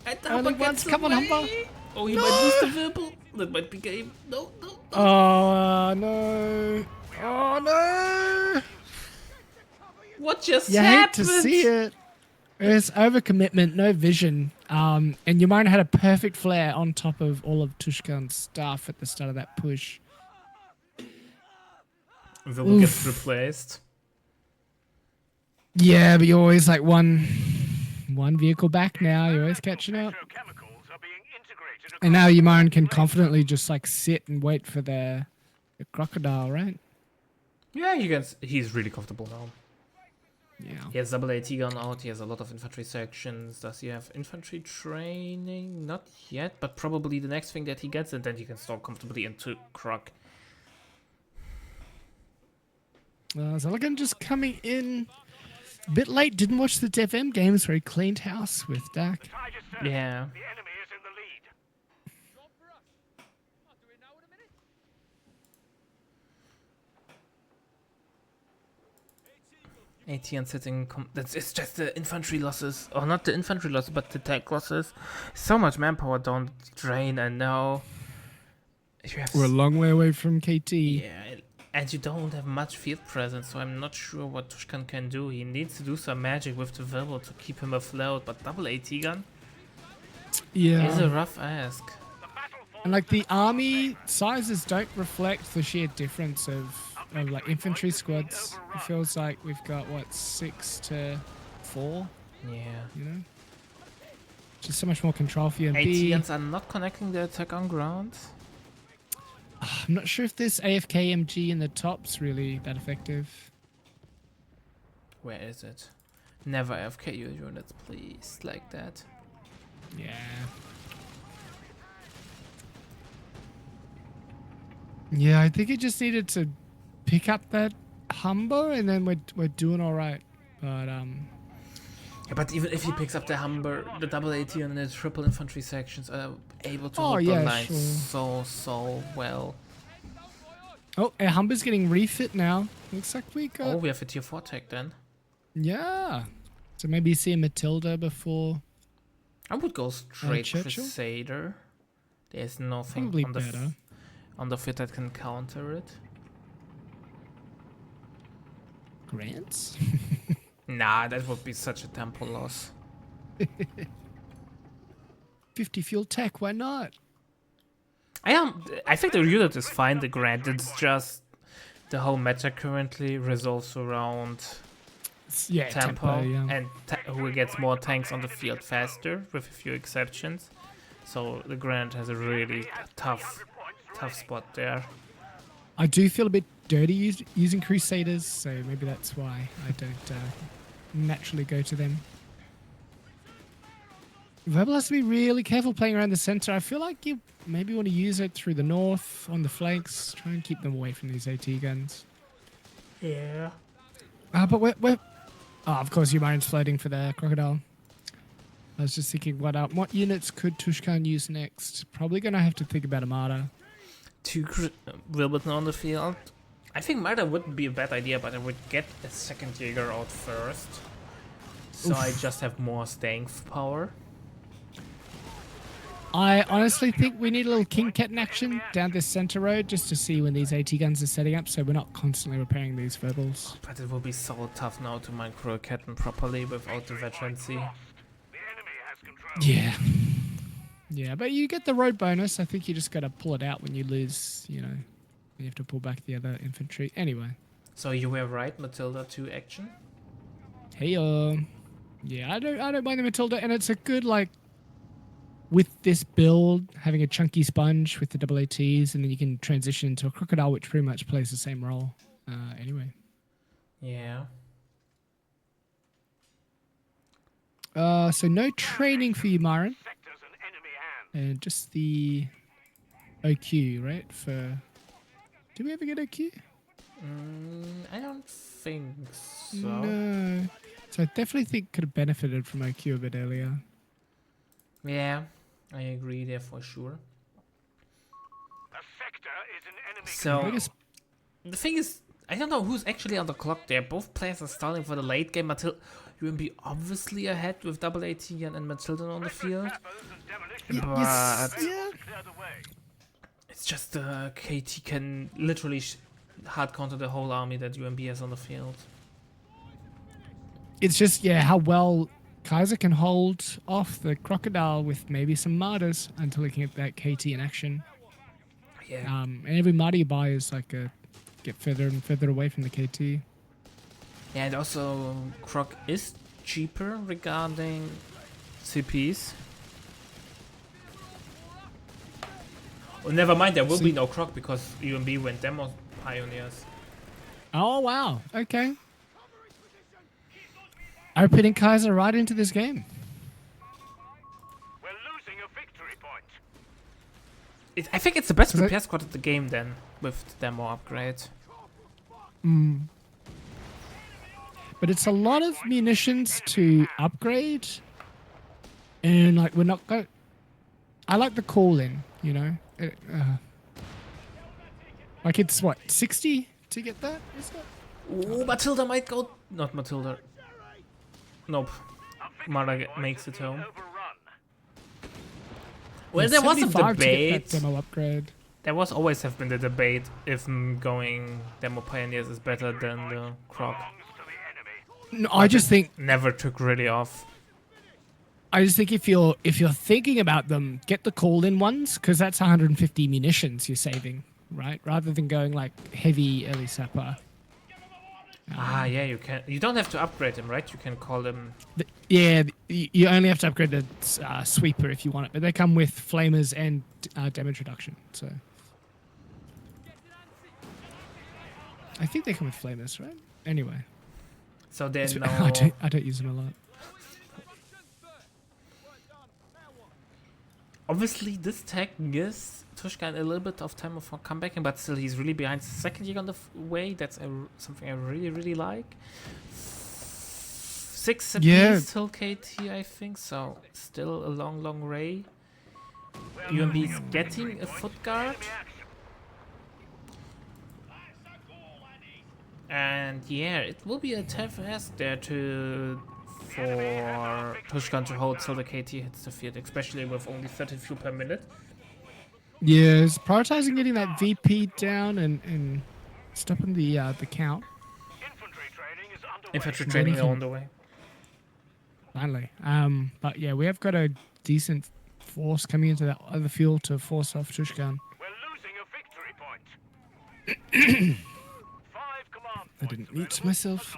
And the Only Humber once, gets come on, away. Humber. Oh, he might lose the Wirbel. That might be game. No. Oh no! Oh no! What just You hate happened? to see it. It's overcommitment, no vision. And Yamaran had a perfect flare on top of all of Tuskan's stuff at the start of that push. Wirbel gets replaced. Yeah, but you're always like one vehicle back now. You're always catching up. Chemicals are being integrated. And now Yamaran can confidently just like sit and wait for the crocodile, right? Yeah, he's really comfortable now. Yeah. He has double AT gun out. He has a lot of infantry sections. Does he have infantry training? Not yet, but probably the next thing that he gets, and then he can stall comfortably into Croc. Zeligan just coming in a bit late. Didn't watch the Devm games where he cleaned house with Dak. Tide is set. Yeah. The enemy is in the lead. AT sitting. It's just the infantry losses, or not the infantry losses, but the tank losses. So much manpower down the drain, and now you have We're a long way away from KT. yeah, and you don't have much field presence, so I'm not sure what Tuskan can do. He needs to do some magic with the Wirbel to keep him afloat, but double AT gun is a Yeah. rough ask. The battle And like the army sizes don't reflect the sheer difference of like infantry squads. It feels like we've got what 6 to 4, Yeah. you know, just so much more control for you. And ATNs are not connecting the attack on ground. I'm not sure if this AFK MG in the top's really that effective. Where is it? Never AFK your units, please, like that. Yeah. Yeah, I think it just needed to pick up that Humber, and then we're doing all right. But Yeah, but even if he picks up the Humber, the double AT and the triple infantry sections are able to Oh, hold yeah, the line sure. so well. oh, our Humber's getting refit now. Looks like we got Oh, we have a tier 4 tech then. yeah. So maybe see a Matilda before I would go straight Churchill? Crusader. There's nothing Probably on the better. on the field that can counter it. Grants. Nah, that would be such a tempo loss. 50 fuel tech. Why not? I think the unit is fine, the Grant. It's just the whole meta currently resolves around Yeah, tempo yeah. and who gets more tanks on the field faster, with a few exceptions. So the Grant has a really tough spot there. I do feel a bit dirty using Crusaders, so maybe that's why I don't naturally go to them. Rebel has to be really careful playing around the center. I feel like you maybe want to use it through the north, on the flanks, try and keep them away from these AT guns. Yeah. But we're oh, of course, Umarian's floating for the Crocodile. I was just thinking, what units could Tuskan use next? Probably going to have to think about Armada. 2 Wilburton on the field. I think Marta wouldn't be a bad idea, but I would get a second Jaeger out first. So I just have more staying power. I honestly think we need a little King Ketten action down this center road just to see when these AT guns are setting up, so we're not constantly repairing these rebels. But it will be so tough now to micro a Ketten properly without the veterancy. Yeah. Yeah, but you get the road bonus. I think you just got to pull it out when you lose, you know, you have to pull back the other infantry. Anyway. So you were right, Matilda 2 action? Hey, yeah, I don't mind the Matilda, and it's a good, like, with this build, having a chunky sponge with the double ATs, and then you can transition into a Crocodile, which pretty much plays the same role. Anyway. Yeah. So no training for you, Myron. And just the OQ, right? Did we ever get OQ? I don't think so. No. So I definitely think could have benefited from OQ a bit earlier. Yeah, I agree there for sure. So, the thing is, I don't know who's actually on the clock there. Both players are stalling for the late game. UMB obviously ahead with double AT and Matilda on the field. But Yeah. it's just KT can literally hard counter the whole army that UMB has on the field. It's just, yeah, how well Kaiser can hold off the Crocodile with maybe some martyrs until he can get that KT in action. Yeah. And every martyr you buy is like get further and further away from the KT. Yeah, and also Croc is cheaper regarding CPs. Oh, never mind, there will be no Croc because UMB went Demo Pioneers. Oh, wow. Okay. I'm putting Kaiser right into this game. We're losing a victory point. I think it's the best repair squad of the game then, with the Demo upgrade. But it's a lot of munitions to upgrade. And, like, we're not going... I like the call-in, you know? Like, it's, what, 60 to get that? Is it? Ooh, Matilda might go... Not Matilda. Nope. Mara makes it home. Well, there was a 75 to get debate. that demo upgrade. There was always have been the debate if going Demo Pioneers is better than the Croc. No, I just think... Never took really off. I just think if you're thinking about them, get the call-in ones because that's 150 munitions you're saving, right? Rather than going like heavy early sapper. Yeah, you can. You don't have to upgrade them, right? You can call them. You only have to upgrade the sweeper if you want it, but they come with flamers and damage reduction. So I think they come with flamers, right? Anyway, So then I don't use them a lot. Obviously, this tech gives Tuskan a little bit of time for comebacking, but still, he's really behind. Second year on the way. That's something I really, really like. 6 apiece till KT, I think. So still a long, long way. UMB is getting a foot guard. And yeah, it will be a tough ask there for Tuskan to hold till the KT hits the field, especially with only 30 fuel per minute. Yeah, it's prioritizing getting that VP down and stopping the count. Infantry training is underway. Infantry training on the way. Finally. But yeah, we have got a decent force coming into that other field to force off Tuskan. We're losing a victory point. 5 command I points didn't mute available. myself.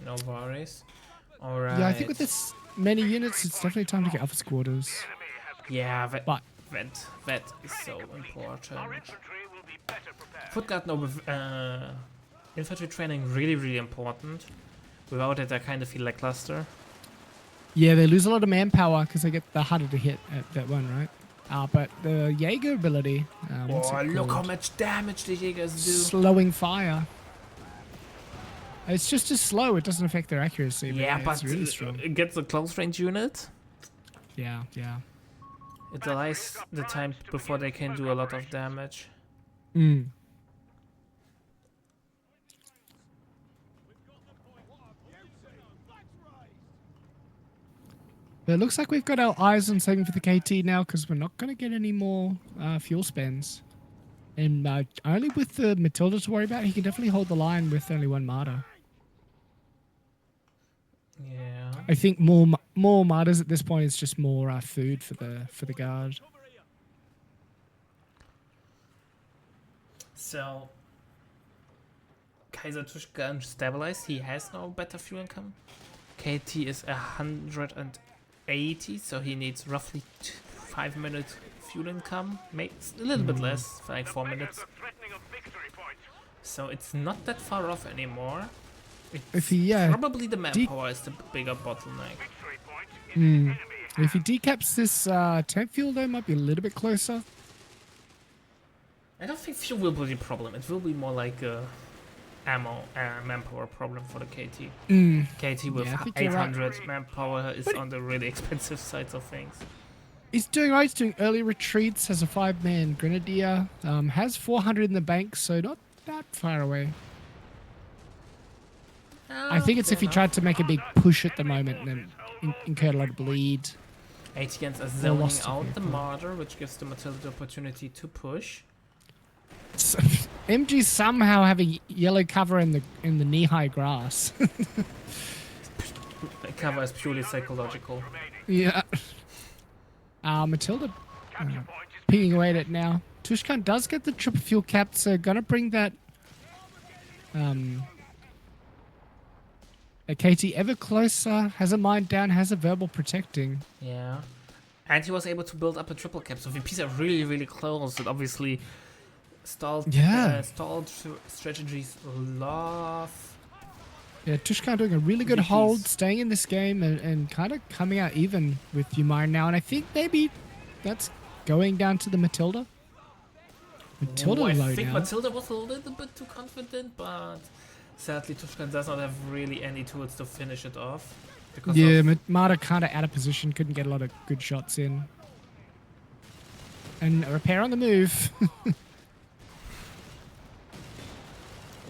No worries. Alright. Yeah, I think with this many units, it's definitely time to get office quarters. Yeah, But that is so important. Our infantry will be better prepared. Foot guard now with infantry training really, really important. Without it, I kind of feel lackluster. yeah, they lose a lot of manpower because they get the harder to hit at that one, right? But the Jaeger ability, what's it Look how called? much damage the Jaegers do. Slowing fire. It's just as slow. It doesn't affect their accuracy. Yeah, it's but really strong. it gets a close range unit. Yeah. It delays the time before they can do a lot of damage. Mm. But it looks like we've got our eyes on saving for the KT now because we're not going to get any more fuel spends. And only with the Matilda to worry about, he can definitely hold the line with only one martyr. Yeah. I think more martyrs at this point is just more food for the guard. So Kaiser Tuskan stabilized. He has now better fuel income. KT is 180, so he needs roughly 5 minutes fuel income. Makes a little bit less, like 4 minutes. Threatening a victory point. So it's not that far off anymore. If he Probably the manpower is the bigger bottleneck. Victory point is Hmm. enemy. If he decaps this temp fuel, though, might be a little bit closer. I don't think fuel will be the problem. It will be more like a manpower problem for the KT. KT with Yeah, I think you're right. 800 manpower is on the really expensive side of things. He's doing right. He's doing early retreats, has a 5-man grenadier, has 400 in the bank, so not that far away. I think it's if he tried to make a big push at the moment and then incurred a lot of bleed. ATNs are They zoning lost out the people. martyr, which gives the Matilda the opportunity to push. So, MG somehow having yellow cover in the knee-high grass. The cover is purely psychological. Yeah. Matilda pinging away at it now. Tuskan does get the triple fuel cap, so gonna bring that a KT ever closer, has a mind down, has a verbal protecting. Yeah. And he was able to build up a triple cap, so VPs are really, really close. And obviously, stalled strategies love. Yeah, Tuskan doing a really good VPs. hold, staying in this game and kind of coming out even with Umar now. And I think maybe that's going down to the Matilda. Matilda I low think now. Matilda was a little bit too confident, but sadly Tuskan does not have really any tools to finish it off. Because Yeah, of Marta kind of out of position, couldn't get a lot of good shots in. And a repair on the move.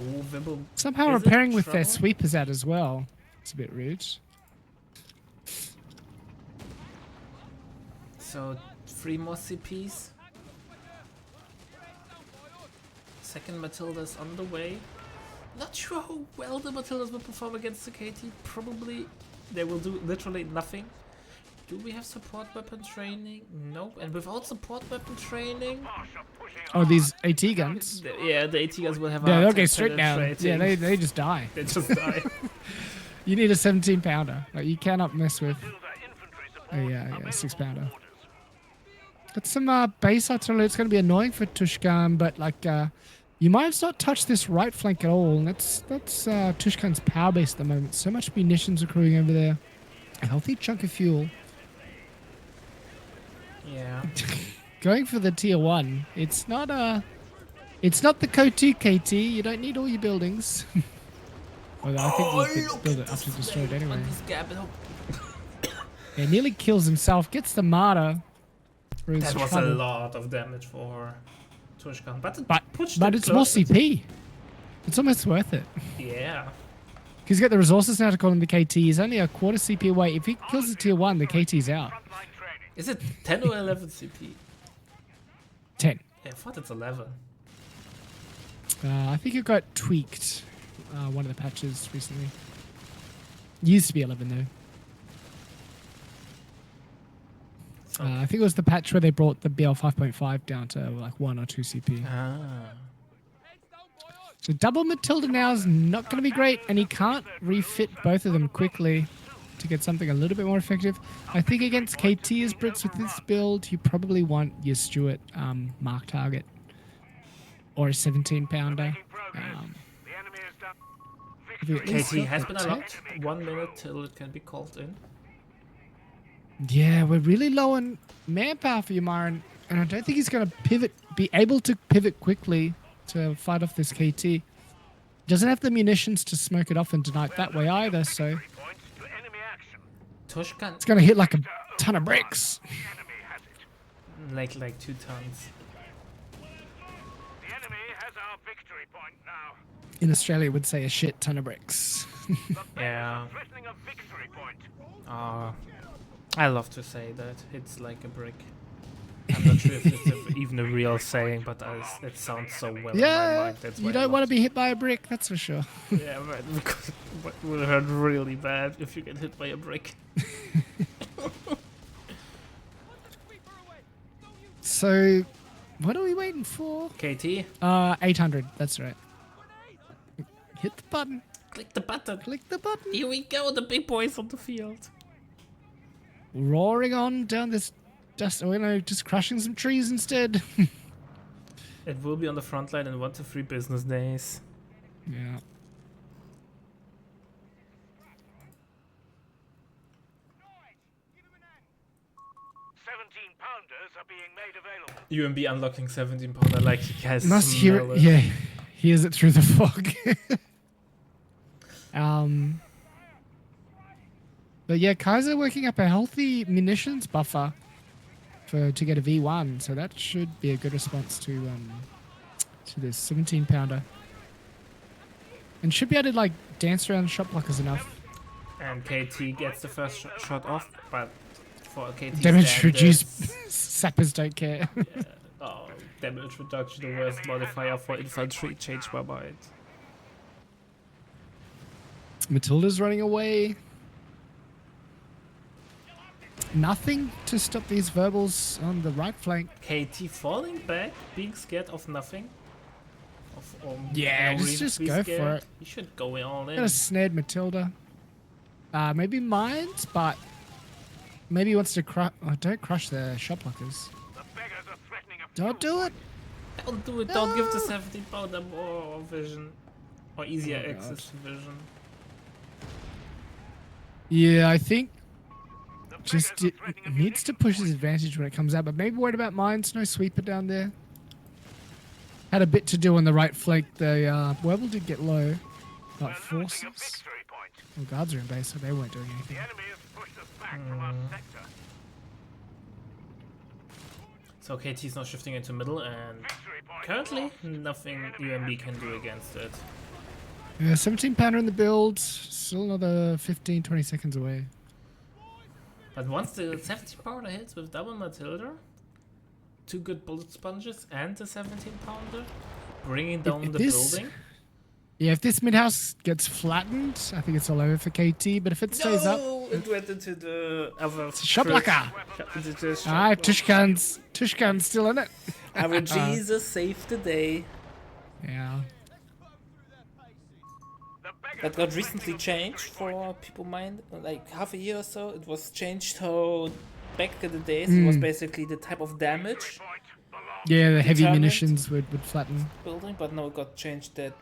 Ooh, Vimble Somehow is in repairing with their trouble. sweepers out as well. It's a bit rude. So 3 more CPs. Second Matilda's on the way. Not sure how well the Matildas will perform against the KT. Probably they will do literally nothing. Do we have support weapon training? Nope. And without support weapon training, Oh, these AT guns. yeah, the AT guns will have. Yeah, a they'll hard go time straight down. Yeah, penetrating. they just die. They just die. You need a 17 pounder. Like, you cannot mess with a 6 pounder. Got some base artillery. It's going to be annoying for Tuskan, but like you might as not touch this right flank at all. And that's Tuskan's power base at the moment. So much munitions accruing over there. A healthy chunk of fuel. Yeah. Going for the tier 1. It's not the COH3 KT. You don't need all your buildings. Although I think you could build it after destroyed anyway. Yeah, nearly kills himself. Gets the martyr. That was a lot of damage for Tuskan, but it's more CP. It's almost worth it. Yeah. He's got the resources now to call him the KT. He's only a quarter CP away. If he kills the tier 1, the KT's out. Is it 10 or 11 CP? 10. Yeah, I thought it's 11. I think it got tweaked. One of the patches recently. Used to be 11 though. I think it was the patch where they brought the BL 5.5 down to like 1 or 2 CP. So double Matilda now is not going to be great, and he can't refit both of them quickly to get something a little bit more effective. I think against KT as Brits with this build, you probably want your Stuart mark target or a 17 pounder. KT has been unlocked. 1 minute till it can be called in. Yeah, we're really low on manpower for Yamaran, and I don't think he's going to be able to pivot quickly to fight off this KT. Doesn't have the munitions to smoke it off and deny it that way either, so Tuskan, it's going to hit like a ton of bricks. like 2 tons. The enemy has our victory point now. In Australia, would say a shit ton of bricks. Yeah. Threatening a victory point. I love to say that it's like a brick. I'm not sure if it's even a real saying, but it sounds so well in my mind. That's why you don't want to be hit by a brick, that's for sure. Yeah, right, because it will hurt really bad if you get hit by a brick. So, what are we waiting for? KT, 800, that's right. Hit the button. click the button. Click the button. Here we go, the big boys on the field. Roaring on down this just crushing some trees instead. It will be on the front line in 1 to 3 business days. Yeah. Are being made available. UMB unlocking 17 pounder like he has. Must hear it. Yeah, hears it through the fog. But yeah, Kaiser working up a healthy munitions buffer to get a V1, so that should be a good response to this 17 pounder, and should be able to like dance around shot blockers enough. And KT gets the first shot off, but for KT Damage reduced. Sappers don't care. Yeah. Oh, damage reduction, the worst modifier for infantry. Change my mind. Matilda's running away. Nothing to stop these verbals on the right flank. KT falling back, being scared of nothing. Yeah, no reason just to be go scared. for it. You should go all in. Gonna snared Matilda. Maybe mines, but maybe he wants to crush. Oh, don't crush the shot blockers. The beggars are threatening a Don't do it. Don't do it. Don't give the 17 pounder more vision or easier Oh, access to vision. Yeah, I think just it needs to push his advantage when it comes out, but maybe worried about mines. No sweeper down there. Had a bit to do on the right flank. The Werble did get low, but forces. Well, guards are in base, so they weren't doing anything. The enemy has pushed us back from our sector. So KT's now shifting into middle, and currently nothing UMB can do against it. Yeah, 17 pounder in the build. Still another 15-20 seconds away. But once the 17 pounder hits with double Matilda, 2 good bullet sponges, and the 17 pounder, bringing down the building. Yeah, if this mid house gets flattened, I think it's all over for KT. But if it stays up, Oh, it went into the other... Shop locker. Into the shop Ah, locker. Tushkan's still in it. Our Jesus saved the day. Yeah. That got recently changed for people mind, like half a year or so. It was changed how back in the days it was basically the type of damage Yeah, the heavy Determined. munitions would flatten. building, but now it got changed that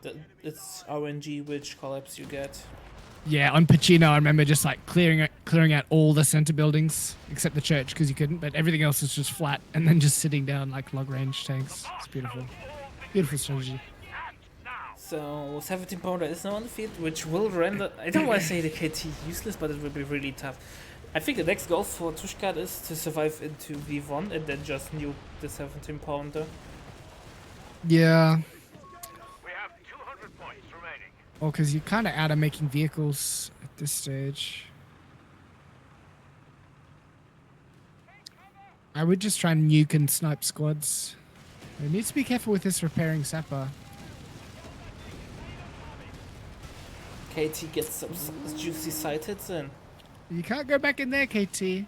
it's RNG which collapse you get. Yeah, on Pacino, I remember just like clearing out all the center buildings except the church because you couldn't, but everything else was just flat and then just sitting down like long range tanks. It's beautiful. Beautiful strategy. So 17 pounder is now on the field, which will render. I don't want to say the KT useless, but it will be really tough. I think the next goal for Tuskan is to survive into V1 and then just nuke the 17 pounder. Yeah. We have 200 points remaining. Well, because you're kind of out of making vehicles at this stage. I would just try and nuke and snipe squads. I need to be careful with this repairing sapper. KT gets some juicy sight hits in. You can't go back in there, KT.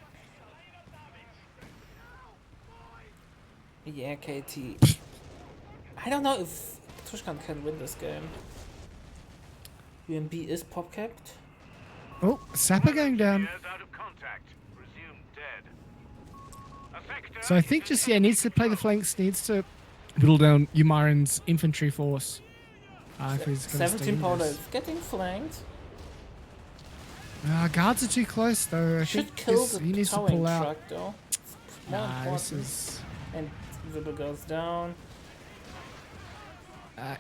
Yeah, KT. I don't know if Tuskan can win this game. UMB is pop capped. Oh, sapper going down. Years out of contact. Resume dead. Effector So I think just, yeah, needs to play the flanks, needs to whittle down Umaran's infantry force. If he's gonna stay 17 in pounder this. is getting flanked. Guards are too close, though. I Should think kill he the needs to towing pull out. truck though. More Nah, this important. is And Vibble goes down.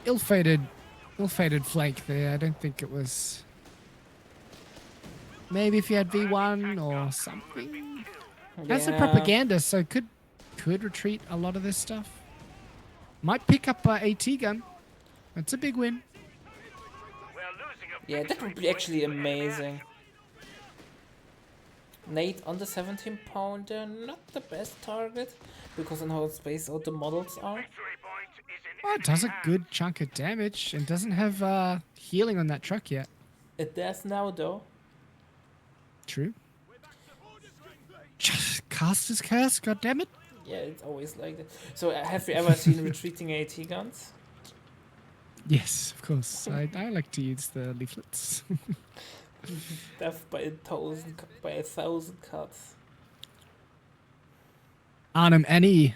ill-fated flank there. I don't think it was. Maybe if you had V1 or something. That's the Yeah. propaganda, so could retreat a lot of this stuff. Might pick up AT gun. That's a big win. we're losing a Yeah, that would be actually amazing. Nate on the 17 pounder, not the best target because on how spaced out the models are. victory point is in Oh, it does a good chunk of damage and doesn't have healing on that truck yet. It does now though. True. Caster's curse, god damn it. Yeah, it's always like that. So have you ever seen retreating AT guns? Yes, of course. I like to use the leaflets. Death by 1,000 cuts. Arnhem Annie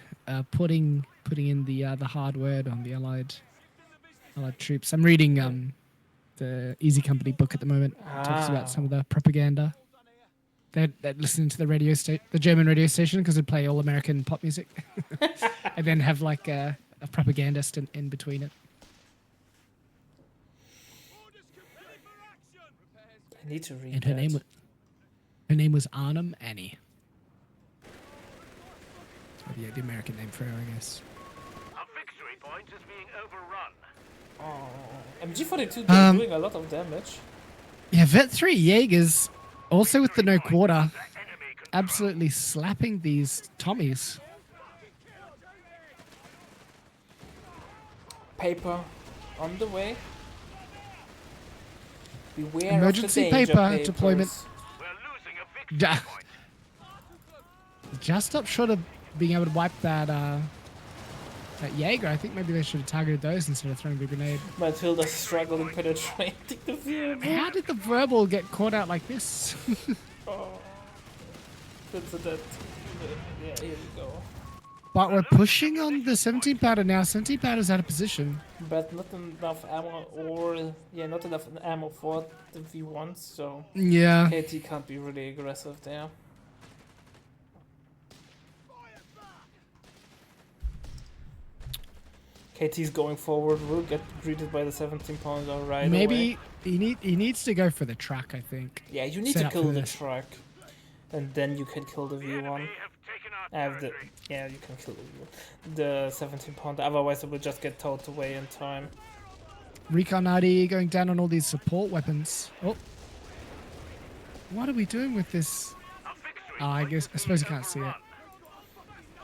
putting in the hard word on the allied troops. I'm reading the Easy Company book at the moment. It talks about some of the propaganda. They're listening to the German radio station because they play all American pop music, and then have like a propagandist in between it. I need to read And that. her name was Arnhem Annie. Oh, yeah, the American name for her, I guess. a victory point is being overrun. Oh, MG42 doing a lot of damage. Yeah, Vet 3 Jaegers, also with the no quarter, Enemy control. absolutely slapping these Tommies. Paper on the way. Beware Emergency of the danger paper papers. deployment. We're losing a victory Ja- point. Just up short of being able to wipe that Jaeger. I think maybe they should have targeted those instead of throwing the grenade. Matilda's struggling penetrating the vehicle. How did the verbal get caught out like this? That's a dead. Yeah, here we go. But we're pushing on the 17 powder now. 17 powder's out of position. But not enough ammo, or not enough ammo for the V1, so Yeah. KT can't be really aggressive there. KT's going forward, will get greeted by the 17 pounder right Maybe away. he needs to go for the truck, I think. Yeah, you need set to up kill for the this. truck. And then you can kill the V1. We have taken our I have the, territory. yeah, you can kill the V1. The 17 pounder, otherwise it will just get towed away in time. Recon RD going down on all these support weapons. Oh. What are we doing with this? A victory I suppose you can't see it. overrun.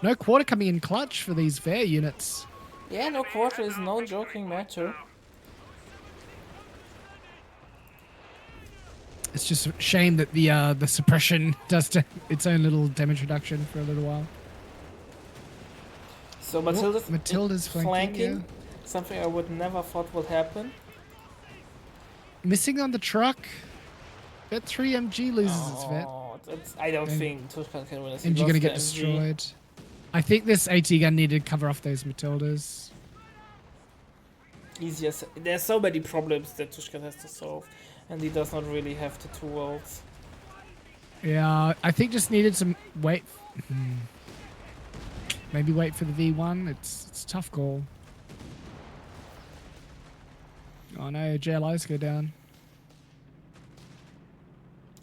No quarter coming in clutch for these Veer units. Yeah, no quarter is no joking matter. It's just a shame that the suppression does its own little damage reduction for a little while. So Matilda's flanking, yeah. Something I would never thought would happen. Missing on the truck. BO3 MG loses its vet. I don't think Tuskan can win this. MG gonna get destroyed. I think this AT gun needed to cover off those Matildas. Easier. There's so many problems that Tuskan has to solve, and he does not really have the 2 ults. Yeah, I think just needed some wait. Maybe wait for the V1. It's a tough call. Oh no, JLIs go down.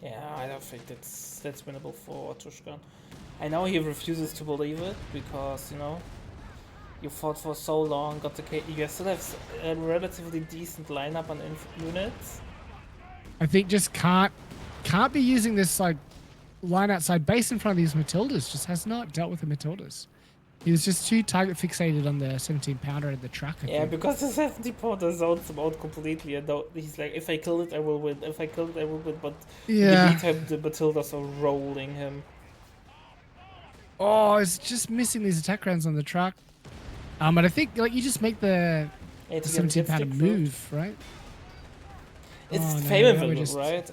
Yeah, I don't think that's winnable for Tuskan. I know he refuses to believe it because, you know, you fought for so long, got the you still have a relatively decent lineup on units. I think just can't be using this like line outside base in front of these Matildas. Just has not dealt with the Matildas. He was just too target fixated on the 17 pounder and the truck. I think. Because the 17 pounder zones him out completely, and he's like, if I kill it, I will win. If I kill it, I will win. But in the meantime, the Matildas are rolling him. Oh, it's just missing these attack rounds on the truck. But I think like you just make the 17 pounder move, right? It's favorable, right?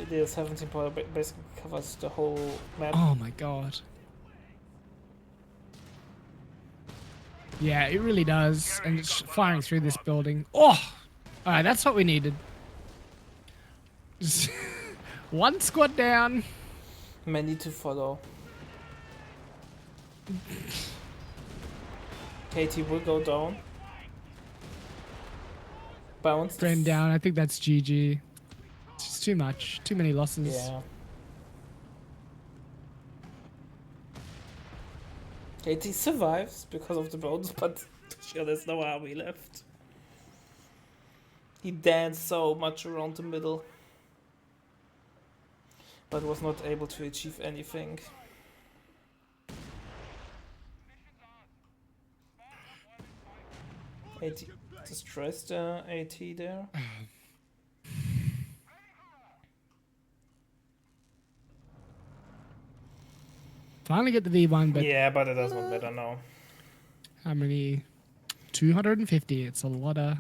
The 17 pounder basically covers the whole map. Oh my god. Yeah, it really does. And it's firing through this building. Oh! Alright, that's what we needed. Just one squad down. Many to follow. KT will go down. Bounce. Drain down. I think that's GG. It's just too much. Too many losses. Yeah. KT survives because of the bones, but there's no army left. He danced so much around the middle, but was not able to achieve anything. AT destroys the AT there. Finally get the V1, but yeah, but it doesn't matter now. How many? 250. It's a lot of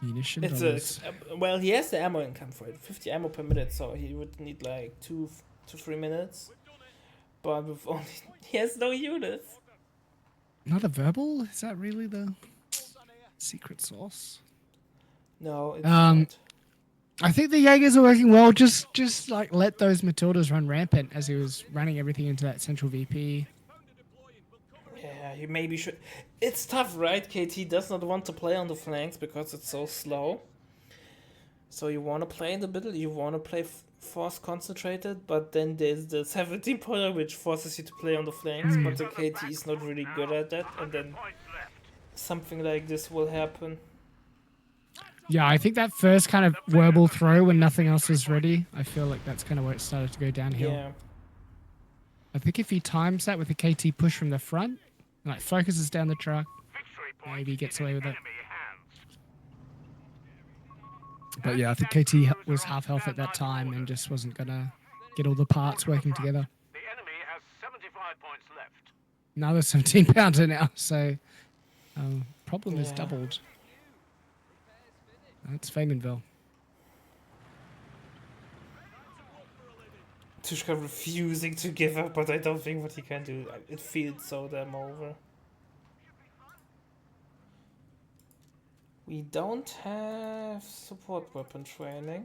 munition. Well, he has the ammo income for it, 50 ammo per minute, so he would need like 2 to 3 minutes. But with only he has no units. Not a verbal? Is that really the secret sauce? No, it's not. I think the Jaegers are working well. Just like let those Matildas run rampant as he was running everything into that central VP. Yeah, he maybe should. It's tough, right? KT does not want to play on the flanks because it's so slow. So you want to play in the middle, you want to play force concentrated, but then there's the 17 pointer which forces you to play on the flanks, but the KT is not really good at that, and then something like this will happen. Yeah, I think that first kind of verbal throw when nothing else is ready, I feel like that's kind of where it started to go downhill. Yeah. I think if he times that with a KT push from the front, like focuses down the truck, maybe he gets away with it. But yeah, I think KT was half health at that time and just wasn't going to get all the parts working together. The enemy has 75 points left. Another 17 pounder now, so problem is doubled. That's Famenville. Tushka refusing to give up, but I don't think what he can do. It feels so damn over. We don't have support weapon training.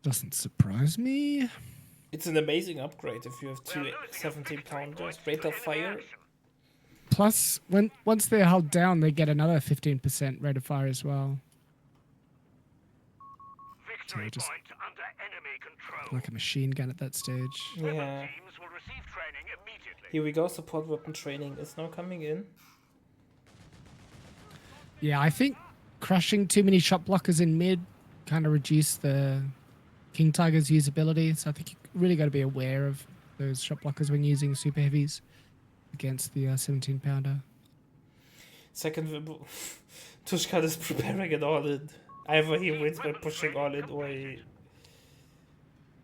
Doesn't surprise me. It's an amazing upgrade if you have two 17 pounders. Rate of fire. Plus, once they're held down, they get another 15% rate of fire as well. Victory point under enemy control. Like a machine gun at that stage. Yeah. Teams will receive training immediately. Here we go. Support weapon training is now coming in. Yeah, I think crushing too many shot blockers in mid kind of reduced the King Tiger's usability. So I think you really got to be aware of those shot blockers when using super heavies against the 17 pounder. Second, Tushka is preparing an all-in. Either he wins by pushing all in, or he...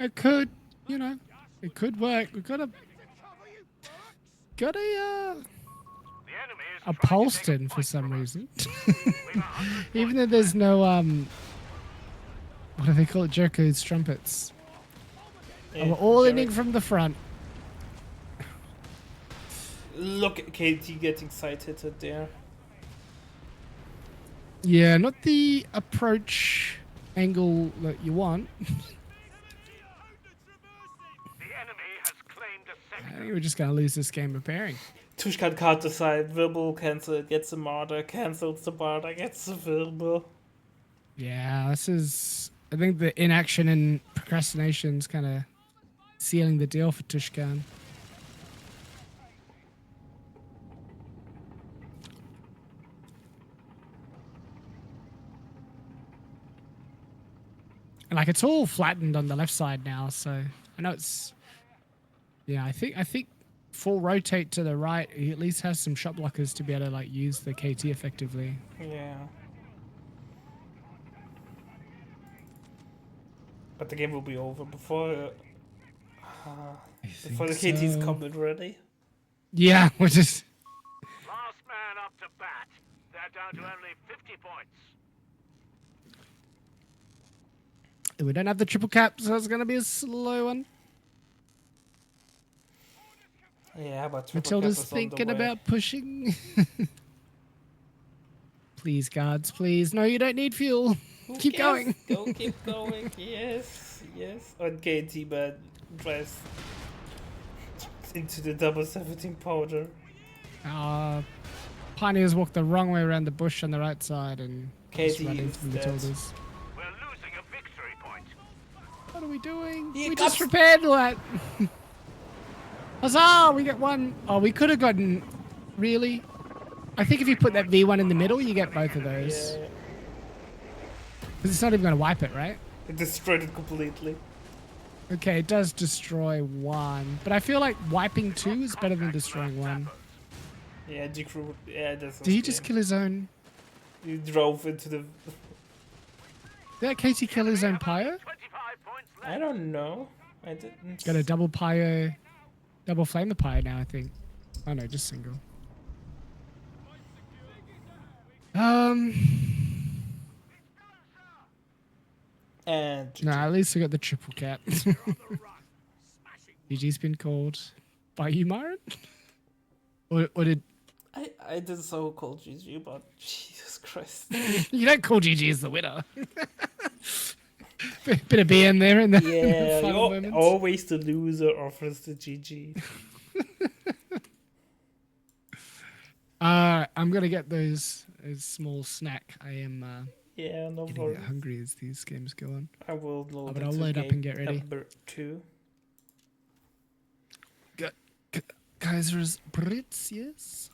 It could, it could work. We've got The enemy is a trying to take a Polston for point some from us. reason. We've 100 Even points though there's left. no what do they call it? Jericho's trumpets. Yeah, And we're all Jericho. inning from the front. Look at KT getting side-hit there. Yeah, not the approach angle that you want. The enemy has claimed a I sector. think we're just going to lose this game repairing. Tuskan can't decide. Verbal cancel it, gets the martyr, cancels the martyr, gets the verbal. Yeah, this is... I think the inaction and procrastination's kind of sealing the deal for Tushkan. And like it's all flattened on the left side now, so I know it's... Yeah, I think full rotate to the right, he at least has some shot blockers to be able to like use the KT effectively. Yeah. But the game will be over before the KT's so. combat ready. Yeah, we're just... Last man up to bat. They're down to only 50 points. We don't have the triple cap, so it's going to be a slow one. Yeah, but triple cap Matilda's is on the thinking way. about pushing. Please, guards, please. No, you don't need fuel. Who Keep cares? going. Go, keep going. Yes, yes. On KT, but drives into the double 17 powder. Pioneers walked the wrong way around the bush on the right side and just KT run is into the dead. Matildas. We're losing a victory point. What are we doing? He We got just repaired that. Huzzah! We get one. Oh, we could have gotten... Really? I think if you put that V1 in the middle, you get both of those. Yeah, Because it's not even going to wipe it, right? it destroyed it completely. Okay, it does destroy one. But I feel like wiping two is better than destroying one. Yeah, G-Crew. Yeah, that's. Did he just kill his own... He drove into the. Did that KT kill his own pyro? 25 points left. I don't know. I didn't. Got a double pyro... Double flamer pyro now, I think. Oh no, just single. And No, at least we got the triple cap. GG's been called by you, Myron? Or did... I did so called GG, but Jesus Christ. You don't call GG as the winner. Bit of BM there in the Yeah, final moments. always the loser offers the GG. I'm gonna get those as small snack. I am Yeah, no getting a worries. bit hungry as these games go on. I will load but I'll into load up game and get ready. Number 2. Got Kaiser's Brits, yes.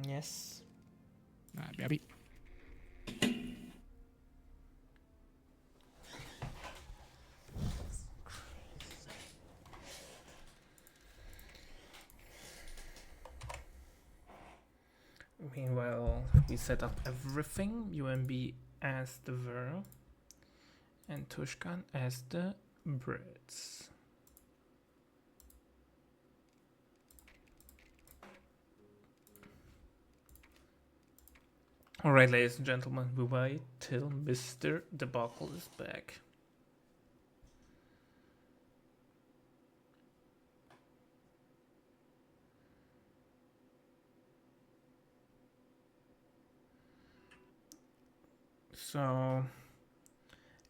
Yes. Alright, baby. Meanwhile, we set up everything. UMB as the Ver and Tuskan as the Brits. Alright, ladies and gentlemen, we wait till Mr. Debacle is back. So,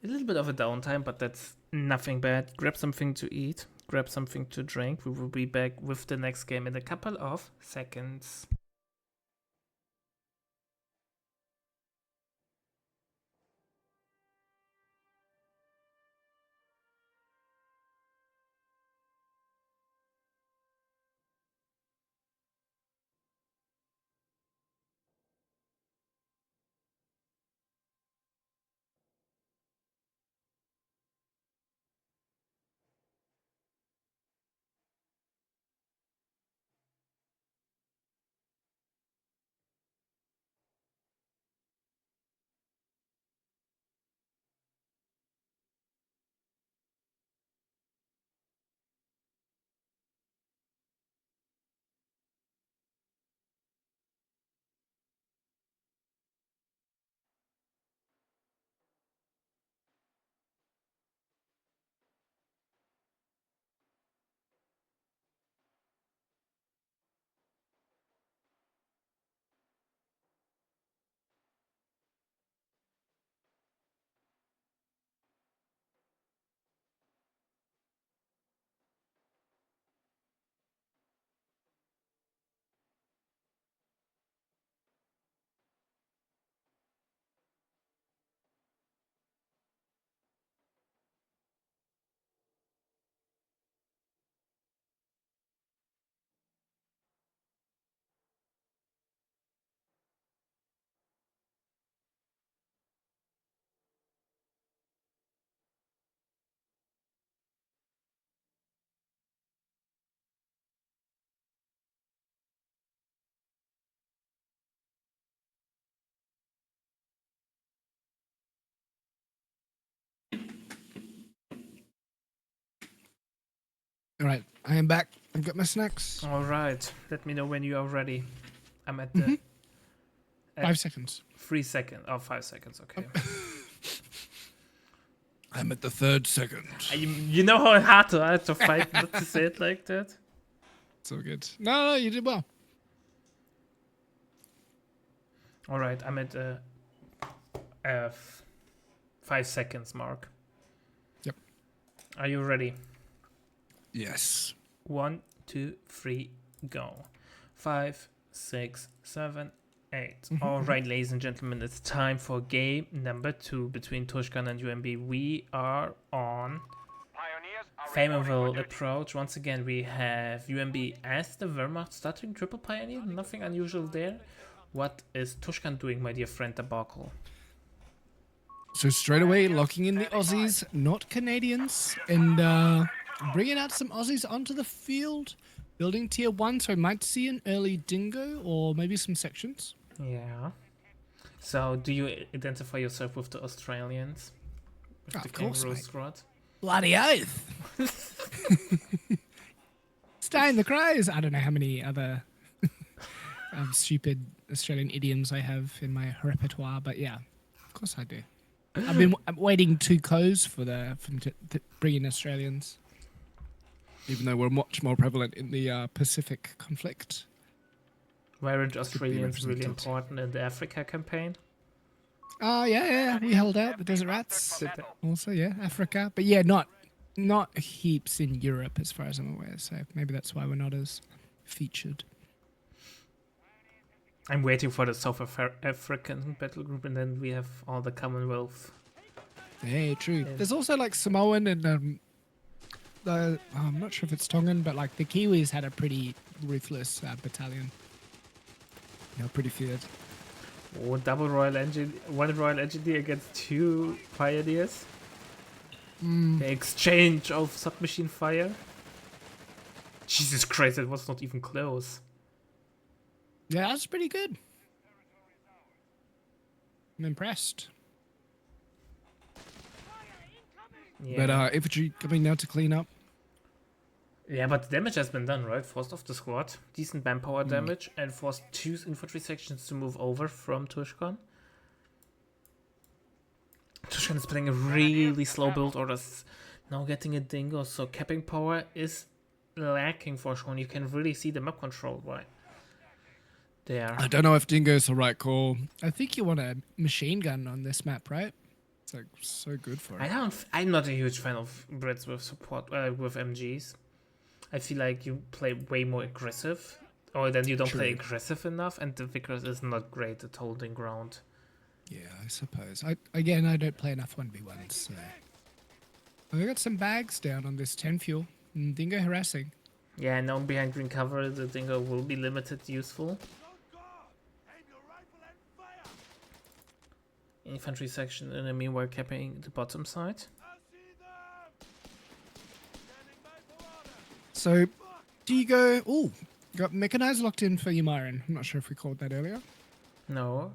a little bit of a downtime, but that's nothing bad. Grab something to eat, grab something to drink. We will be back with the next game in a couple of seconds. All right, I am back. I've got my snacks. All right. Let me know when you are ready. I'm at the 5 seconds. 3 seconds. Oh, 5 seconds. Okay. I'm at the 3rd second. You know how hard I had to fight not to say it like that? It's all good. No, you did well. All right. I'm at the 5 seconds mark. Yep. Are you ready? Yes. 1, 2, 3, go. 5, 6, 7, 8. All right, ladies and gentlemen, it's time for game number 2 between Tuskan and UMB. We are on Pioneers are favorable reporting for duty. approach. Once again, we have UMB as the Wehrmacht starting triple pioneer. Nothing unusual there. What is Tuskan doing, my dear friend Debacle? So straight away, locking in the Aussies, not Canadians, and bringing out some Aussies onto the field, building tier 1, so I might see an early dingo or maybe some sections. Yeah. So, do you identify yourself with the Australians? With the Of course, kangaroo mate. squad? Bloody oath! Stay in the crows! I don't know how many other stupid Australian idioms I have in my repertoire, but yeah, of course I do. I'm waiting 2 co's for them to bring in Australians. Even though we're much more prevalent in the Pacific conflict. Weren't Australians really represented. important in the Africa campaign? Yeah, we held out the desert rats. Also, yeah, Africa, but yeah, not heaps in Europe as far as I'm aware. So maybe that's why we're not as featured. I'm waiting for the South African battle group, and then we have all the Commonwealth. Hey, true. Yeah. There's also like Samoan and I'm not sure if it's Tongan, but like the Kiwis had a pretty ruthless battalion. Pretty feared. Oh, double Royal Engineer, 1 Royal Engineer against 2 Pioneers. The exchange of submachine fire. Jesus Christ, that was not even close. Yeah, that's pretty good. I'm impressed. Yeah. But infantry coming now to clean up. Yeah, but the damage has been done, right? Forced off the squad, decent manpower damage, and forced 2 infantry sections to move over from Tuskan. Tuskan is playing a really slow build orders. Now getting a dingo, so capping power is lacking for sure. And you can really see the map control right there. I don't know if Dingo's the right call. I think you want a machine gun on this map, right? It's like so good for it. I'm not a huge fan of Brits with support with MGs. I feel like you play way more aggressive, or then you don't play True. aggressive enough, and the Vickers is not great at holding ground. Yeah, I suppose. I don't play enough 1v1s, so. We got some bags down on this 10 fuel. Dingo harassing. Yeah, now behind green cover, the dingo will be limited useful. Infantry section in the meanwhile capping the bottom side. So, do you go... Oh, got mechanized locked in for Yamaran. I'm not sure if we called that earlier. No.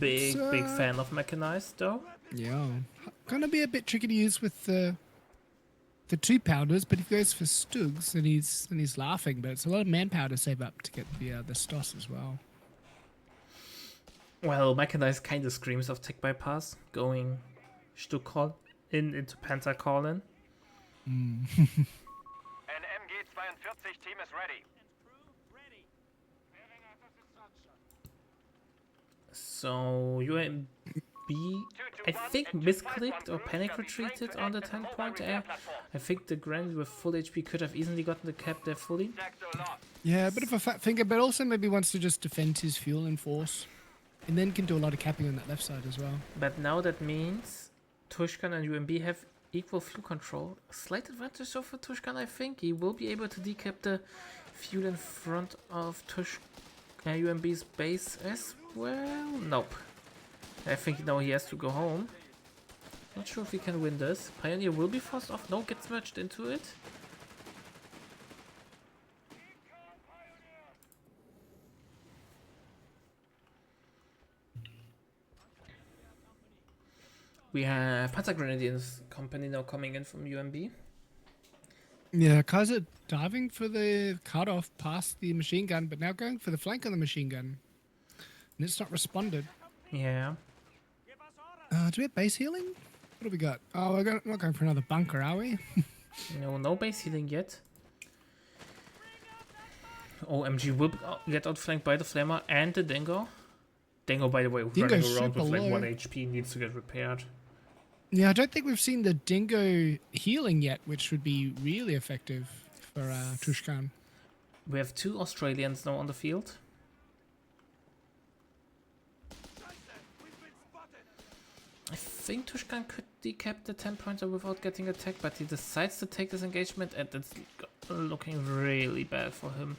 Big fan of mechanized though. Yeah. Gonna be a bit tricky to use with the 2-pounders, but if he goes for Stugs, then he's laughing. But it's a lot of manpower to save up to get the Stoss as well. Well, mechanized kind of screams of tech bypass, going Stuck call into Panther call-in. An MG-42 team is ready. So UMB, I think misclicked or panic retreated on the 10-point air. I think the Grand with full HP could have easily gotten the cap there fully. Yeah, a bit of a fat finger, but also maybe wants to just defend his fuel and force. And then can do a lot of capping on that left side as well. But now that means Tuskan and UMB have equal fuel control. Slight advantage over Tuskan, I think. He will be able to decap the fuel in front of UMB's base as well. Nope. I think now he has to go home. Not sure if he can win this. Pioneer will be forced off. No, gets merged into it. We have Panzer Grenadiers company now coming in from UMB. Yeah, Kaiser diving for the cutoff past the machine gun, but now going for the flank on the machine gun. And it's not responded. Yeah. Do we have base healing? What do we got? Oh, not going for another bunker, are we? No base healing yet. OMG will get outflanked by the Flamer and the Dingo. Dingo, by the way, Dingo's running around with super like low. 1 HP, needs to get repaired. Yeah, I don't think we've seen the dingo healing yet, which would be really effective for Tuskan. We have 2 Australians now on the field. I think Tuskan could decap the 10-pointer without getting attacked, but he decides to take this engagement, and it's looking really bad for him.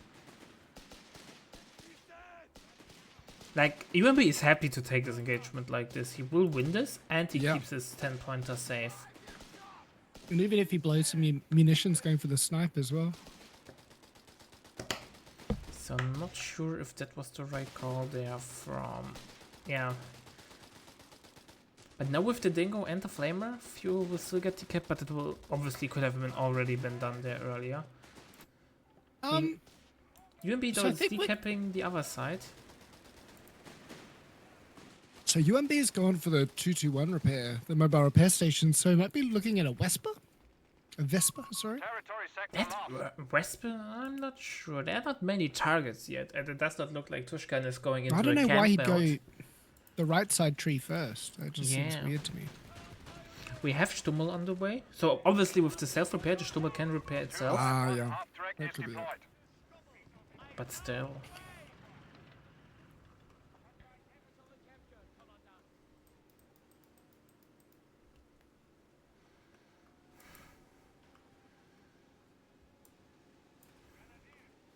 Like, UMB is happy to take this engagement like this. He will win this, and he keeps his 10-pointer safe. And even if he blows some munitions going for the snipe as well. So I'm not sure if that was the right call there from... Yeah. But now with the Dingo and the Flamer, Fuel will still get decapped, but it will obviously could have already been done there earlier. UMB though is decapping the other side. So UMB is going for the 221 repair, the mobile repair station, so we might be looking at a Vespa? A Vespa, sorry? Territory sector lost. Wesper? I'm not sure. There are not many targets yet, and it does not look like Tuskan is going into I don't a know camp why he'd belt. go the right side tree first. That just seems weird to me. We have Stummel on the way, so obviously with the self-repair, the Stummel can repair itself, Ah, yeah. Half track That is could be it. deployed. but still.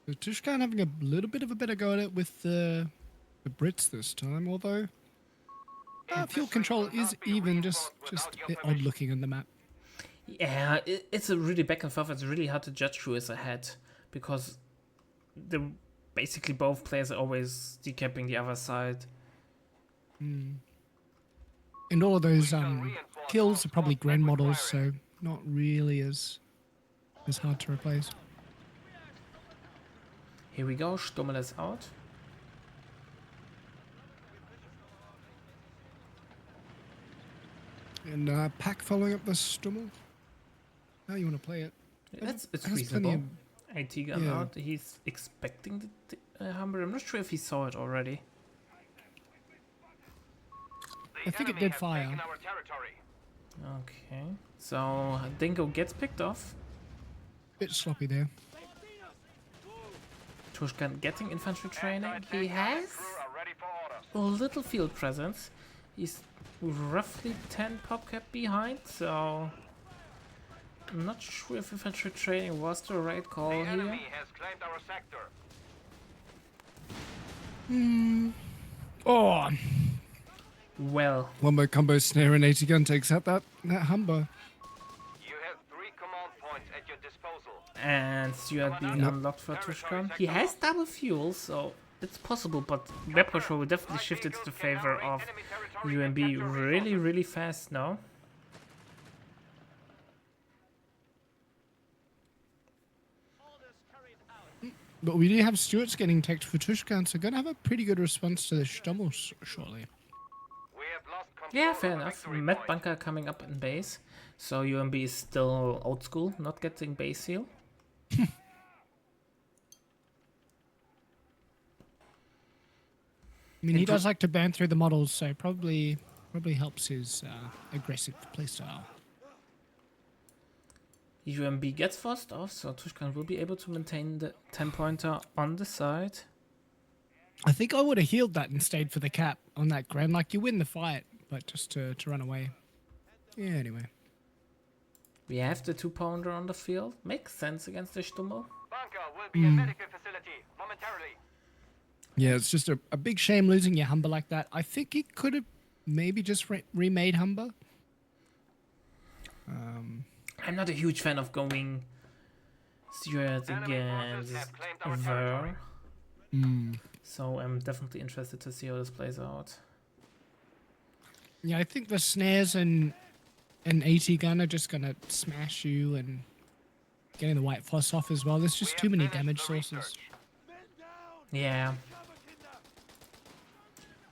So Tuskan having a little bit of a better go at it with the Brits this time, although fuel control is even just a bit odd looking on the map. Yeah, it's a really back and forth. It's really hard to judge who is ahead, because basically both players are always decapping the other side. And all of those kills are probably Gren models, so not really as hard to replace. Here we go, Stummel is out. And Pack following up the Stummel. How you want to play it? It's Has plenty reasonable. of- IT gun Yeah. out. He's expecting the Humber. I'm not sure if he saw it already. I think it Enemy did has fire. taken our territory. Okay, so Dingo gets picked off. Bit sloppy there. Tuskan getting infantry training. He has Crew are ready for orders. a little field presence. He's roughly 10 pop cap behind, so I'm not sure if infantry training was the right call The here. enemy has claimed our sector. Oh, Well, one more combo snare and 80 gun takes out that Humber. You have 3 command points at your disposal. and Stuart being unlocked for Tuskan. He has double fuel, so it's possible, but web control will definitely shift it to the favor of Enemy territory and UMB capture really, resources. really fast now. But we do have Stuart's getting teched for Tuskan, so going to have a pretty good response to the Stummel shortly. We have lost control Yeah, of fair the enough. victory Met point. bunker coming up in base, so UMB is still old school, not getting base heal. I mean, he does like to burn through the models, so probably helps his aggressive playstyle. UMB gets forced off, so Tuskan will be able to maintain the 10-pointer on the side. I think I would have healed that and stayed for the cap on that Gren. Like, you win the fight, but just to run away. Yeah, anyway. We have the 2-pounder on the field. Makes sense against the Stummel. Bunker will be a medical facility momentarily. Yeah, it's just a big shame losing your Humber like that. I think he could have maybe just remade Humber. I'm not a huge fan of going Stuart Enemy against forces have claimed our territory. Ver. So I'm definitely interested to see how this plays out. Yeah, I think the snares and 80 gun are just gonna smash you, and getting the white floss off as well. There's just too many damage sources. Yeah.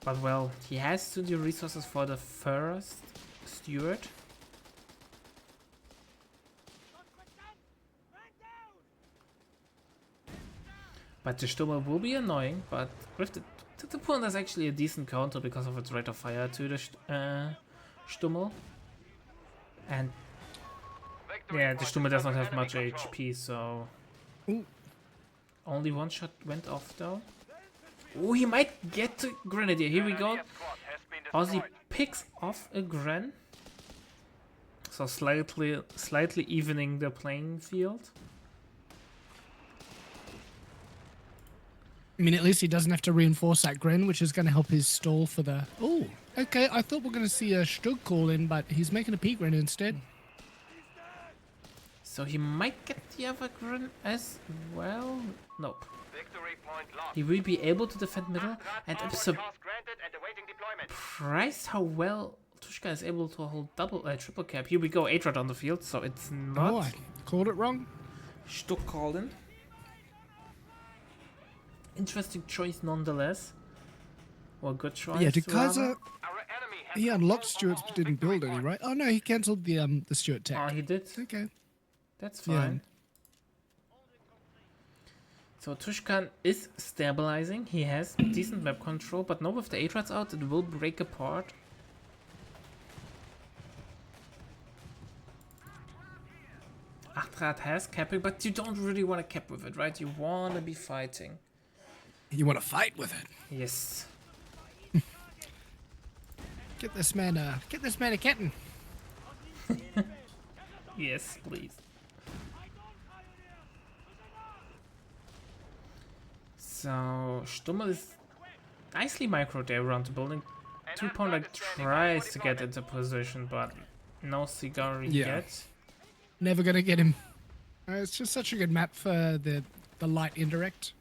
But well, he has studio resources for the first steward. But the Sturmer will be annoying, but with the Pun is actually a decent counter because of its rate of fire to the Stummel. And yeah, the Stummel does not have much HP, so... Ooh. Only one shot went off though. Oh, he might get to Grenadier. Here we go. Ozzy picks off a Gren. So slightly evening the playing field. I mean, at least he doesn't have to reinforce that Gren, which is going to help his stall for the... Oh, okay. I thought we are going to see a Stug call in, but he's making a P-Gren instead. So he might get the other Gren as well. Nope. He will be able to defend middle, and I'm surprised how well Tuskan is able to hold triple cap. Here we go, 8-rod on the field, so it's not... Oh, I called it wrong. Stuck called in. Interesting choice nonetheless. Or good choice. Yeah, did rather. Kaiser... He unlocked Stuart's but didn't build any, right? Oh no, he cancelled the Stuart tech. Oh, he did? Okay. That's fine. Yeah. So Tuskan is stabilizing. He has decent map control, but now with the 8-rods out, it will break apart. Achtrad has capping, but you don't really want to cap with it, right? You want to be fighting. You want to fight with it? Yes. Get this man a kitten. Yes, please. So Stummel is nicely micro there around the building. 2-pounder tries to get into position, but no cigar yet. Never gonna get him. It's just such a good map for the light indirect.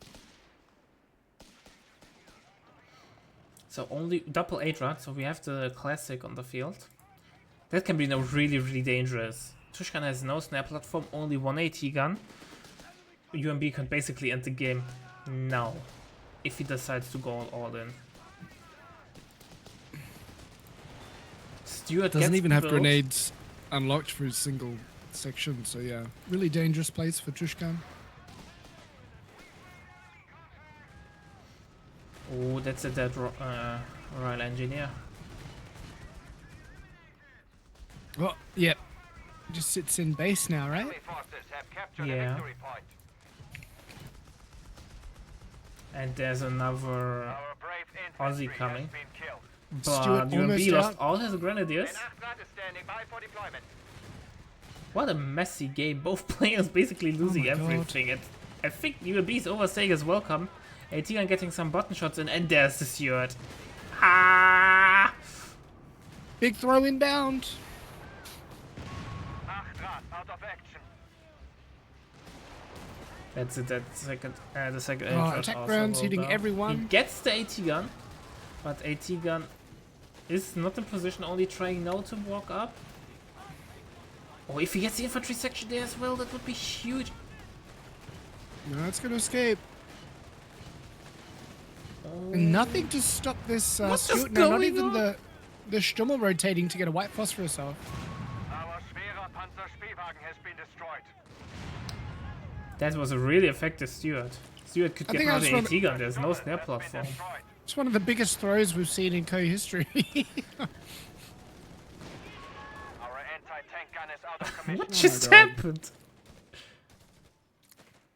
So only double 8-rod, so we have the classic on the field. That can be now really dangerous. Tuskan has no snap platform, only one AT gun. UMB can basically end the game now, if he decides to go all in. Stuart doesn't even have built. grenades unlocked for his single section, so yeah, really dangerous place for Tuskan. Oh, that's a dead Royal Engineer. Oh, yep. Just sits in base now, right? Yeah. And there's another Aussie coming. Stuart But UMB almost lost out. all his grenadiers. What a messy game. Both players basically losing my God. everything. I think UMB is overstaying his welcome. AT getting some button shots in, and there's the Stuart. Ah! Big throw inbound. That's it. That second, the second. Oh, shot attack also rounds rolled hitting down. everyone. He gets the AT gun, but AT gun is not in position. Only trying now to walk up. Oh, if he gets the infantry section there as well, that would be huge. No, it's gonna escape. Oh. And nothing to stop this What is Stuart. No, not going even on? the Stummel rotating to get a white phosphorus off. Our schwerer Panzerspielwagen has been destroyed. That was a really effective Stuart. Stuart could I get think another that's AT gun. There's no snap platform. It's one of the biggest throws we've seen in COH history. Our anti-tank gun is out of commission. What just God. happened?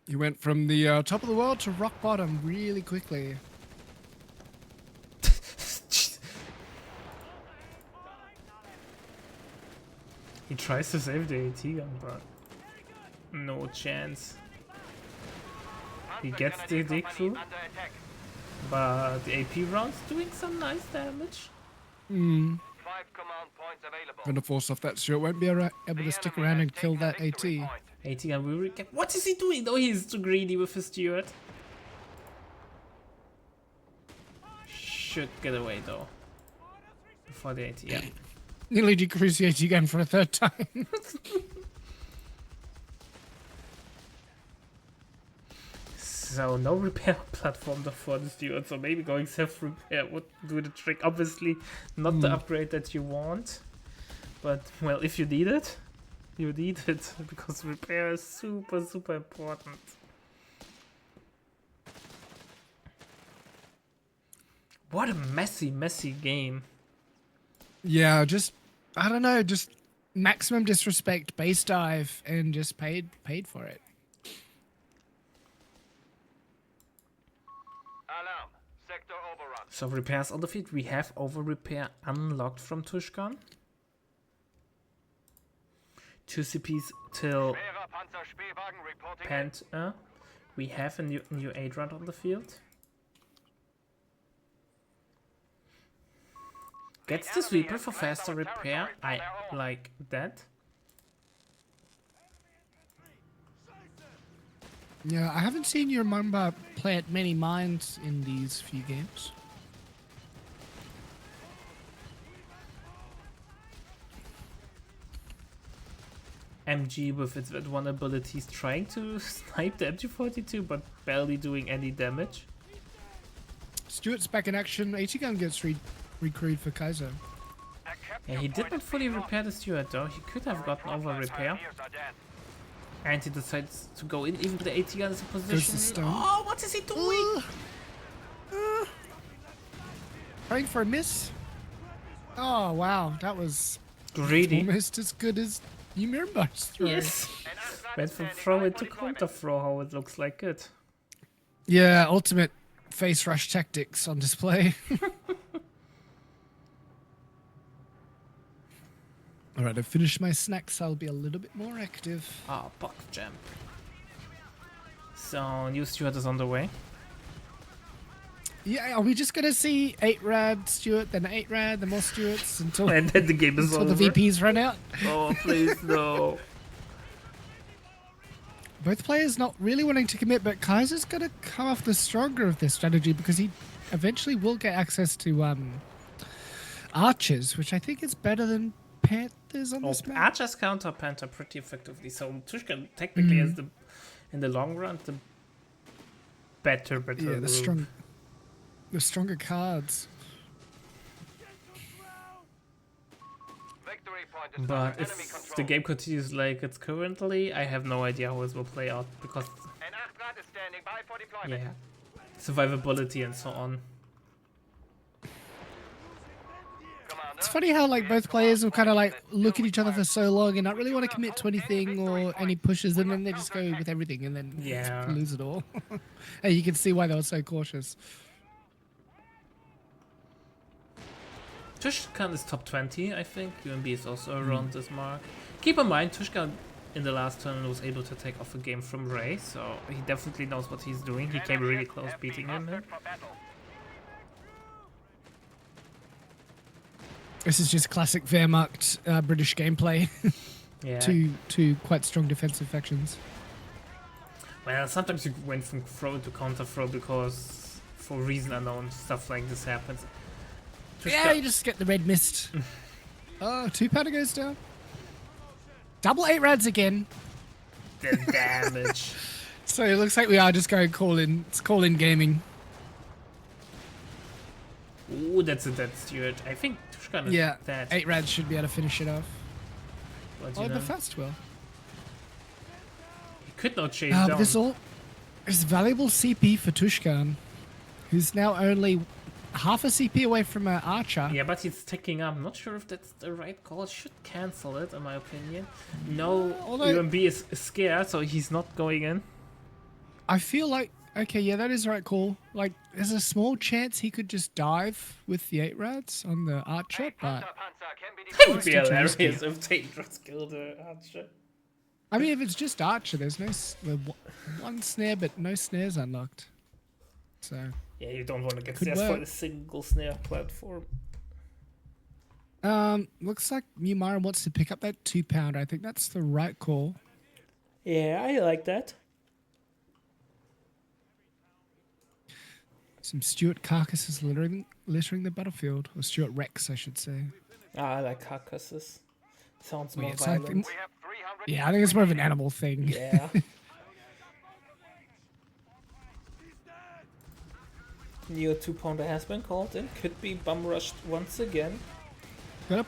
You went from the top of the world to rock bottom really quickly. He tries to save the AT gun, but no chance. He gets the dig through, but the AP round's doing some nice damage. 5 command points available. Gonna force off that Stuart. Won't be able to stick around and kill that AT. AT gun will recap. What is he doing though? He's too greedy with his Stuart. Should get away though. Before the AT, yeah. Nearly decreased the AT gun for a third time. So no repair platform for the Steward, so maybe going self-repair would do the trick. Obviously not the upgrade that you want, but well, if you need it, you need it, because repair is super, super important. What a messy, messy game. Yeah, just I don't know, just maximum disrespect, base dive, and just paid for it. Alarm. Sector overrun. So repairs on the field. We have over repair unlocked from Tuskan. 2 CPs till Schwerer Panzerspähwagen reporting. Panther. We have a new 8-rad on the field. Gets the sweeper for faster repair. I like that. Yeah, I haven't seen your Mamba plant many mines in these few games. MG with its one abilities trying to snipe the MG42, but barely doing any damage. Stuart's back in action. AT gun gets recruited for Kaiser. Yeah, he did not fully repair the Steward though. He could have gotten over repair. And he decides to go in, even the AT gun is in Goes to position. stone. Oh, what is he doing? Praying for a miss. Oh wow, that was Greedy. almost as good as Yumirba's throw. Yes. Went from throw into counter throw, how it looks like it. Yeah, ultimate face rush tactics on display. Alright, I've finished my snacks. I'll be a little bit more active. Ah, buck jump. So, new Steward is on the way. Yeah, are we just gonna see 8-rad Stuart, then 8-rad, then more Stuarts until, And then the game is until over. the VPs run out? Oh, please, no. Both players not really wanting to commit, but Kaiser's gonna come off the stronger of this strategy because he eventually will get access to archers, which I think is better than Panthers on this map. Archers counter Panther pretty effectively, so Tuskan technically is in the long run the better Yeah, group. the stronger cards. Victory point is But under enemy if control. the game continues like it's currently, I have no idea how it will play out, because An 8-rad is standing by for deployment. yeah, survivability and so on. Commander, It's funny how like both players will kind of like look at each other for so long and not really want to commit to anything or any pushes, and then they just go with everything and then Yeah. lose it all. And you can see why they were so cautious. Tuskan is top 20, I think. UMB is also around this mark. Keep in mind, Tuskan in the last tournament was able to take off a game from Ray, so he definitely knows what he's doing. He came really close beating him. mustered for battle. This is just classic Wehrmacht British gameplay. Yeah. two quite strong defensive factions. Well, sometimes you went from throw to counter throw because for reason unknown stuff like this happens. Yeah, you just get the red mist. Oh, 2-pounder goes down. Double 8-rads again. The damage. So it looks like we are just going call in. It's call in gaming. Ooh, that's a dead Steward. I think Tuskan is Yeah, dead. 8-rads should be able to finish it off. But, you Oh, know, the fast will. he could not chase But down. there's valuable CP for Tuskan, who's now only half a CP away from an archer. Yeah, but he's ticking up. Not sure if that's the right call. Should cancel it, in my opinion. No, although- UMB is scared, so he's not going in. I feel like, okay, yeah, that is the right call. Like, there's a small chance he could just dive with the 8-rads on the archer, but Panzer can be It deployed. would be still too hilarious risky. if they just killed the archer. I mean, if it's just archer, there's no one snare, but no snares unlocked. So, Yeah, you don't want to get Could snares for work. a single snare platform. looks like Mumara wants to pick up that 2-pounder. I think that's the right call. Yeah, I like that. Some Stuart carcasses littering the battlefield, or Stuart Rex, I should say. Ah, I like carcasses. Sounds more Weird. So I violent. think- We have 300. Yeah, I think it's more of an animal thing. Yeah. New 2-pounder has been called in. Could be bum rushed once again. Got a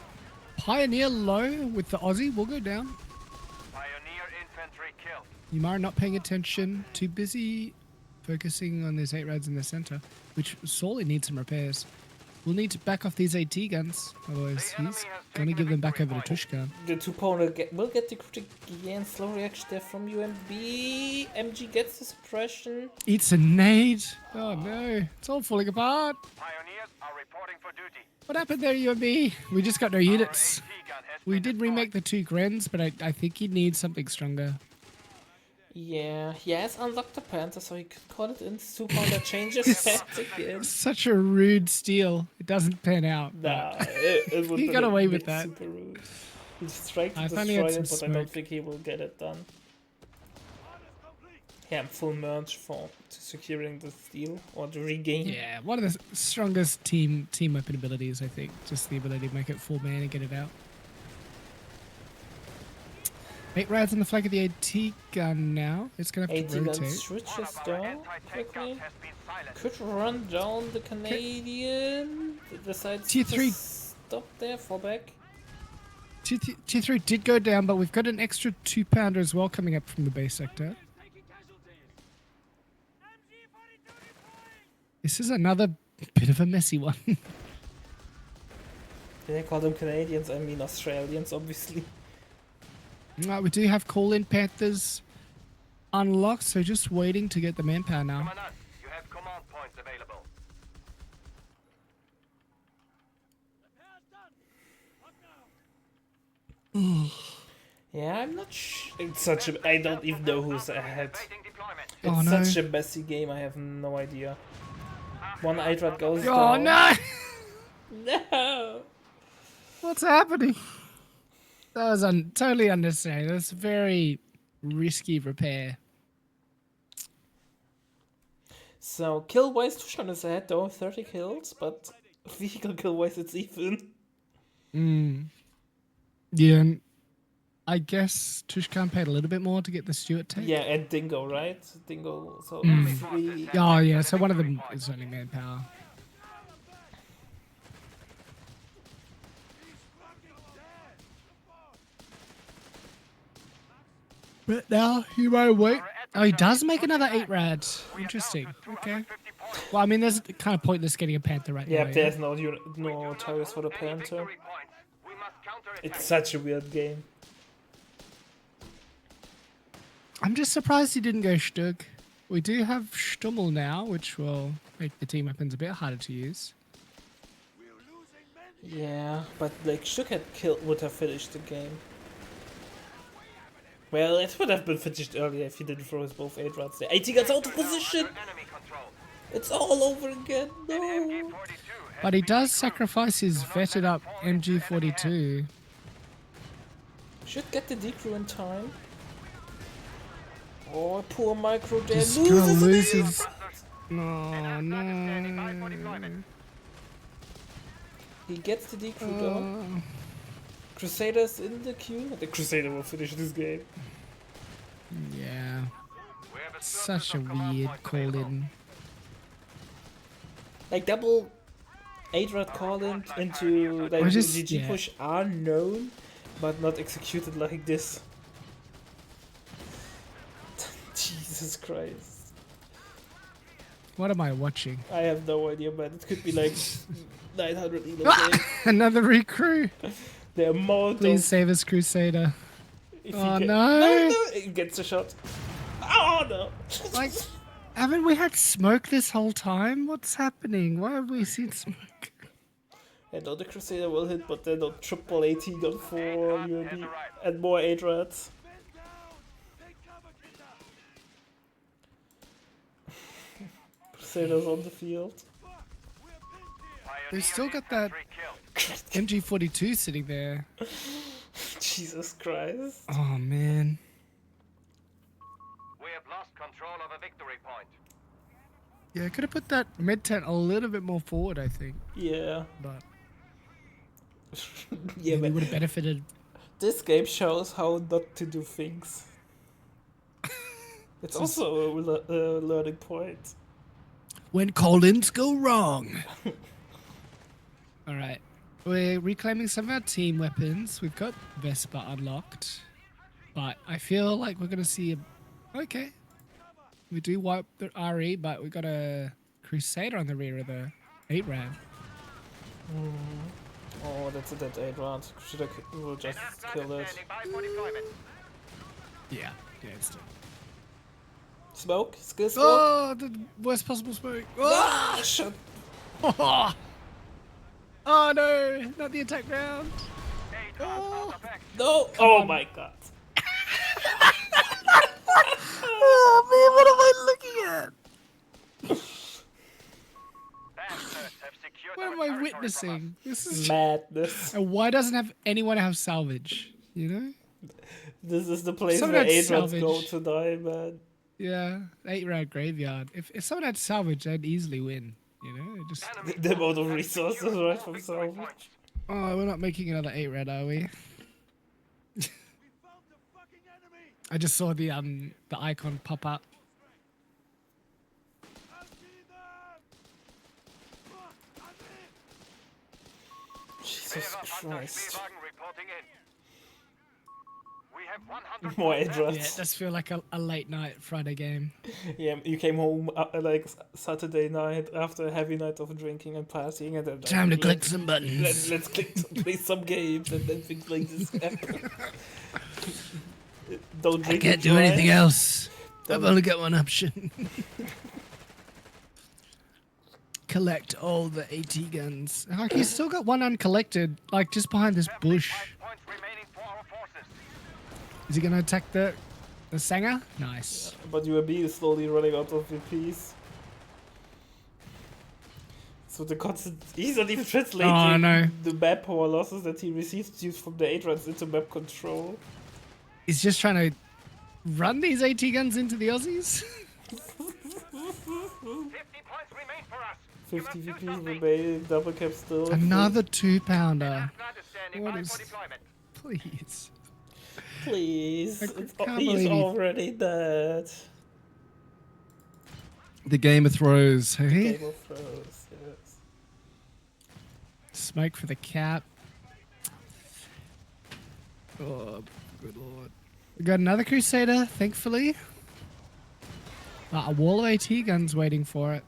Pioneer low with the Aussie. Will go down. Pioneer infantry killed. Ymar not paying attention. Too busy focusing on these 8 rads in the center, which sorely needs some repairs. We'll need to back off these AT guns, otherwise he's going to give them back over to Tuskan. The 2-pounder will get the critic again. Slow reaction there from UMB. MG gets the suppression. Eats a nade. Oh no, it's all falling apart. Pioneers are reporting for duty. What happened there, UMB? We just got no units. AT gun has We been did destroyed. remake the 2 Grens, but I think he needs something stronger. Yeah, he has unlocked the Panther, so he could call it in. 2-pounder changes heads again. Such a rude steal. It doesn't pan out. Nah, it would He be got a away with bit that. Super rude. He's trying to I finally had destroy it, some but I don't smoke. think he will get it done. Yeah, full merge for securing the steal or the regain. Yeah, one of the strongest team weapon abilities, I think. Just the ability to make it full man and get it out. 8 rads on the flank of the AT gun now. It's going to have 80 to gun rotate. switches Our down anti-tank quickly. guns has been silenced. Could run down the Canadian. Decides Tier to 3. stop there, fall back. Tier 3 did go down, but we've got an extra 2-pounder as well coming up from the base sector. This is another bit of a messy one. They call them Canadians, I mean Australians, obviously. We do have call-in Panthers unlocked, so just waiting to get the manpower now. Commandant, you have command points available. Yeah, I'm not it's such a... I don't even know who's ahead. Awaiting deployment. It's Oh, no. such a messy game, I have no idea. One Hydrant goes Oh down. no! No! What's happening? That was totally unnecessary. That's a very risky repair. So, kill-wise, Tuskan is ahead though, 30 kills, but vehicle kill-wise it's even. Yeah, and I guess Tuskan paid a little bit more to get the Stuart tank. Yeah, and Dingo, right? Dingo, so 3... Oh yeah, so one of them is only manpower. But now he might wait. Oh, he does make another 8 rad. Interesting. Okay. Well, I mean, there's kind of pointless getting a Panther right Yeah, now. there's no tires for the Panther. Victory points. We must counterattack. It's such a weird game. I'm just surprised he didn't go Stug. We do have Stummel now, which will make the team weapons a bit harder to use. Yeah, but like Stug had killed would have finished the game. Well, it would have been finished earlier if he didn't throw his both 8 rounds there. 80 gets out of position! Enemy control. It's all over again, no! MG-42 But he does sacrifice his vetted up MG42. Should get the decrew in time. Oh, poor micro there. Just gonna lose Loses his... it. No, no. He gets the decrew though. Crusaders in the queue. The Crusader will finish this game. Yeah. We have a Such a surplus of command weird points call available. in. Like double 8-rat call in into like I just- GG yeah. push are known, but not executed like this. Jesus Christ. What am I watching? I have no idea, man. It could be like 900 elo game. Another recruit. They're more Please save us, Crusader. if Oh, he no. No, he gets a shot. Oh no! Like, haven't we had smoke this whole time? What's happening? Why have we seen smoke? I know the Crusader will hit, but they're not triple 18 on 4 UAV and more 8 rats. Crusaders on the field. They've still got that Infantry killed. MG42 sitting there. Jesus Christ. Oh, man. We have lost control of a victory point. Yeah, I could have put that mid tent a little bit more forward, I think. Yeah. But Yeah, maybe man. would have benefited. This game shows how not to do things. It's also a learning point. when call-ins go wrong. All right. We're reclaiming some of our team weapons. We've got Vespa unlocked. But I feel like we're going to see a... Okay. We do wipe the RE, but we've got a Crusader on the rear of the 8-rad. Oh, that's a dead 8 round. Should I we'll just kill it? Yeah. Yeah, it's dead. Smoke? Skill smoke? Oh, the worst possible smoke. Oh! Ah, shit. Oh no, not the attack round. Oh, No! Oh my god. oh man, what am I looking at? What am I witnessing? This is Madness. and why doesn't anyone have salvage? You know? This is the place Someone where had 8 rounds go salvage. to die, man. Yeah, 8-round graveyard. If someone had salvage, they'd easily win. You know, it just. The amount of resources right from salvage. Oh, we're not making another 8-red, are we? I just saw the icon pop up. Jesus Christ. More 8 Yeah, rounds. it does feel like a late night Friday game. Yeah, you came home like Saturday night after a heavy night of drinking and partying, and then Time to click some buttons. Let's play some games, and then things like this happen. Don't I drink. can't and do drive. anything else. I've Don't- only got one option. Collect all the AT guns. Like, he's still got one uncollected, like just behind this bush. Is he gonna attack the Sanger? Nice. But UAB is slowly running out of VPs. So the constant... He's not even translating Oh, no. the map power losses that he receives used from the 8 runs into map control. He's just trying to run these AT guns into the Aussies. 50 VPs remain, double cap still. Another 2-pounder. What is... Please. Please. I It's, can't he's believe he- already dead. The Game of Throws, hey? Game of Thrones, yes. Smoke for the cap. Oh, good lord. We got another Crusader, thankfully. A wall of AT guns waiting for it.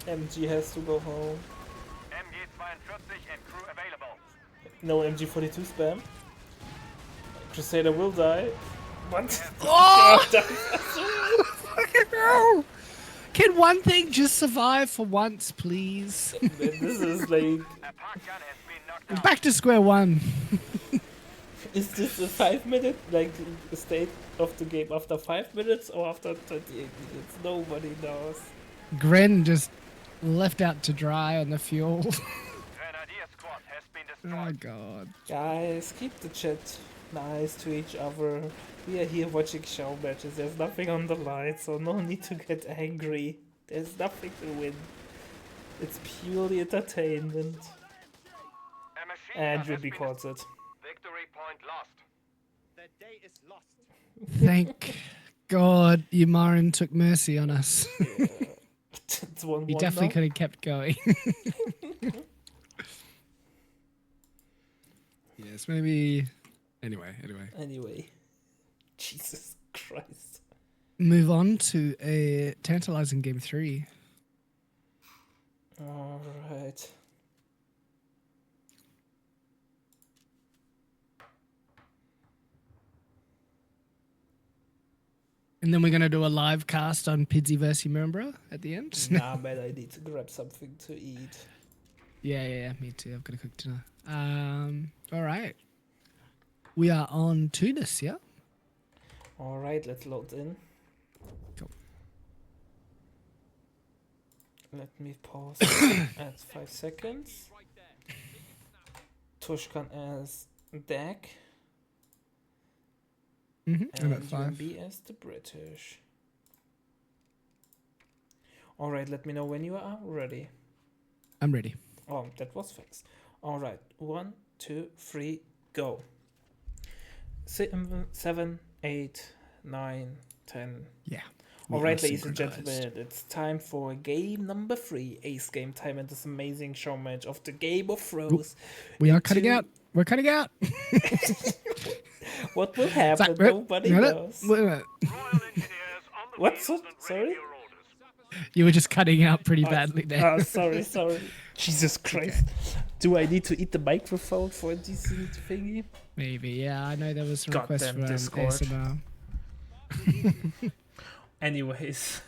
MG has to go home. MG42 and crew available. No MG42 spam. Crusader will die. What? Oh! No! Can one thing just survive for once, please? This is like... A park gun has been knocked out. Back to square one. Is this a 5-minute like state of the game after 5 minutes or after 28 minutes? Nobody knows. Gren just left out to dry on the fuel. Grenadier squad has been Oh destroyed. god. Guys, keep the chat nice to each other. We are here watching show matches. There's nothing on the line, so no need to get angry. There's nothing to win. It's purely entertainment. A machine And gun has Ruby been calls it. Victory point lost. The day is lost. Thank God Yamarin took mercy on us. It's 1-1 He definitely now. could have kept going. Yes, maybe. Anyway. Anyway. Jesus Christ. Move on to a tantalizing game 3. Alright. And then we're going to do a live cast on Pidgey vs. Remember at the end. Nah, man, I need to grab something to eat. Yeah, me too. I've got to cook dinner. All right. We are on Tunis, yeah? Alright, let's load in. Cool. Let me pause at 5 seconds. Tuskan as Dak. I'm And at 5. UMB as the British. All right, let me know when you are ready. I'm ready. Oh, that was fast. All right, 1, 2, 3, go. 7, 8, 9, 10. Yeah. All we right, are ladies and synchronized. gentlemen, it's time for game number 3, Ace Game Time, and this amazing show match of the Game of Thrones. We are into- cutting out. We're cutting out. What will happen? Sorry, Nobody no, no, knows. wait, wait. Royal engineers on the What's field that? and Sorry? ready for your orders. You were just cutting out pretty badly there. Sorry. Jesus Christ. Do I need to eat the microphone for a decent thingy? Maybe, yeah. I know there was a request Goddamn for Discord. ASMR. Anyways,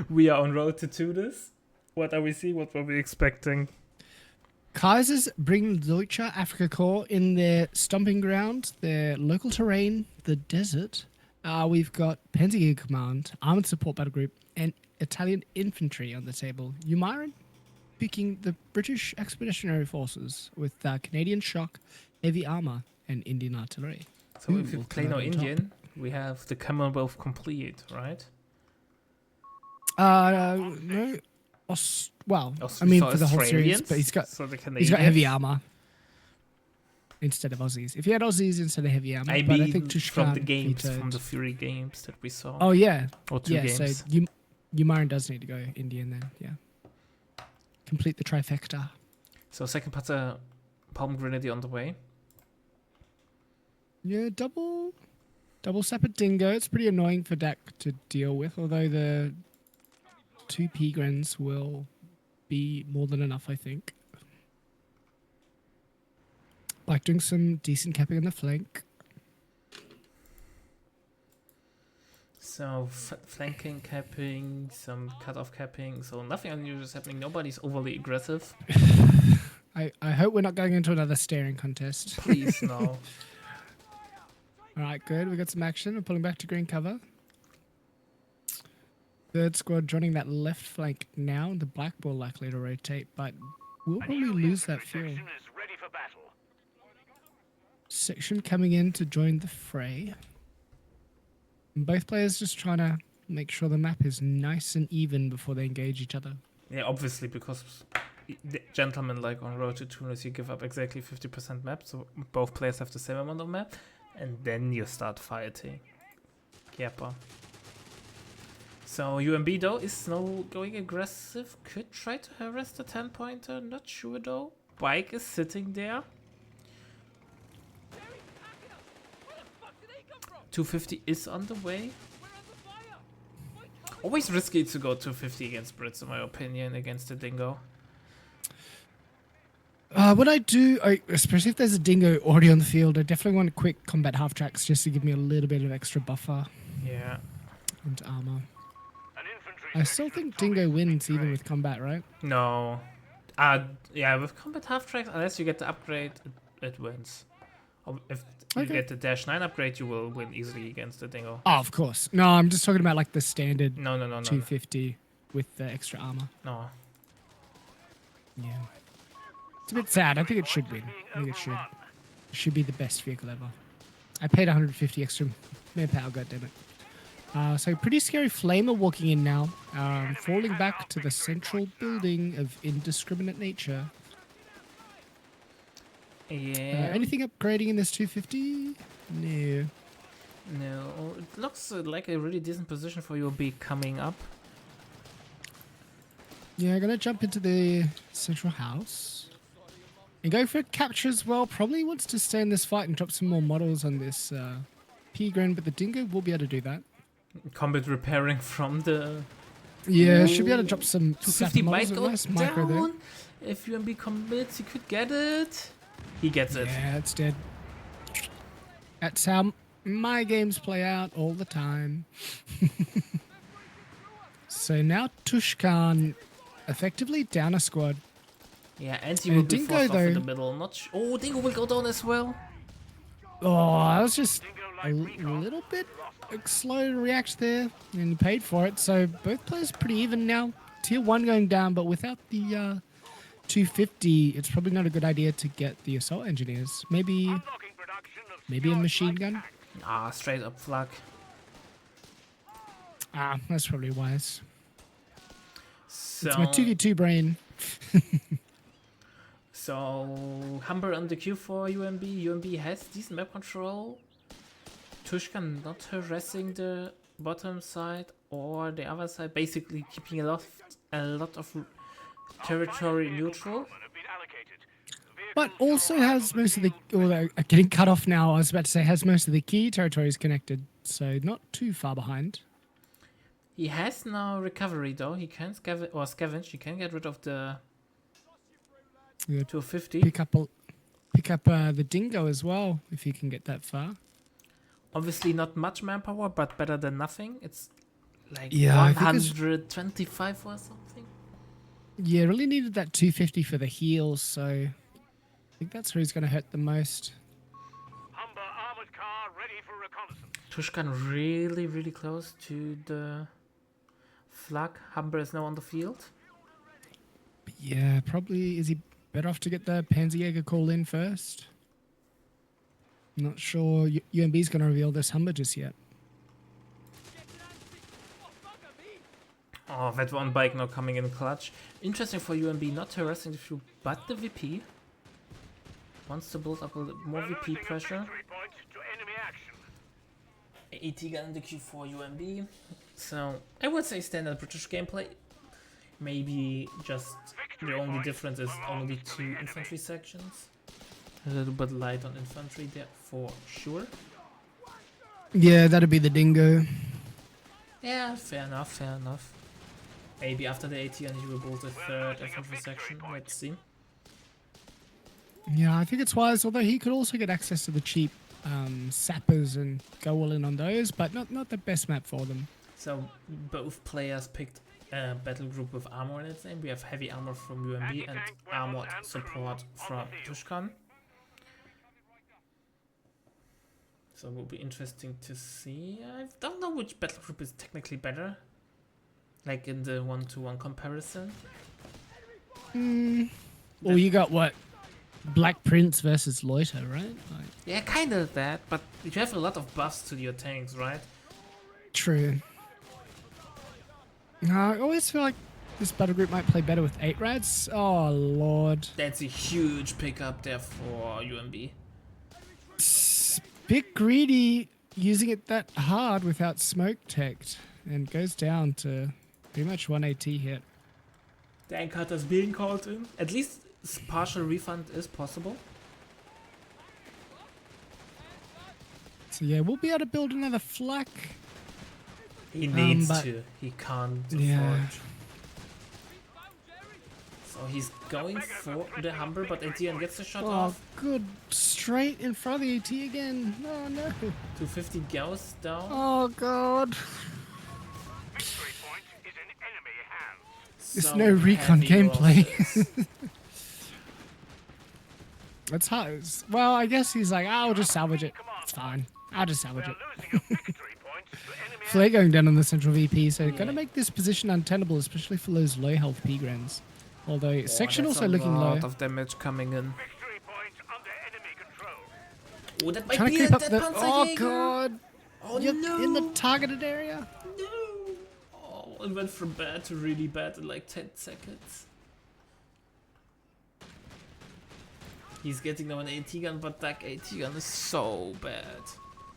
we are on road to this. What are we seeing? What were we expecting? Kaisers bring Deutsche Africa Corps in their stomping ground, their local terrain, the desert. We've got Panzer Command, Armored Support Battle Group, and Italian Infantry on the table. Umaran picking the British Expeditionary Forces with Canadian Shock, Heavy Armor, and Indian Artillery. So Ooh, if you we'll play come no out on top. Indian, we have the Commonwealth complete, right? No. Well, I mean for the whole series, but he's got heavy armor instead of Aussies. If he had Aussies instead of heavy armor, I but mean, I think Tuskan from the games, vetoed. from the Fury games that we saw. Oh yeah, Or two yeah. games. So Umaran does need to go Indian then. Yeah, complete the trifecta. So second Panzer Palm Grenadier on the way. Yeah, double sapper dingo. It's pretty annoying for Dak to deal with, although the 2 P-Grens will be more than enough, I think. Like doing some decent capping on the flank. So flanking, capping, some cut-off capping. So nothing unusual is happening. Nobody's overly aggressive. I hope we're not going into another staring contest. Please, no. All right, good. We got some action. We're pulling back to green cover. Third squad joining that left flank now. The black ball likely to rotate, but we'll probably lose that fuel. Section is ready for battle. Section coming in to join the fray. And both players just trying to make sure the map is nice and even before they engage each other. Yeah, obviously, because the gentlemen, like on Road to Tunis, you give up exactly 50% map, so both players have the same amount of map, and then you start fighting. Kiepa. So UMB though is now going aggressive. Could try to harass the 10-pointer. Not sure though. Bike is sitting there. 250 is on the way. Always risky to go 250 against Brits, in my opinion, against the Dingo. What I do, especially if there's a dingo already on the field, I definitely want quick combat half tracks just to give me a little bit of extra buffer Yeah. and armor. An infantry I still section think following dingo the wins main even train. with combat, right? No. Yeah, with combat half tracks, unless you get the upgrade, it wins. If you Okay. get the Dash 9 upgrade, you will win easily against the Dingo. Oh, of course. No, I'm just talking about like the standard No. 250 with the extra armor. No. Yeah. It's a bit sad. I think it should win. I think it should. It should be the best vehicle ever. I paid 150 extra manpower, goddammit. So pretty scary flamer walking in now. Falling back to the central building of indiscriminate nature. Yeah. Anything upgrading in this 250? No. No. It looks like a really decent position for UB coming up. Yeah, gonna jump into the central house. And go for a capture as well. Probably wants to stay in this fight and drop some more models on this P-Gren, but the Dingo will be able to do that. Combat repairing from the Yeah, should be able to drop some 250 sapper might models. go Nice micro there. down. If UMB commits, he could get it. He gets it. Yeah, it's dead. That's how my games play out all the time. So now Tuskan effectively down a squad. Yeah, and he will be Dingo, forced off in though. the middle. Oh, Dingo will go down as well. Oh, I was just a Dingo light recon little bit lost. slow to react there, and he paid for it. So both players pretty even now. Tier 1 going down, but without the 250, it's probably not a good idea to get the assault engineers. Maybe Unlocking production of a Stuart machine light gun. tank. Straight up flak. That's probably wise. It's my 2v2 brain. So Humber on the queue for UMB. UMB has decent map control. Tuskan not harassing the bottom side or the other side, basically keeping a lot of territory neutral. But also has most of the, or they're getting cut off now, I was about to say, has most of the key territories connected. So not too far behind. He has now recovery though. He can scavenge. He can get rid of the Yeah, 250. pick up the dingo as well, if you can get that far. Obviously not much manpower, but better than nothing. It's like Yeah, I think it's- 125 or something. Yeah, really needed that 250 for the heals, so I think that's where he's going to hurt the most. Humber armored car ready for reconnaissance. Tuskan really close to the flag. Humber is now on the field. But yeah, probably, is he better off to get the Panzerjäger call in first? I'm not sure UMB's going to reveal this Humber just yet. Oh, that one bike now coming in clutch. Interesting for UMB, not harassing the few, but the VP. Wants to build up a little more VP pressure. Victory point to enemy action. AT gun in the queue for UMB. So, I would say standard British gameplay. Maybe just the only difference is only 2 infantry sections. A little bit light on infantry there for sure. Yeah, that'd be the dingo. Yeah, fair enough. Maybe after the AT gun he will build a 3rd infantry section. Let's see. Yeah, I think it's wise, although he could also get access to the cheap sappers and go all in on those, but not the best map for them. So both players picked a battle group with armor in its name. We have heavy armor from UMB and armored support from Tuskan. So it will be interesting to see. I don't know which battle group is technically better. Like in the 1-to-1 comparison. Well, you got what? Black Prince versus Loiter, right? Like, Yeah, kind of that, but you have a lot of buffs to your tanks, right? true. I always feel like this battle group might play better with 8 rads. Oh, Lord. That's a huge pickup there for UMB. Bit greedy using it that hard without smoke tech, and goes down to pretty much 1 AT hit. Tank cutters being called in. At least partial refund is possible. So yeah, we'll be able to build another flak. He needs but- to. He can't Yeah. afford. So he's going for the Humber, but ATN gets the shot Oh, off. good. Straight in front of the AT again. Oh, no. 250 goes down. Oh, God. Victory point is in enemy hands. There's So no recon heavy gameplay. losses. That's hard. Well, I guess he's like, I'll just salvage it. It's fine. I'll just salvage We it. are losing a victory point to enemy Flare going down on the central VP, so Yeah. gonna make this position untenable, especially for those low health P-Grens. Although, section that's also a looking low. lot of damage coming in. victory point under enemy control. Oh, that might Trying to be creep it. up That the... Panzerjäger. Oh, God. Oh, You're no. in the targeted area. No. Oh, it went from bad to really bad in like 10 seconds. He's getting now an AT gun, but that AT gun is so bad.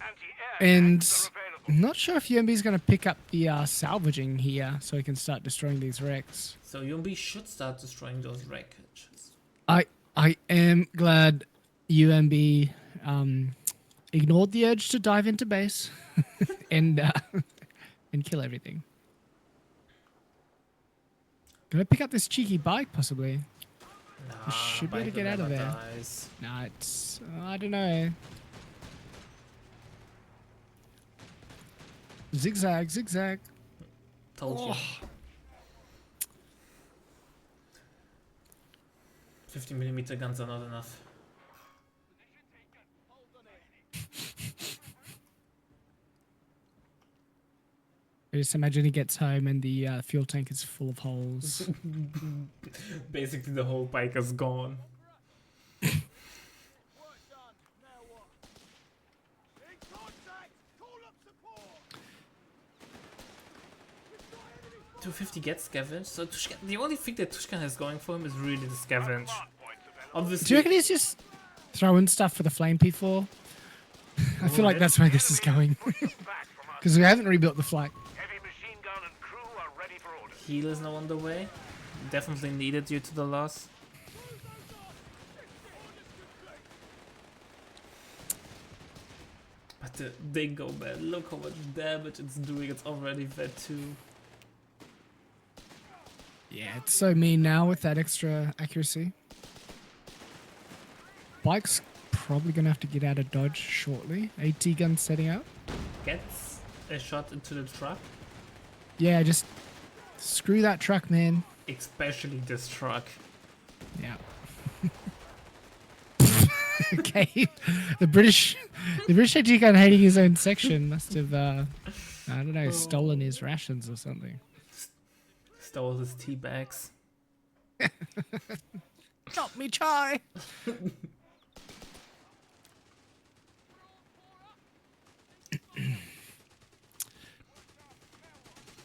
Anti-air And tanks are available. I'm not sure if UMB is going to pick up the salvaging here so he can start destroying these wrecks. So UMB should start destroying those wreckages. I am glad UMB ignored the urge to dive into base and kill everything. Gonna pick up this cheeky bike, possibly. Nah, should be able to Michael get out of never there. dies. Nah, it's... I don't know. Zigzag, zigzag. Told you. Oh. 50mm guns are not enough. I just imagine he gets home and the fuel tank is full of holes. Basically, the whole bike is gone. 250 gets scavenged, so Tuskan, the only thing that Tuskan has going for him is really the scavenge. Do you Obviously, reckon he's just throwing stuff for the Flame P4? I feel like that's where this is going. Because we haven't rebuilt the flag. Heavy machine gun and crew are ready for orders. heal is now on the way. Definitely needed due to the loss. But the Dingo, man, look how much damage it's doing. It's already vet 2. Yeah, it's so mean now with that extra accuracy. Bike's probably going to have to get out of dodge shortly. AT gun setting up. Gets a shot into the truck. Yeah, just screw that truck, man. Especially this truck. Yeah. Okay. The British AT gun hating his own section must have, I don't know, stolen his rations or something. Stole his tea bags. Drop me chai.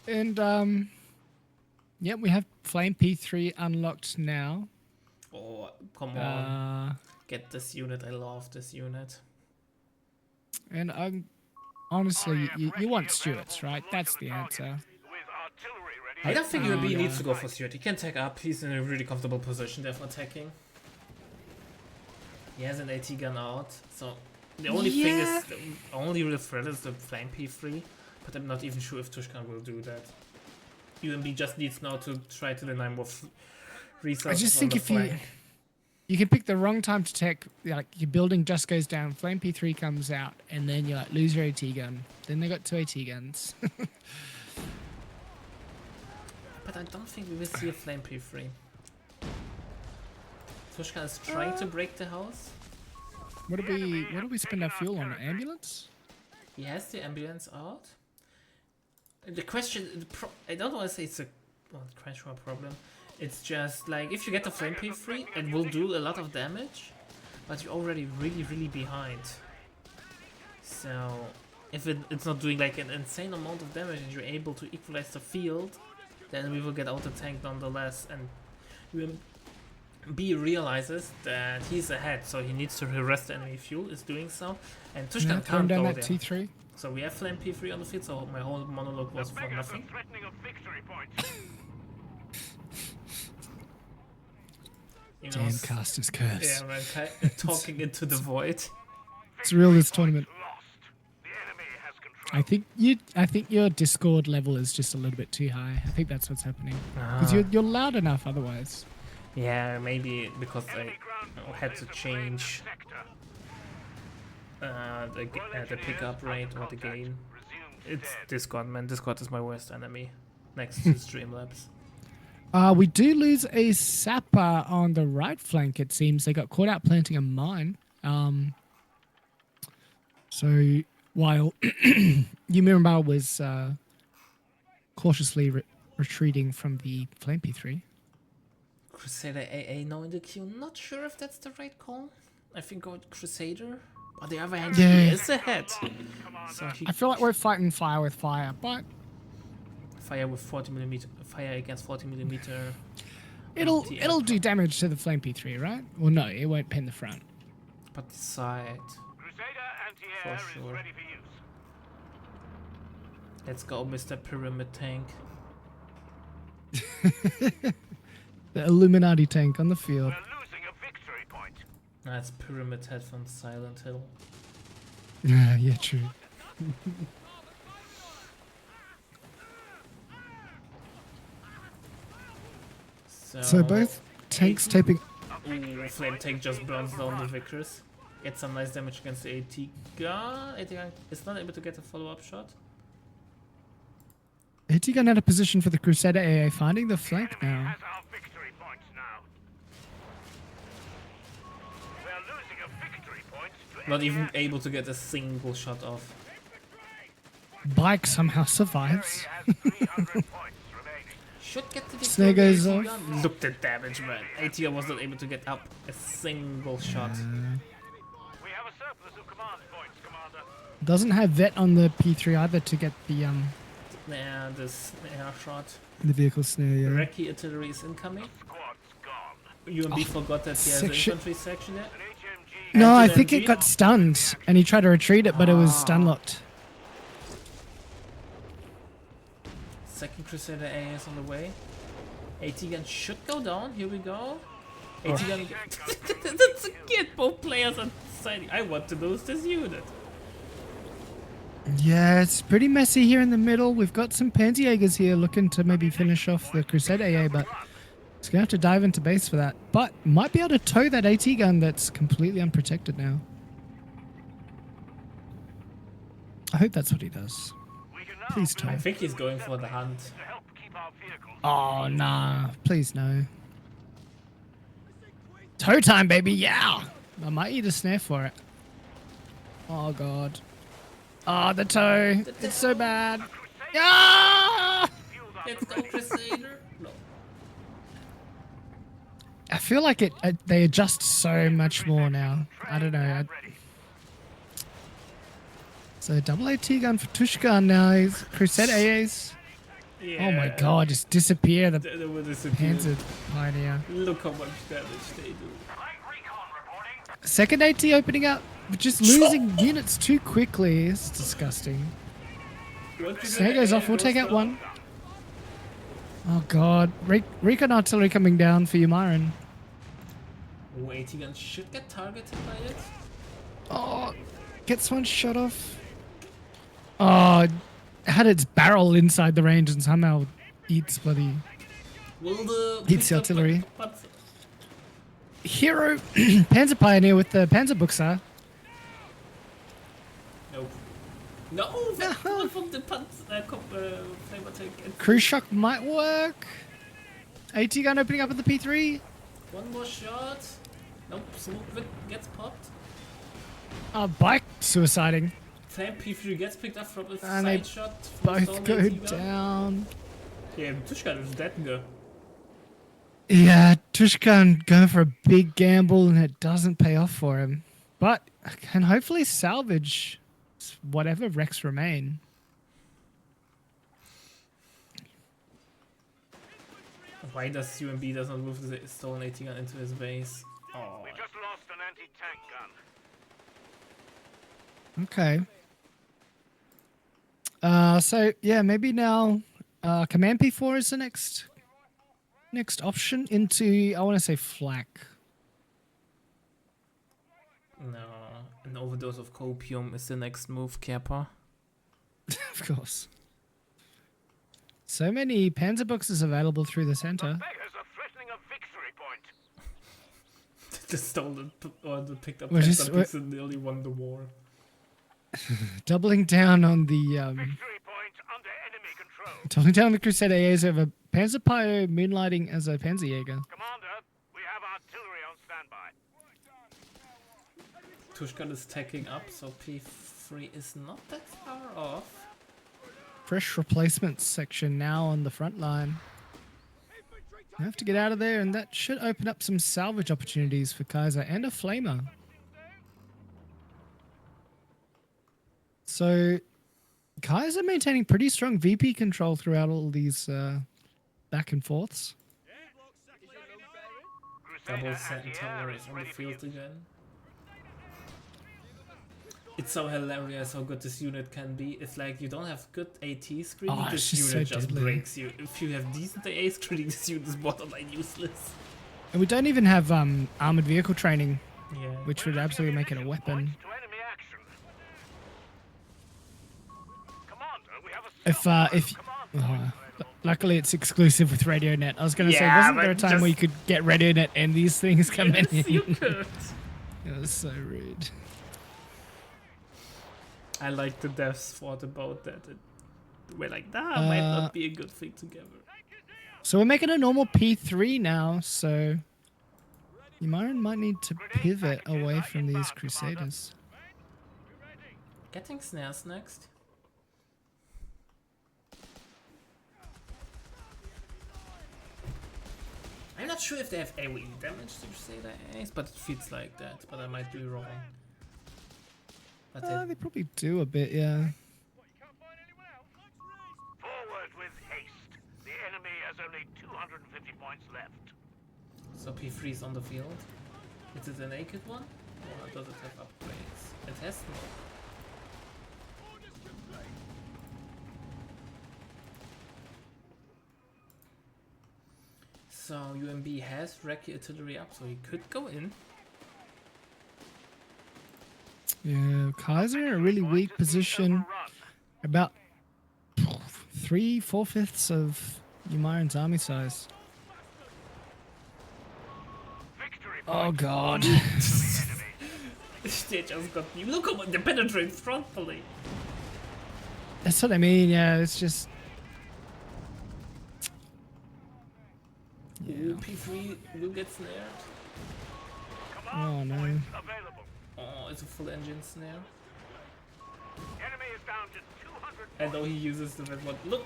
And yeah, we have Flame P3 unlocked now. Oh, come on. Get this unit. I love this unit. And honestly, you want Stuarts, right? That's the answer. With artillery ready. I don't think Oh, UAB yeah. needs to go for Stuart. He can take up. He's in a really comfortable position there for attacking. He has an AT gun out, so the only thing is, the only real threat is the Flame P3, but I'm not even sure if Tuskan will do that. UMB just needs now to try to deny more resources. I just on think the if flank. you can pick the wrong time to tech, like your building just goes down, Flame P3 comes out, and then you like lose your AT gun. Then they got 2 AT guns. But I don't think we will see a Flame P3. Tuskan is trying to break the house. What do we spend our fuel on? Ambulance? He has the ambulance out. The question, I don't want to say it's a crash or problem. It's just like if you get the Flame P3, it will do a lot of damage, but you're already really behind. So if it's not doing like an insane amount of damage and you're able to equalize the field, then we will get out the tank nonetheless. And B realizes that he's ahead, so he needs to harass the enemy fuel. Is doing so, and Tuskan Yeah, throwing can't down go that there. T3. So we have Flame P3 on the field, so my whole monologue was for Beggars are nothing. threatening a victory point. You know, Damn caster's curse. yeah, man, talking into the void. It's real this tournament. Lost. The enemy has control. I think your Discord level is just a little bit too high. I think that's what's happening. Because you're loud enough otherwise. Yeah, maybe because Enemy I ground had to forces change sector. the pickup rate or the gain. Resumed It's dead. Discord, man. Discord is my worst enemy, next to Streamlabs. We do lose a sapper on the right flank, it seems. They got caught out planting a mine. So while Yumiramar was cautiously retreating from the Flame P3. Crusader AA now in the queue. Not sure if that's the right call. I think go with Crusader. On the other hand, Yeah. he is ahead. So he I feel like we're fighting fire with fire, but fire with 40mm, fire against 40mm. it'll anti-aircraft. do damage to the Flame P3, right? Well, no, it won't pin the front. But the side. Crusader anti-air For sure. is ready for use. Let's go, Mr. Pyramid Tank. The Illuminati tank on the field. We're losing a victory point. That's Pyramid Head from Silent Hill. Yeah, true. So both tanks taping. Ooh, Flame Tank just burns down the Vickers. Get some nice damage against the AT gun. AT gun is not able to get a follow-up shot. AT gun out of position for the Crusader AA, finding the flank now. Has our victory points now. We're losing a victory point to Not enemy even air. able to get a single shot off. Bike somehow survives. Enemy has 300 points remaining. Should get to the Snare goes AT off. gun. Look at damage, man. AT gun was not able to get up a single shot. We have a surplus of command points, Commander. Doesn't have vet on the P3 either to get the snare, the snare shot. The vehicle snare, yeah. Recce artillery is incoming. UMB forgot that he has an section- infantry section there. No, I Anti think MG. it got stunned, and he tried to retreat it, but it was stun locked. Second Crusader A is on the way. AT gun should go down. Here we go. AT gun. That's a kid. Both players are deciding. I want to lose this unit. Yeah, it's pretty messy here in the middle. We've got some Panzerjägers here looking to maybe finish off the Crusader AA, but it's going to have to dive into base for that. But might be able to tow that AT gun that's completely unprotected now. I hope that's what he does. Please tow. I think he's going for the hunt. Oh, nah. Please, no. Tow time, baby. Yeah. I might need a snare for it. Oh, God. Oh, the tow. It's so bad. Yeah! Let's go, Crusader. No. I feel like they adjust so much more now. I don't know. So double AT gun for Tuskan now. He's Crusade AAs. Yeah. Oh my god, just disappear the They will disappear. Panzer Pioneer. Look how much damage they do. Second AT opening up, but just losing units too quickly. It's disgusting. Snare goes off. We'll take out one. Oh god. Recon artillery coming down for you, Myron. Oh, AT gun should get targeted by it. Oh, gets one shot off. Oh, had its barrel inside the range and somehow eats bloody Will the Hits the artillery. But hero Panzer Pioneer with the Panzer Buxer. nope. No, that one from the flavor tank. Cruise shock might work. AT gun opening up at the P3. One more shot. Nope, smoke gets popped. Bike suiciding. Flame P3 gets picked up from a And they side shot. From Both Stone go AT gun. down. Yeah, Tushkan is dead. Go. Yeah, Tuskan going for a big gamble and it doesn't pay off for him. But can hopefully salvage whatever wrecks remain. Why does UMB does not move the stolen AT gun into his base? Oh, We just lost an anti-tank gun. Okay. So yeah, maybe now Command P4 is the next option into, I want to say, flak. no. An overdose of copium is the next move, Kappa. Of course. So many Panzer boxes available through the center. Beggars are threatening a victory point. The stolen or the picked up We're Panzer just- picks and nearly won the war. Doubling down on the Victory point under enemy control. doubling down on the Crusade AAs over Panzer Pio moonlighting as a Panzerjäger. Commander, we have artillery on standby. Tushkan is tacking up, so P3 is not that far off. Fresh replacements section now on the front line. I have to get out of there, and that should open up some salvage opportunities for Kaiser and a Flamer. So, Kaiser maintaining pretty strong VP control throughout all these back and forths. Double Centaur is on the field again. It's so hilarious how good this unit can be. It's like you don't have good AT screening, Oh, this it's just unit so just deadly. breaks you. If you have decent AA screening, this unit is borderline useless. And we don't even have armored vehicle training, Yeah. which would absolutely make it a weapon. To enemy action. Commander, we have a If luckily it's exclusive with RadioNet. I was going to say, Yeah, wasn't there a but time where you just- could get RadioNet and these things come in? Yes, you could. It was so rude. I like the devs thought about that. We're like, that might not be a good thing together. So we're making a normal P3 now, so Yamaran might need to pivot away from these Crusaders. Getting snares next. I'm not sure if they have AoE damage to Crusader Ace, but it feels like that. But I might be wrong. But They probably do a bit, yeah. 250 points left. So P3 is on the field. Is it a naked one? Or does it have upgrades? It has no. So UMB has Recce artillery up, so he could go in. Yeah, Kaiser in a really weak position. About 3/4 of Umayran's army size. Victory Oh god. They just got you. Look how they penetrate frontally. That's what I mean, yeah, it's just... Ooh, P3 will get snared. Oh no. available. Oh, it's a full engine snare. Enemy is down to 200 And though he uses the red one. Look!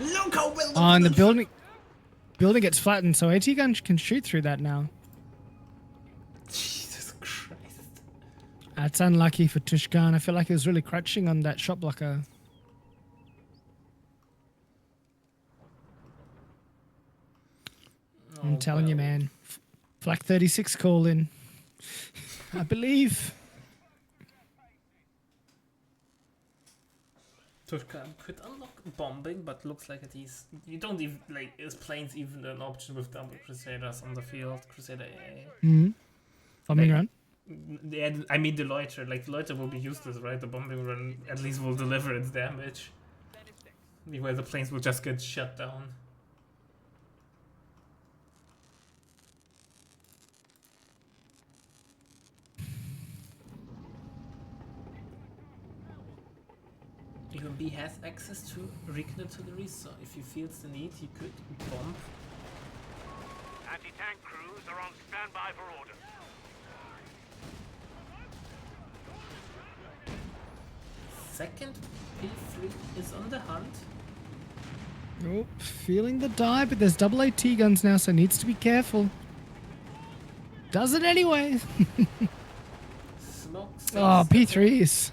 Look how well Oh, and the building gets flattened, so AT gun can shoot through that now. Jesus Christ. That's unlucky for Tuskan. I feel like he was really crouching on that shot blocker. I'm telling you, man. Flak 36 call in. I believe. Tuskan could unlock bombing, but looks like he's... You don't even... Like, is planes even an option with double Crusaders on the field? Crusader AA? Mm-hmm. Bombing Like- run. Yeah, I mean the loiter. Like, the loiter will be useless, right? The bombing run at least will deliver its damage. Where the planes will just get shut down. UMB has access to recon artillery, so if he feels the need, he could bomb. Anti-tank crews are on standby for orders. Second P3 is on the hunt. Oh, feeling the die, but there's double AT guns now, so needs to be careful. Does it anyway. Smoke. Oh, P3s.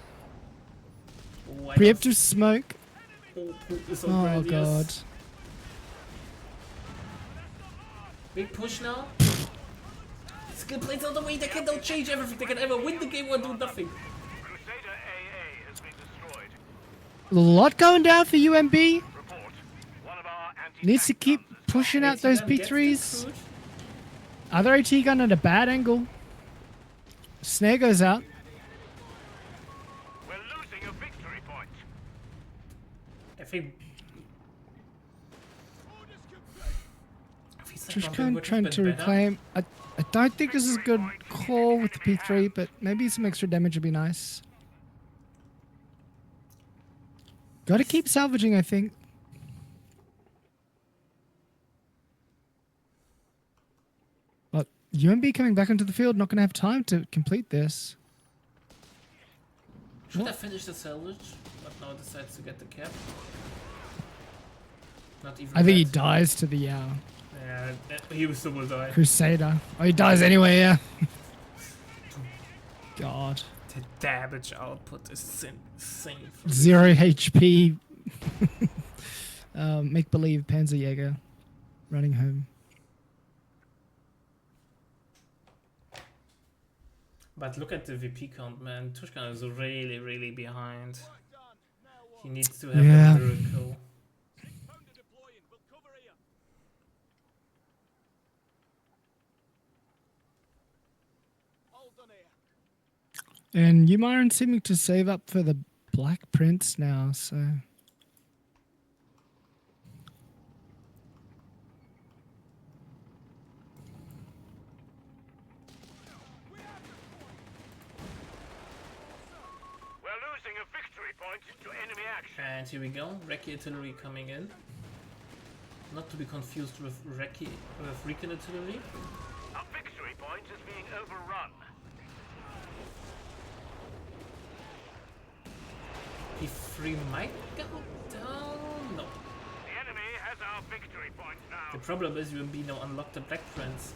Oh, Preemptive smoke. is Oh already god. Big push now. Skill plates on the way. They can now change everything. They can either win the game or do nothing. Crusader AA has been destroyed. A lot going down for UMB. Report. One of our anti-tank Needs to keep guns is pushing out those AT gun gets P3s. recruit. Other AT gun at a bad angle. Snare goes out. We're losing a victory point. I think. Tuskan trying to reclaim. I don't think this is a good call with the P3, but maybe some extra damage would be nice. Got to keep salvaging, I think. But UMB coming back into the field, not going to have time to complete this. Should have finished the salvage, but now decides to get the cap. Not even. I think he that. dies to the Yeah, he will still will die. Crusader. Oh, he dies anyway, yeah. God. The damage output is insane. 0 HP. Make believe Panzerjäger running home. But look at the VP count, man. Tuskan is really, really behind. He needs to have Yeah. a miracle. And Umayran seeming to save up for the Black Prince now, so... We're losing a victory point to enemy action. And here we go. Recce artillery coming in. Not to be confused with recon artillery. A victory point is being overrun. P3 might go down. No. The enemy has our victory point The now. problem is UMB now unlock the Black Prince.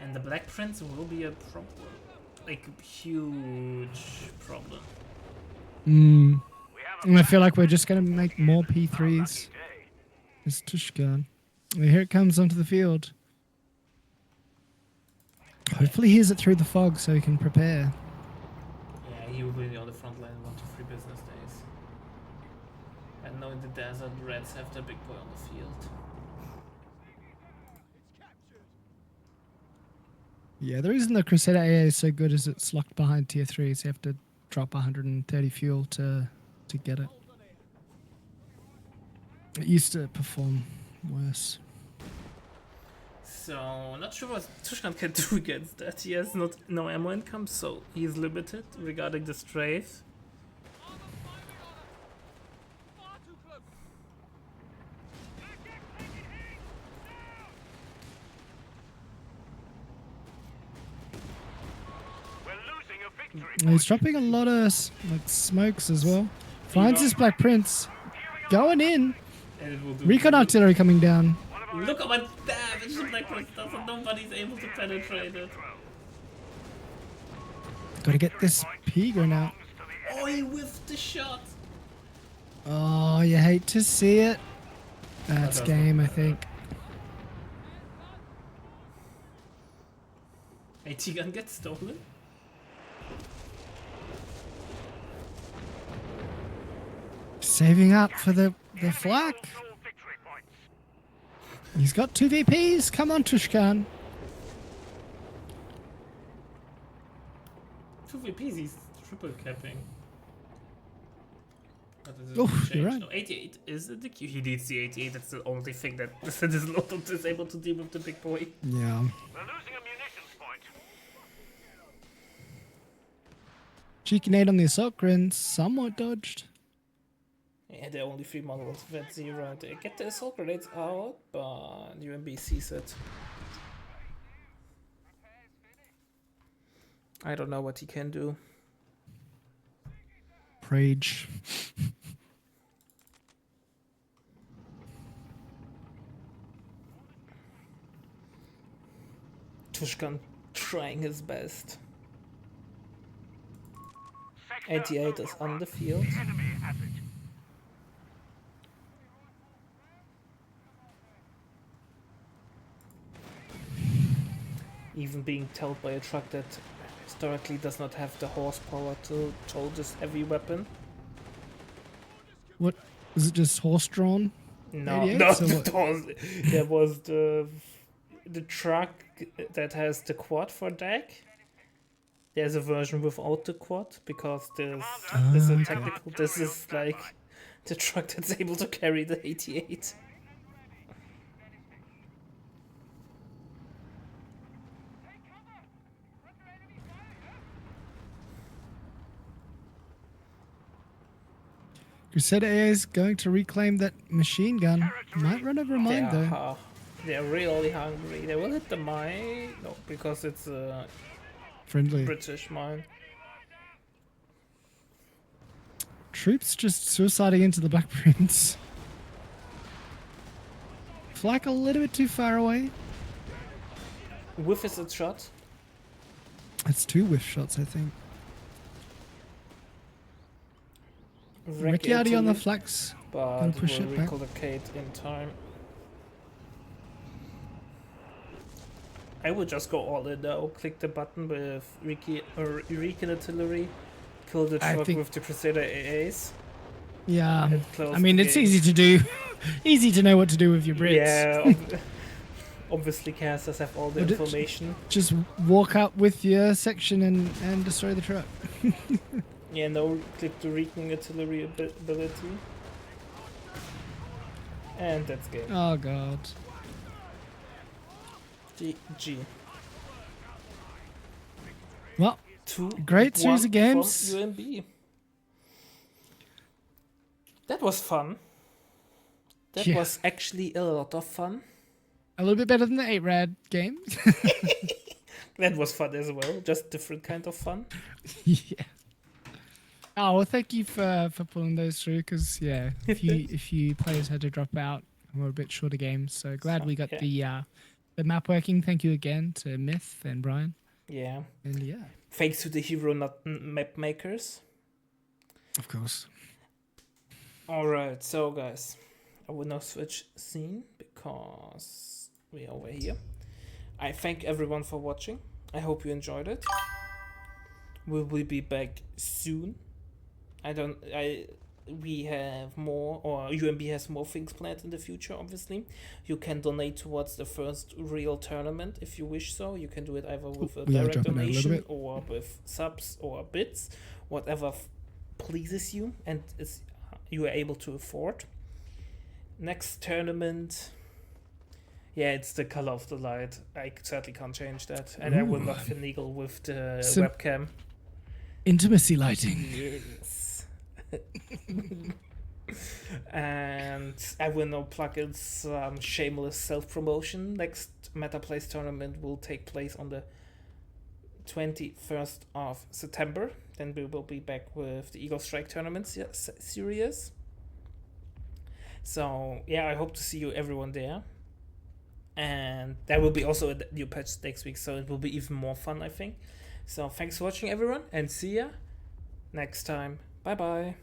And the Black Prince will be a problem. Like, a huge problem. And I feel like we're just going to make more P3s. It's Tuskan. Here it comes onto the field. Hopefully he hears it through the fog so he can prepare. Yeah, he will be on the front line in 1 to 3 business days. And now in the desert, Reds have their big boy on the field. Yeah, the reason the Crusader AA is so good is it's locked behind tier 3, so you have to drop 130 fuel to get it. It used to perform worse. So, not sure what Tuskan can do against that. He has no ammo income, so he's limited regarding the strafe. And he's dropping a lot of like smokes as well. Finds his Black Prince. Going in. And it will do Recon artillery coming down. Look at what damage the Black Prince does, and nobody's able to penetrate it. Gotta get this Pigra now. Oh, he whiffed the shot! Oh, you hate to see it. That's game, I think. AT gun gets stolen? Saving up for the flak. He's got 2 VPs. Come on, Tuskan. 2 VPs, he's triple capping. But it Oh, doesn't you're change. right. No, 88 is the DQ. He needs the 88, that's the only thing that the Citizen is able to deal with the big boy. Yeah. We're losing a munitions point. Cheeky nade on the assault grin. Somewhat dodged. Yeah, there are only 3 models. That's 0. They get the assault grenades out, but UMB sees it. I don't know what he can do. Rage. Tuskan trying his best. Sector 88 is on the field. enemy has it. Even being towed by a truck that historically does not have the horsepower to tow this heavy weapon. What? Is it just horse drawn? No, 88? no, So what? there was the truck that has the quad for deck. There's a version without the quad because there's a technical. This is like the truck that's able to carry the 88. Crusader AA is going to reclaim that machine gun. Might run over a mine though. They're really hungry. They will hit the mine. No, because it's a Friendly. British mine. Troops just suiciding into the Black Prince. Flak a little bit too far away. Whiff is a shot. That's 2 whiff shots, I think. Ricciardi on the flax. But Gonna push will it back. recollocate in time. I would just go all in now. Click the button with Recon artillery. Kill the I truck think- with the Crusader AAs. Yeah. And close I mean, the it's game. easy to do. Easy to know what to do with your Brits. Yeah, obviously casters have all the Would it- information. Just walk up with your section and destroy the truck. Yeah, no, click the Recon artillery ability. And that's game. Oh god. GG. Well, 2 Great series of games. from UMB. That was fun. That Yeah. was actually a lot of fun. a little bit better than the 8 rad game. That was fun as well. Just different kind of fun. Yeah. Oh well, thank you for pulling those through. Because yeah, if you players had to drop out, we're a bit shorter games. So glad we got Yeah. the map working. Thank you again to Myth and Brian. Yeah. And yeah, Thanks to the hero not map makers. Of course. Alright, so guys, I will now switch scene because we are over here. I thank everyone for watching. I hope you enjoyed it. We will be back soon. We have more, or UMB has more things planned in the future, obviously. You can donate towards the first real tournament if you wish so. You can do it either with a We are direct dropping out a little donation bit. or with subs or bits, whatever pleases you and you are able to afford. Next tournament, yeah, it's the color of the light. I certainly can't change that, and I will Ooh. not finagle with the Sim- webcam. Intimacy lighting. Yes. And I will now plug in some shameless self-promotion. Next Meta Place tournament will take place on the 21st of September. Then we will be back with the Eagle Strike tournament series. So yeah, I hope to see you everyone there. And there will be also a new patch next week, so it will be even more fun, I think. So thanks for watching, everyone, and see ya next time. Bye bye.